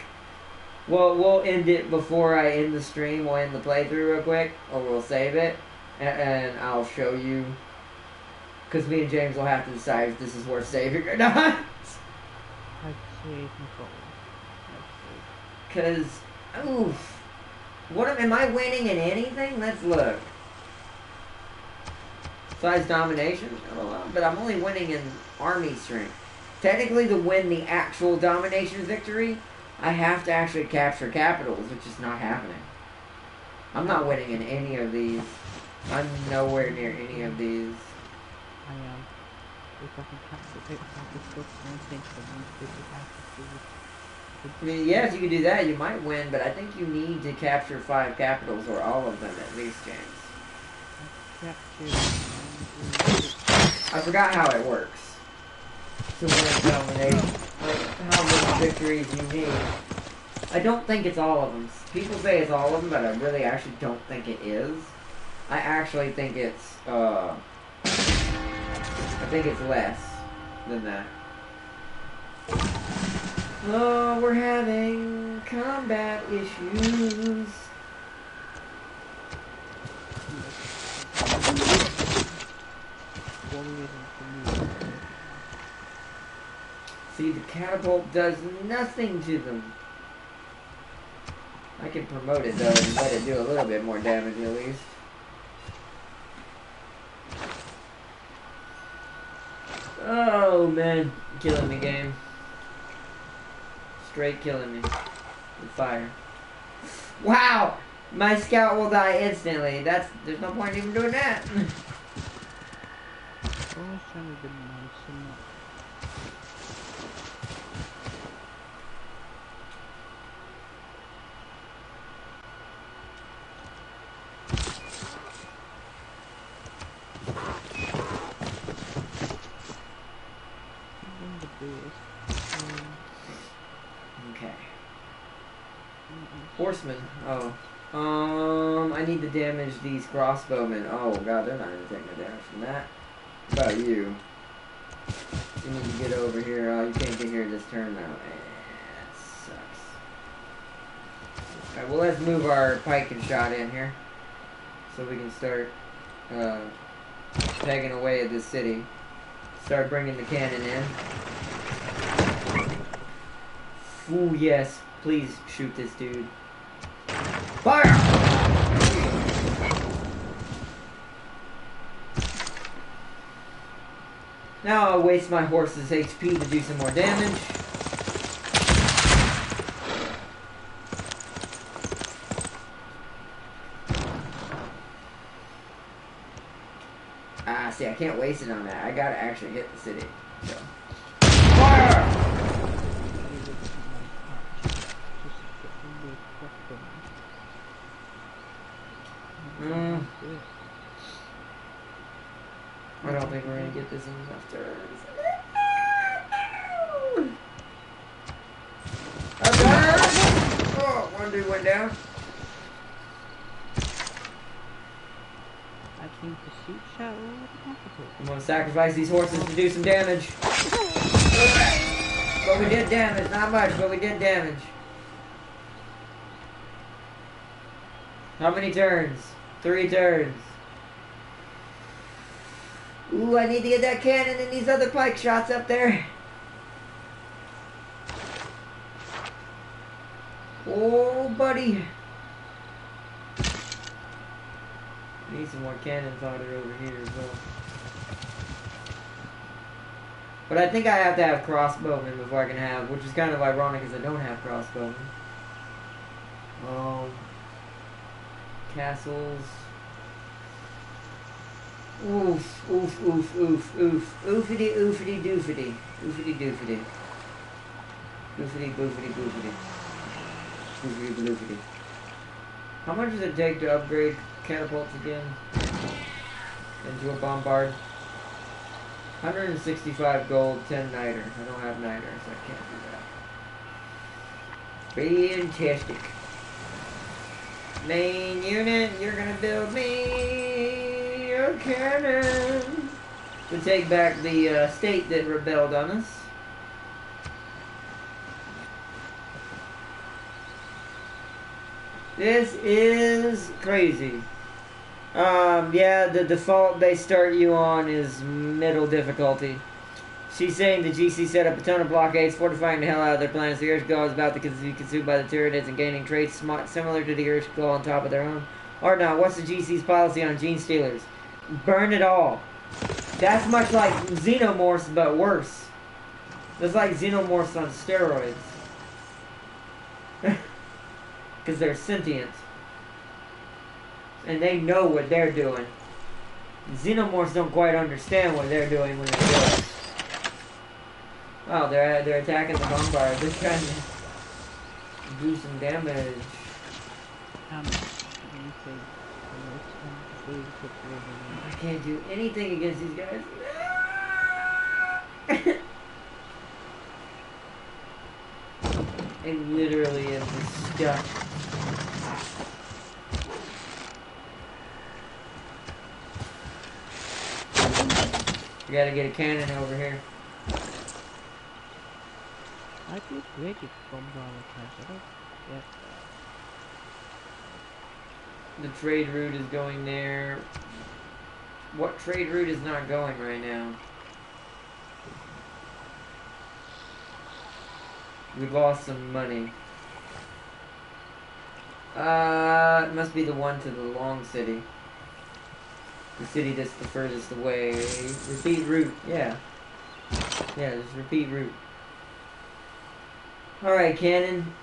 Well, we'll end it before I end the stream. We'll end the playthrough real quick, or we'll save it. And I'll show you. Because me and James will have to decide if this is worth saving or not. Because, oof. Am I winning in anything? Let's look. Besides domination? Oh, but I'm only winning in army strength. Technically, to win the actual domination victory, I have to actually capture capitals, which is not happening. I'm not winning in any of these. I'm nowhere near any of these. I am. If I can capture it, I mean, yes, you can do that. You might win, but I think you need to capture 5 capitals, or all of them at least, James. I forgot how it works. To win domination. Like, how many victories you need. I don't think it's all of them. People say it's all of them, but I really actually don't think it is. I actually think it's, I think it's less than that. Oh, we're having combat issues. See, the catapult does nothing to them. I can promote it though and let it do a little bit more damage at least. Oh man, killing me, game. Straight killing me with fire. Wow! My scout will die instantly. There's no point even doing that. Okay. Horsemen. Oh. I need to damage these crossbowmen. Oh god, they're not even taking the damage from that. What about you? You need to get over here. Oh, you can't get here this turn now. That sucks. Alright, well let's move our pike and shot in here. So we can start pegging away at this city. Start bringing the cannon in. Ooh, yes. Please shoot this dude. Fire! Now I'll waste my horse's HP to do some more damage. Ah, see, I can't waste it on that. I gotta actually hit the city. So. Fire! I don't think we're gonna get this in enough turns. Oh, one dude went down. think the suit shot or what? I'm gonna sacrifice these horses to do some damage. But we did damage, not much, but we did damage. How many turns? 3 turns. Ooh, I need to get that cannon and these other pike shots up there. Oh, buddy. Need some more cannon fodder over here as well. But I think I have to have crossbowmen before I can have, which is kind of ironic because I don't have crossbowmen. Castles. Oof, oof, oof, oof, oof. Oofity, oofity, doofity. Oofity, doofity. Doofity, boofity, boofity. Boofity, bloofity. How much does it take to upgrade catapults again? Into a bombard? 165 gold, 10 niter. I don't have niter, so I can't do that. Fantastic. Main unit, you're gonna build me a cannon to take back the state that rebelled on us. This is crazy. Yeah, the default they start you on is middle difficulty. She's saying the GC set up a ton of blockades, fortifying the hell out of their planets. The Irishgall is about to be consumed by the Tyranids and gaining traits similar to the Irishgall on top of their own. Or not, what's the GC's policy on gene stealers? Burn it all. That's much like Xenomorphs, but worse. That's like Xenomorphs on steroids. Because they're sentient. And they know what they're doing. Xenomorphs don't quite understand what they're doing when they do it. Wow, they're attacking the bombard. They're trying to do some damage. I can't do anything against these guys. I literally am just stuck. We gotta get a cannon over here. I did break it from the other. Yes. The trade route is going there. What trade route is not going right now? We've lost some money. It must be the one to the long city. The city that's the furthest away. Repeat route, yeah. Yeah, just repeat route. Alright, cannon.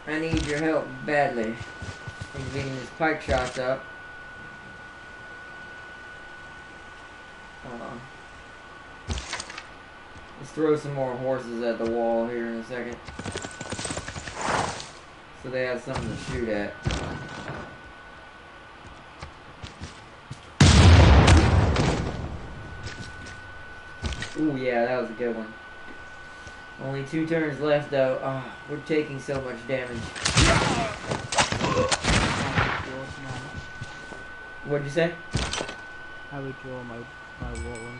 I need your help badly. I'm getting these pike shots up. Hold on. Let's throw some more horses at the wall here in a second. So they have something to shoot at. Ooh, yeah, that was a good one. Only 2 turns left, though. Oh, we're taking so much damage. What'd you say? I would draw my wall on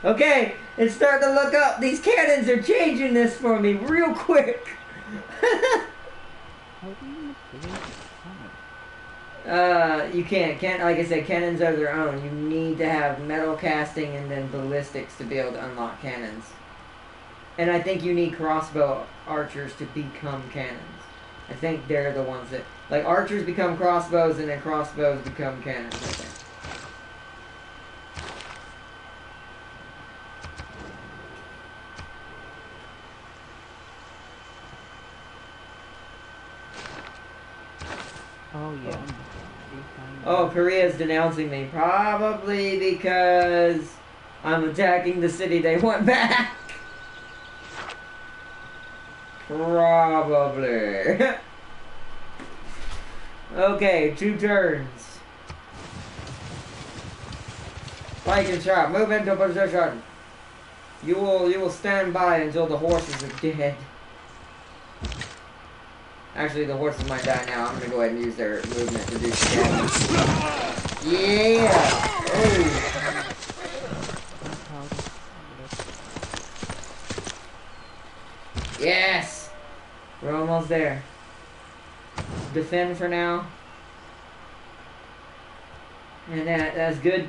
Okay, it's starting to look up. These cannons are changing this for me real quick. You can't, like I said, cannons are their own. You need to have metal casting and then ballistics to be able to unlock cannons. And I think you need crossbow archers to become cannons. I think they're the ones that, like, archers become crossbows and then crossbows become cannons, I think. Oh, yeah. Oh, Korea's denouncing me. Probably because I'm attacking the city they want back. Probably. Okay, 2 turns. Pike and shot. Move into position. You will stand by until the horses are dead. Actually, the horses might die now. I'm gonna go ahead and use their movement to do some damage. Yeah! Oh! Yes! We're almost there. Defend for now. And that's good.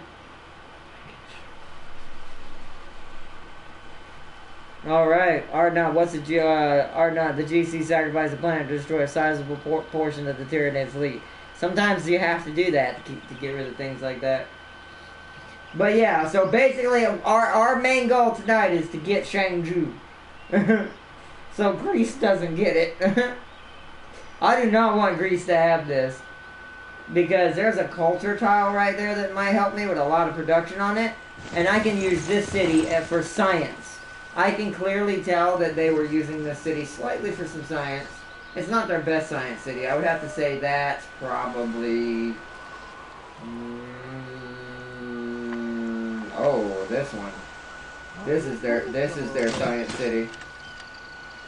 Alright, Ardnot, what's the Ardnot, the GC sacrificed a plan to destroy a sizable portion of the Tyranid fleet. Sometimes you have to do that to get rid of things like that. But yeah, so basically our main goal tonight is to get Shangju. So Greece doesn't get it. I do not want Greece to have this. Because there's a culture tile right there that might help me with a lot of production on it. And I can use this city for science. I can clearly tell that they were using this city slightly for some science. It's not their best science city. I would have to say that's probably... oh, this one. This is their science city.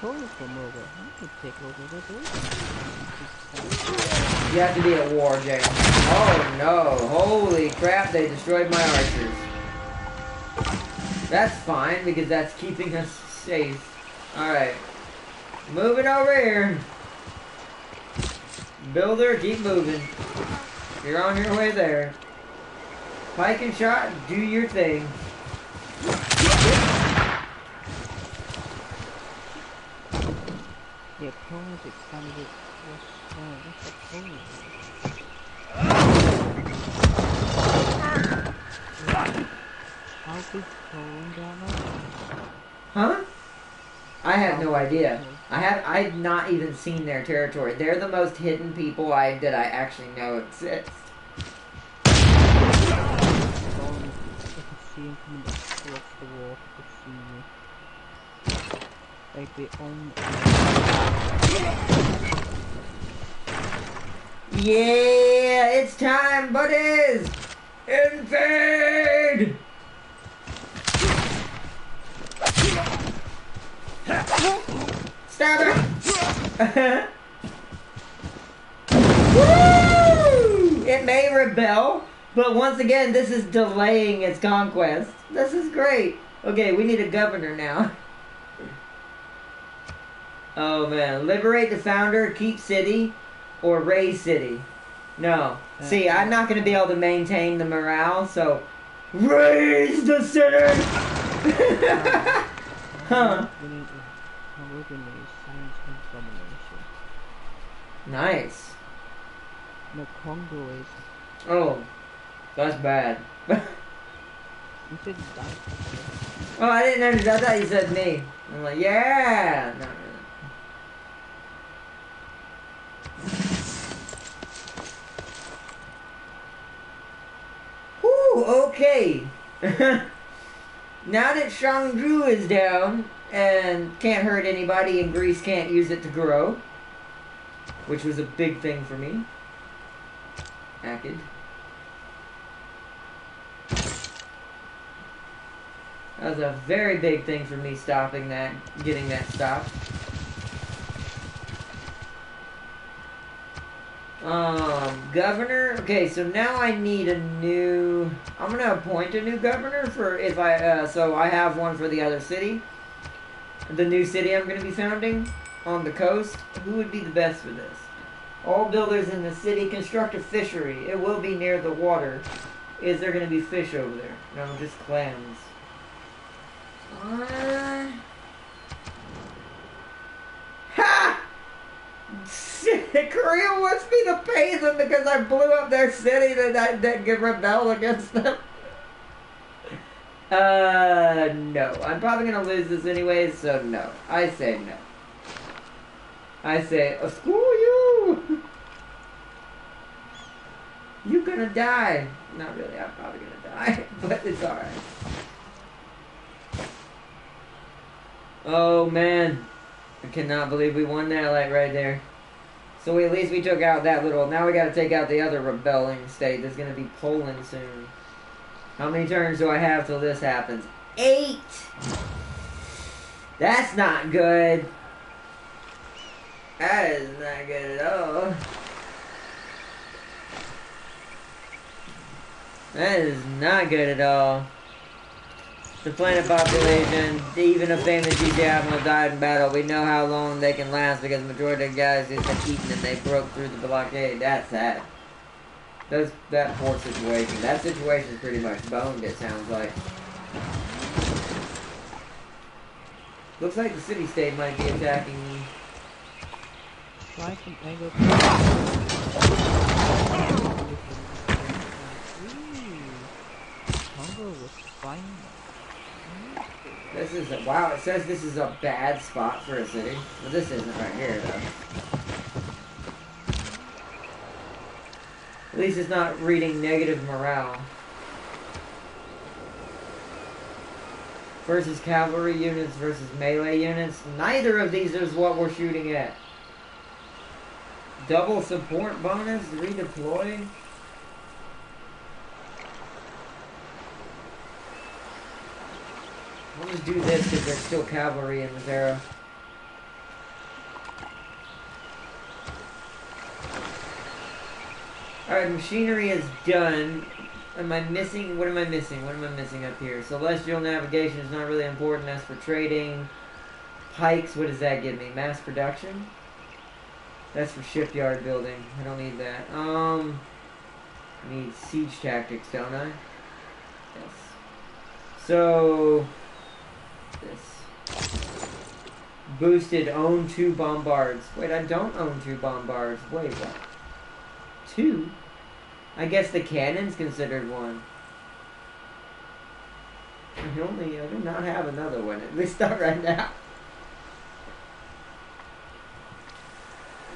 You have to be at war, James. Oh no! Holy crap! They destroyed my archers. That's fine because that's keeping us safe. All right, moving over here. Builder, keep moving. You're on your way there. Pike and shot, do your thing. The opponent expanded was how big Poland down there? Huh? I have no idea. I've not even seen their territory. They're the most hidden people that I actually know exist. Like they own. Yeah, it's time, buddies! Invade! Stab her! Woo! It may rebel, but once again, this is delaying its conquest. This is great. Okay, we need a governor now. Oh man, liberate the founder, keep city, or raise city. No. See, I'm not going to be able to maintain the morale, so... raise the city! Huh. Nice. No, Congo is... oh, that's bad. You said that. Oh, I didn't understand. I thought you said me. I'm like, yeah! Not really. Whew, okay. Now that Shangju is down and can't hurt anybody and Greece can't use it to grow, which was a big thing for me. Akid. That was a very big thing for me stopping that, getting that stopped. Governor. Okay, so now I need a new... I'm gonna appoint a new governor for if I... so I have one for the other city. The new city I'm gonna be founding on the coast. Who would be the best for this? All builders in the city construct a fishery. It will be near the water. Is there gonna be fish over there? No, just clams. Ha! Korea wants me to pay them because I blew up their city that rebelled against them. No. I'm probably gonna lose this anyways, so no. I say no. I say, screw you! You're gonna die. Not really, I'm probably gonna die, but it's alright. Oh man. I cannot believe we won that right there. So at least we took out that little... Now we gotta take out the other rebelling state. There's gonna be Poland soon. How many turns do I have till this happens? 8. That's not good. That is not good at all. That is not good at all. The planet population, even a famous GTA admiral died in battle. We know how long they can last because the majority of the guys just got eaten and they broke through the blockade. That's sad. That poor situation. That situation is pretty much boned, it sounds like. Looks like the city-state might be attacking me. Try some angle. Hunger was fine. This is a, wow, it says this is a bad spot for a city. Well, this isn't right here, though. At least it's not reading negative morale. Versus cavalry units versus melee units. Neither of these is what we're shooting at. Double support bonus, redeploy. I'll just do this because there's still cavalry in this era. Alright, machinery is done. Am I missing? What am I missing? What am I missing up here? Celestial navigation is not really important as for trading. Pikes, what does that give me? Mass production? That's for shipyard building. I don't need that. I need siege tactics, don't I? Yes. So this. Boosted, own 2 bombards. Wait, I don't own 2 bombards. Wait, what? 2? I guess the cannon's considered 1. I do not have another one. At least not right now.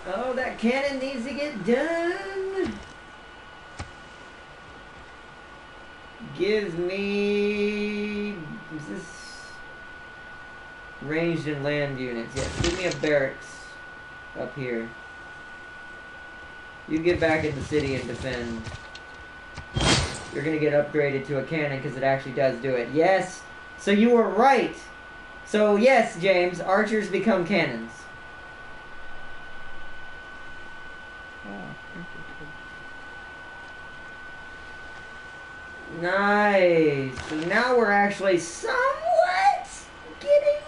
Oh, that cannon needs to get done. Give me... Is this... Ranged and land units. Yes, give me a barracks up here. You get back in the city and defend. You're gonna get upgraded to a cannon because it actually does do it. Yes! So you were right! So yes, James, archers become cannons. Nice! So now we're actually somewhat getting...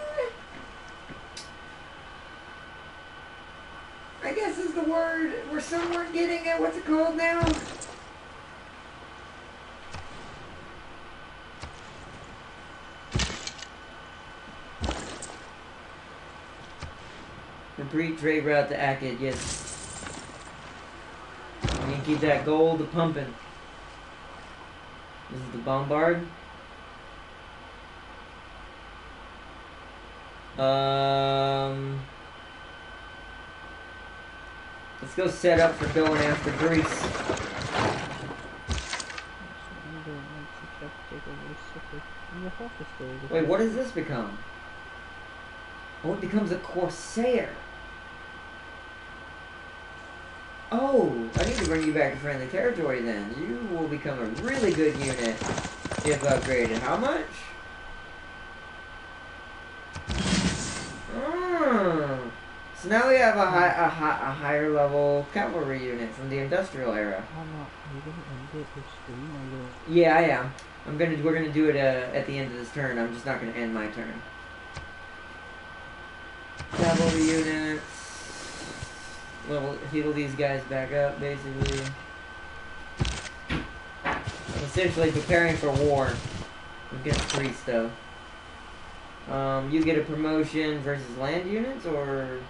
I guess is the word. We're somewhat getting at what's it called now? Complete trade route to Akkad, yes. You can keep that gold pumping. This is the bombard. Let's go set up for going after Greece. Wait, what does this become? Oh, it becomes a Corsair. Oh, I need to bring you back to friendly territory then. You will become a really good unit if upgraded. How much? So now we have a higher level cavalry unit from the industrial era. Yeah, I am. We're gonna do it at the end of this turn. I'm just not gonna end my turn. Cavalry units. Heal these guys back up, basically. I'm essentially preparing for war against Greece, though. You get a promotion versus land units, or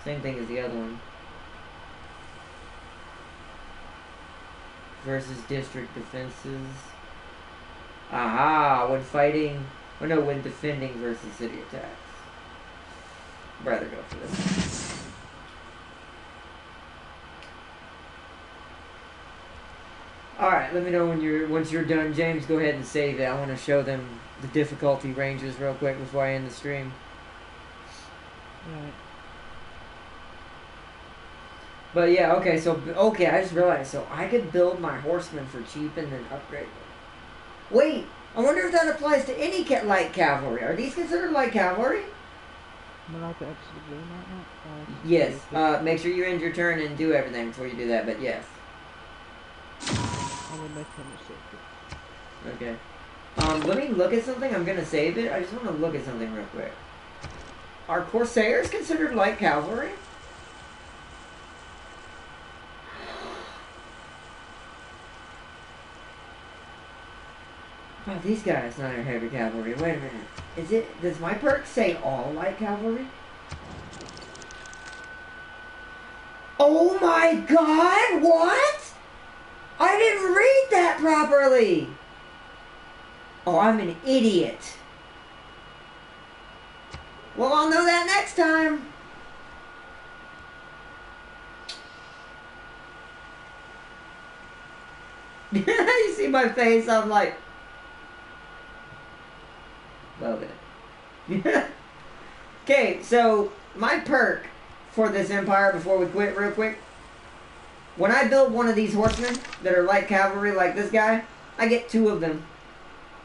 same thing as the other one? Versus district defenses. Aha! When fighting... Oh no, when defending versus city attacks. I'd rather go for this. Alright, let me know when once you're done, James. Go ahead and save it. I want to show them the difficulty ranges real quick before I end the stream. Right. But yeah, okay, I just realized, so I could build my horsemen for cheap and then upgrade them. Wait, I wonder if that applies to any light cavalry. Are these considered light cavalry? Am I allowed to exit the game right now? Yes. Make sure you end your turn and do everything before you do that, but yes. I will make a mistake. Okay. Let me look at something. I'm gonna save it. I just want to look at something real quick. Are Corsairs considered light cavalry? Oh, these guys not heavy cavalry. Wait a minute. Does my perk say all light cavalry? Oh my god, what? I didn't read that properly. Oh, I'm an idiot. Well, I'll know that next time. You see my face? I'm like... Love it. Okay, so my perk for this empire before we quit real quick. When I build one of these horsemen that are light cavalry like this guy, I get 2 of them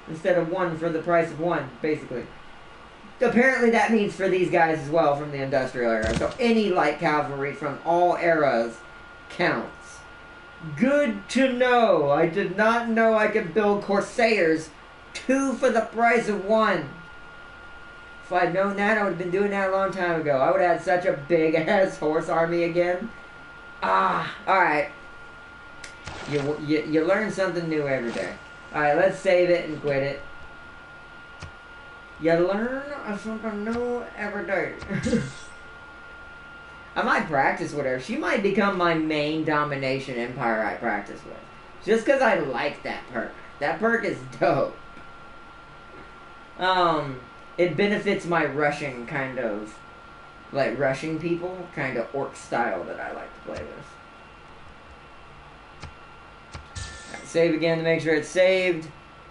instead of 1 for the price of 1, basically. Apparently that means for these guys as well from the industrial era. So any light cavalry from all eras counts. Good to know. I did not know I could build Corsairs 2 for the price of 1. If I'd known that, I would have been doing that a long time ago. I would have had such a big-ass horse army again. Alright. You learn something new every day. Alright, let's save it and quit it. You learn something new every day. I might practice with her. She might become my main domination empire I practice with. Just because I like that perk. That perk is dope. It benefits my rushing kind of, like rushing people, kind of orc style that I like to play with. Right, save again to make sure it's saved.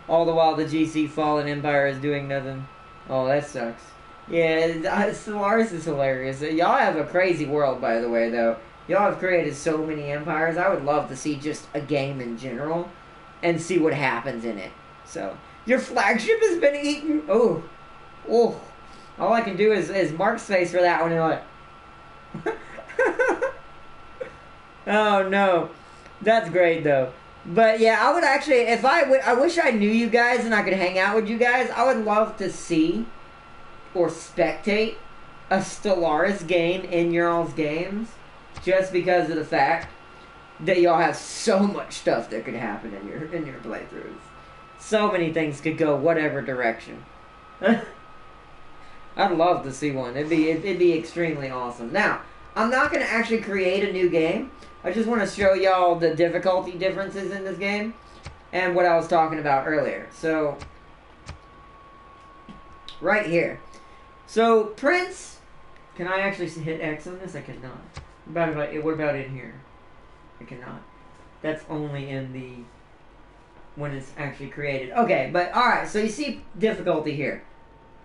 All the while the GC Fallen Empire is doing nothing. Oh, that sucks. Yeah, Stellaris is hilarious. Y'all have a crazy world, by the way, though. Y'all have created so many empires. I would love to see just a game in general and see what happens in it. So, your flagship has been eaten? Oh. Oh. All I can do is Mark's face for that one and like... Oh, no. That's great, though. But, yeah, I would actually... I wish I knew you guys and I could hang out with you guys. I would love to see or spectate a Stellaris game in y'all's games. Just because of the fact that y'all have so much stuff that could happen in your playthroughs. So many things could go whatever direction. I'd love to see one. It'd be extremely awesome. Now, I'm not going to actually create a new game. I just want to show y'all the difficulty differences in this game and what I was talking about earlier. So, right here. So, Prince, can I actually hit X on this? I cannot. What about in here? I cannot. That's only in the... when it's actually created. Okay, but alright, so you see difficulty here.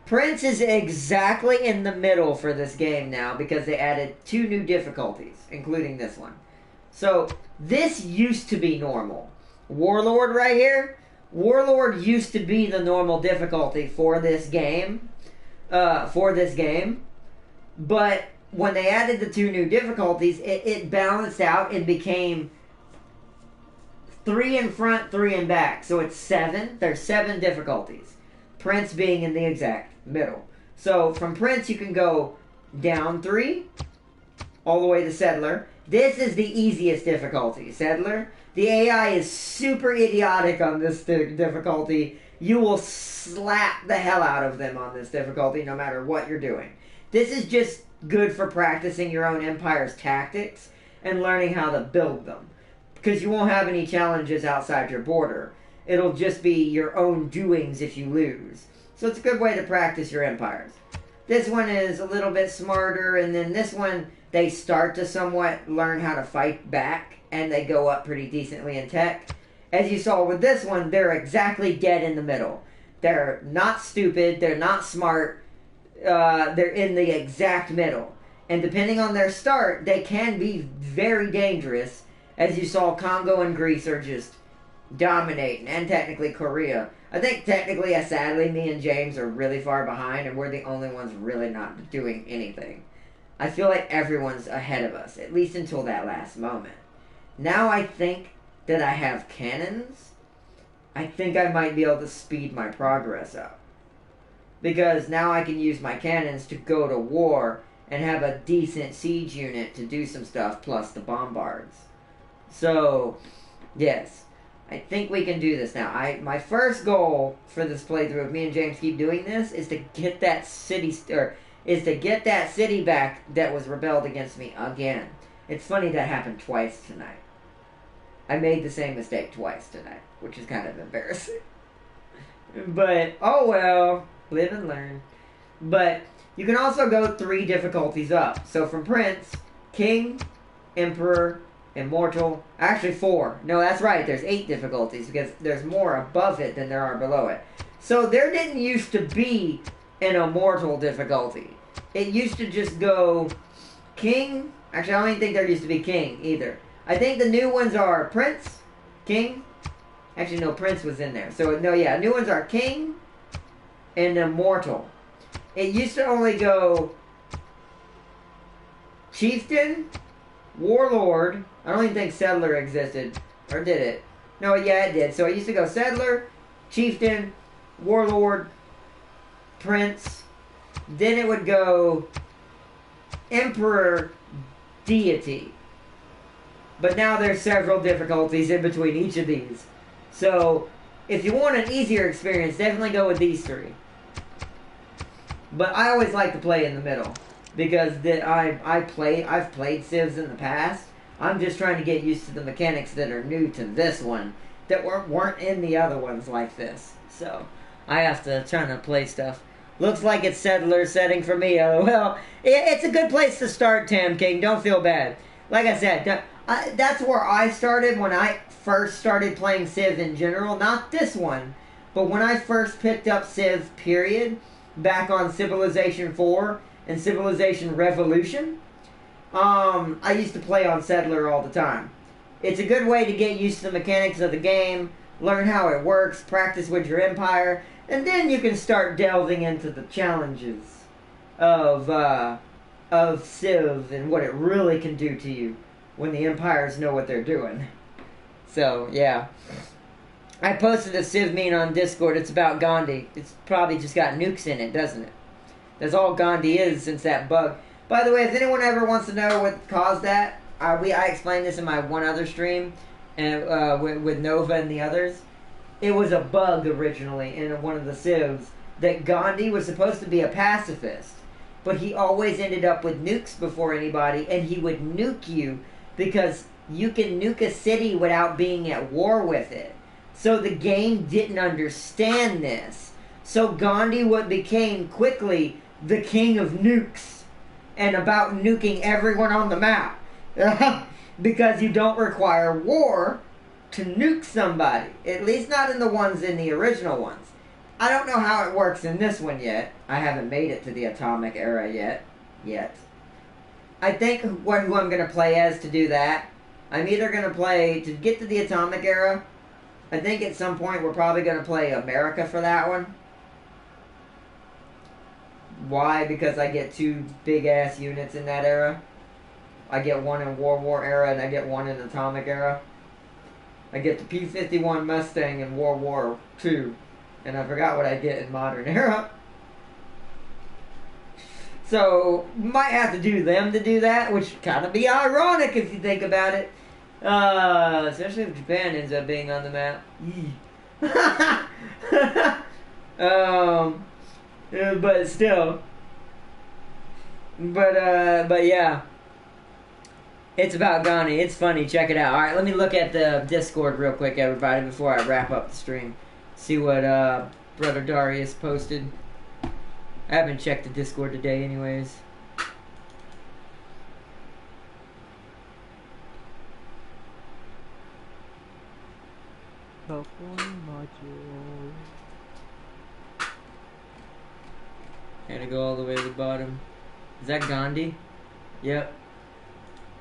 Prince is exactly in the middle for this game now because they added 2 new difficulties, including this one. So, this used to be normal. Warlord right here, Warlord used to be the normal difficulty for this game. But when they added the 2 new difficulties, it balanced out and became 3 in front, 3 in back. So it's 7. There's 7 difficulties. Prince being in the exact middle. So from Prince you can go down 3, all the way to Settler. This is the easiest difficulty. Settler. The AI is super idiotic on this difficulty. You will slap the hell out of them on this difficulty no matter what you're doing. This is just good for practicing your own empire's tactics and learning how to build them. Because you won't have any challenges outside your border. It'll just be your own doings if you lose. So it's a good way to practice your empires. This one is a little bit smarter, and then this one, they start to somewhat learn how to fight back, and they go up pretty decently in tech. As you saw with this one, they're exactly dead in the middle. They're not stupid, they're not smart, they're in the exact middle. And depending on their start, they can be very dangerous. As you saw, Congo and Greece are just dominating, and technically Korea. I think technically, sadly, me and James are really far behind, and we're the only ones really not doing anything. I feel like everyone's ahead of us, at least until that last moment. Now I think that I have cannons. I think I might be able to speed my progress up. Because now I can use my cannons to go to war and have a decent siege unit to do some stuff, plus the bombards. So, yes. I think we can do this now. My first goal for this playthrough, if me and James keep doing this, is to get that city, back that was rebelled against me again. It's funny that happened twice tonight. I made the same mistake twice tonight, which is kind of embarrassing. But, oh well, live and learn. But you can also go 3 difficulties up. So from Prince, King, Emperor, Immortal, actually 4. No, that's right, there's 8 difficulties because there's more above it than there are below it. So there didn't used to be an Immortal difficulty. It used to just go King. Actually, I don't even think there used to be King either. I think the new ones are Prince, King. Actually, no, Prince was in there. So, no, yeah, new ones are King and Immortal. It used to only go Chieftain, Warlord. I don't even think Settler existed. Or did it? No, yeah, it did. So it used to go Settler, Chieftain, Warlord, Prince. Then it would go Emperor, Deity. But now there's several difficulties in between each of these. So, if you want an easier experience, definitely go with these 3. But I always like to play in the middle. Because I've played Civs in the past. I'm just trying to get used to the mechanics that are new to this one. That weren't in the other ones like this. So, I have to try to play stuff. Looks like it's Settler setting for me, LOL. It's a good place to start, Tam King. Don't feel bad. Like I said, that's where I started when I first started playing Civ in general. Not this one, but when I first picked up Civ, period, back on Civilization 4 and Civilization Revolution, I used to play on Settler all the time. It's a good way to get used to the mechanics of the game, learn how it works, practice with your empire, and then you can start delving into the challenges of Civ and what it really can do to you when the empires know what they're doing. So, yeah. I posted a Civ meme on Discord. It's about Gandhi. It's probably just got nukes in it, doesn't it? That's all Gandhi is since that bug. By the way, if anyone ever wants to know what caused that, I explained this in my one other stream and with Nova and the others. It was a bug originally in one of the Civs that Gandhi was supposed to be a pacifist, but he always ended up with nukes before anybody, and he would nuke you because you can nuke a city without being at war with it. So the game didn't understand this. So Gandhi became quickly the king of nukes and about nuking everyone on the map. Because you don't require war to nuke somebody. At least not in the ones in the original ones. I don't know how it works in this one yet. I haven't made it to the atomic era yet. I think who I'm going to play as to do that, I'm either going to play, to get to the atomic era, I think at some point we're probably going to play America for that one. Why? Because I get 2 big-ass units in that era. I get one in World War era and I get one in Atomic era. I get the P-51 Mustang in World War II. And I forgot what I get in Modern era. So, might have to do them to do that, which kind of be ironic if you think about it. Especially if Japan ends up being on the map. But still. But yeah. It's about Gandhi. It's funny. Check it out. Alright, let me look at the Discord real quick, everybody, before I wrap up the stream. See what Brother Darius posted. I haven't checked the Discord today anyways. Gotta go all the way to the bottom. Is that Gandhi? Yep.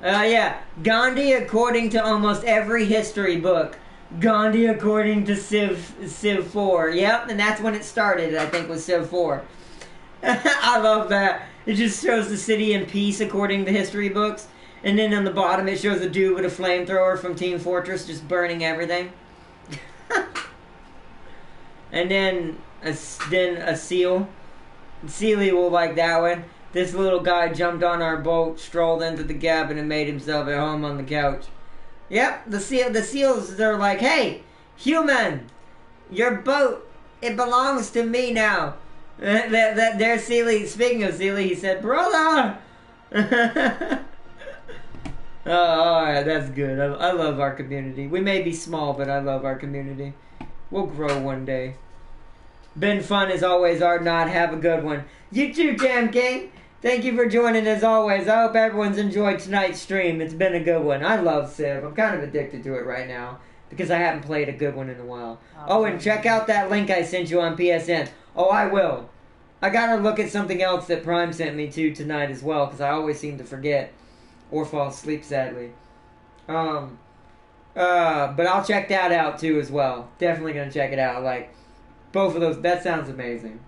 Yeah. Gandhi, according to almost every history book, Gandhi according to Civ 4. Yep, and that's when it started, I think, with Civ 4. I love that. It just shows the city in peace according to history books. And then on the bottom it shows a dude with a flamethrower from Team Fortress just burning everything. And then a seal. Sealy will like that one. This little guy jumped on our boat, strolled into the cabin, and made himself at home on the couch. Yep, the seals, they're like, hey, human, your boat, it belongs to me now. There's Sealy. Speaking of Sealy, he said, brother. Oh, alright, that's good. I love our community. We may be small, but I love our community. We'll grow one day. Been fun as always, Art Not. Have a good one. You too, Jam King. Thank you for joining as always. I hope everyone's enjoyed tonight's stream. It's been a good one. I love Civ. I'm kind of addicted to it right now because I haven't played a good one in a while. Oh, and check out that link I sent you on PSN. Oh, I will. I gotta look at something else that Prime sent me to tonight as well because I always seem to forget or fall asleep, sadly. But I'll check that out too as well. Definitely gonna check it out. Like, both of those. That sounds amazing.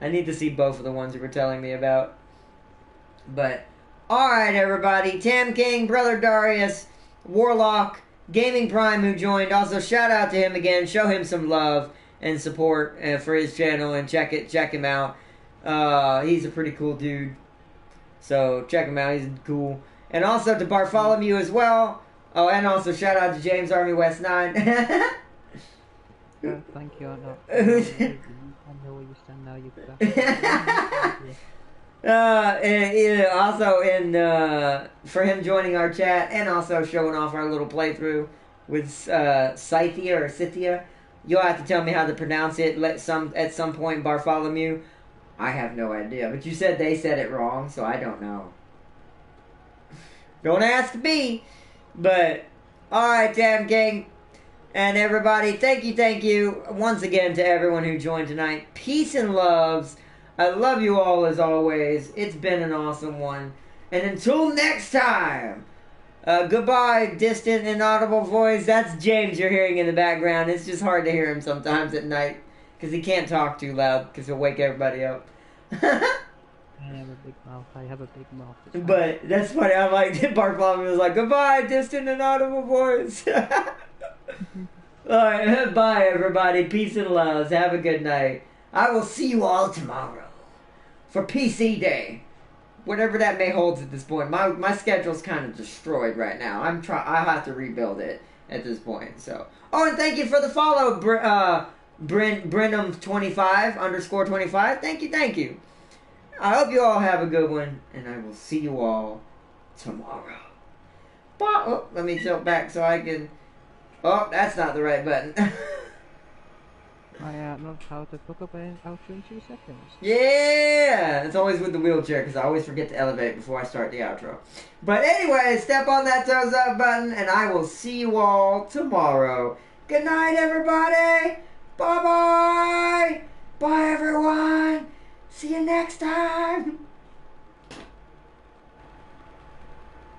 I need to see both of the ones you were telling me about. But, alright everybody. Tam King, Brother Darius, Warlock, Gaming Prime who joined. Also, shout out to him again. Show him some love and support for his channel and check him out. He's a pretty cool dude. So, check him out. He's cool. And also to Bartholomew as well. Oh, and also shout out to James Army West 9. Thank you. No, I know where you stand now. Also for him joining our chat and also showing off our little playthrough with Scythia or Scythia. You'll have to tell me how to pronounce it at some point, Bartholomew. I have no idea, but you said they said it wrong, so I don't know. Don't ask me. But alright, Tam King. And everybody, thank you once again to everyone who joined tonight. Peace and loves. I love you all as always. It's been an awesome one. And until next time, goodbye, distant, inaudible voice. That's James you're hearing in the background. It's just hard to hear him sometimes at night because he can't talk too loud because he'll wake everybody up. I have a big mouth. But that's funny. I like that Bartholomew was like, goodbye, distant, inaudible voice. Alright, bye everybody. Peace and loves. Have a good night. I will see you all tomorrow for PC Day. Whatever that may hold at this point. My schedule's kind of destroyed right now. I'll have to rebuild it at this point. So, oh, and thank you for the follow, Brenham25 _25. Thank you. I hope you all have a good one, and I will see you all tomorrow. Bye. Oh, let me tilt back so I can. Oh, that's not the right button. I know how to talk about an outro in 2 seconds. Yeah! It's always with the wheelchair because I always forget to elevate before I start the outro. But anyway, step on that toes up button and I will see you all tomorrow. Good night, everybody! Bye-bye! Bye, everyone! See you next time!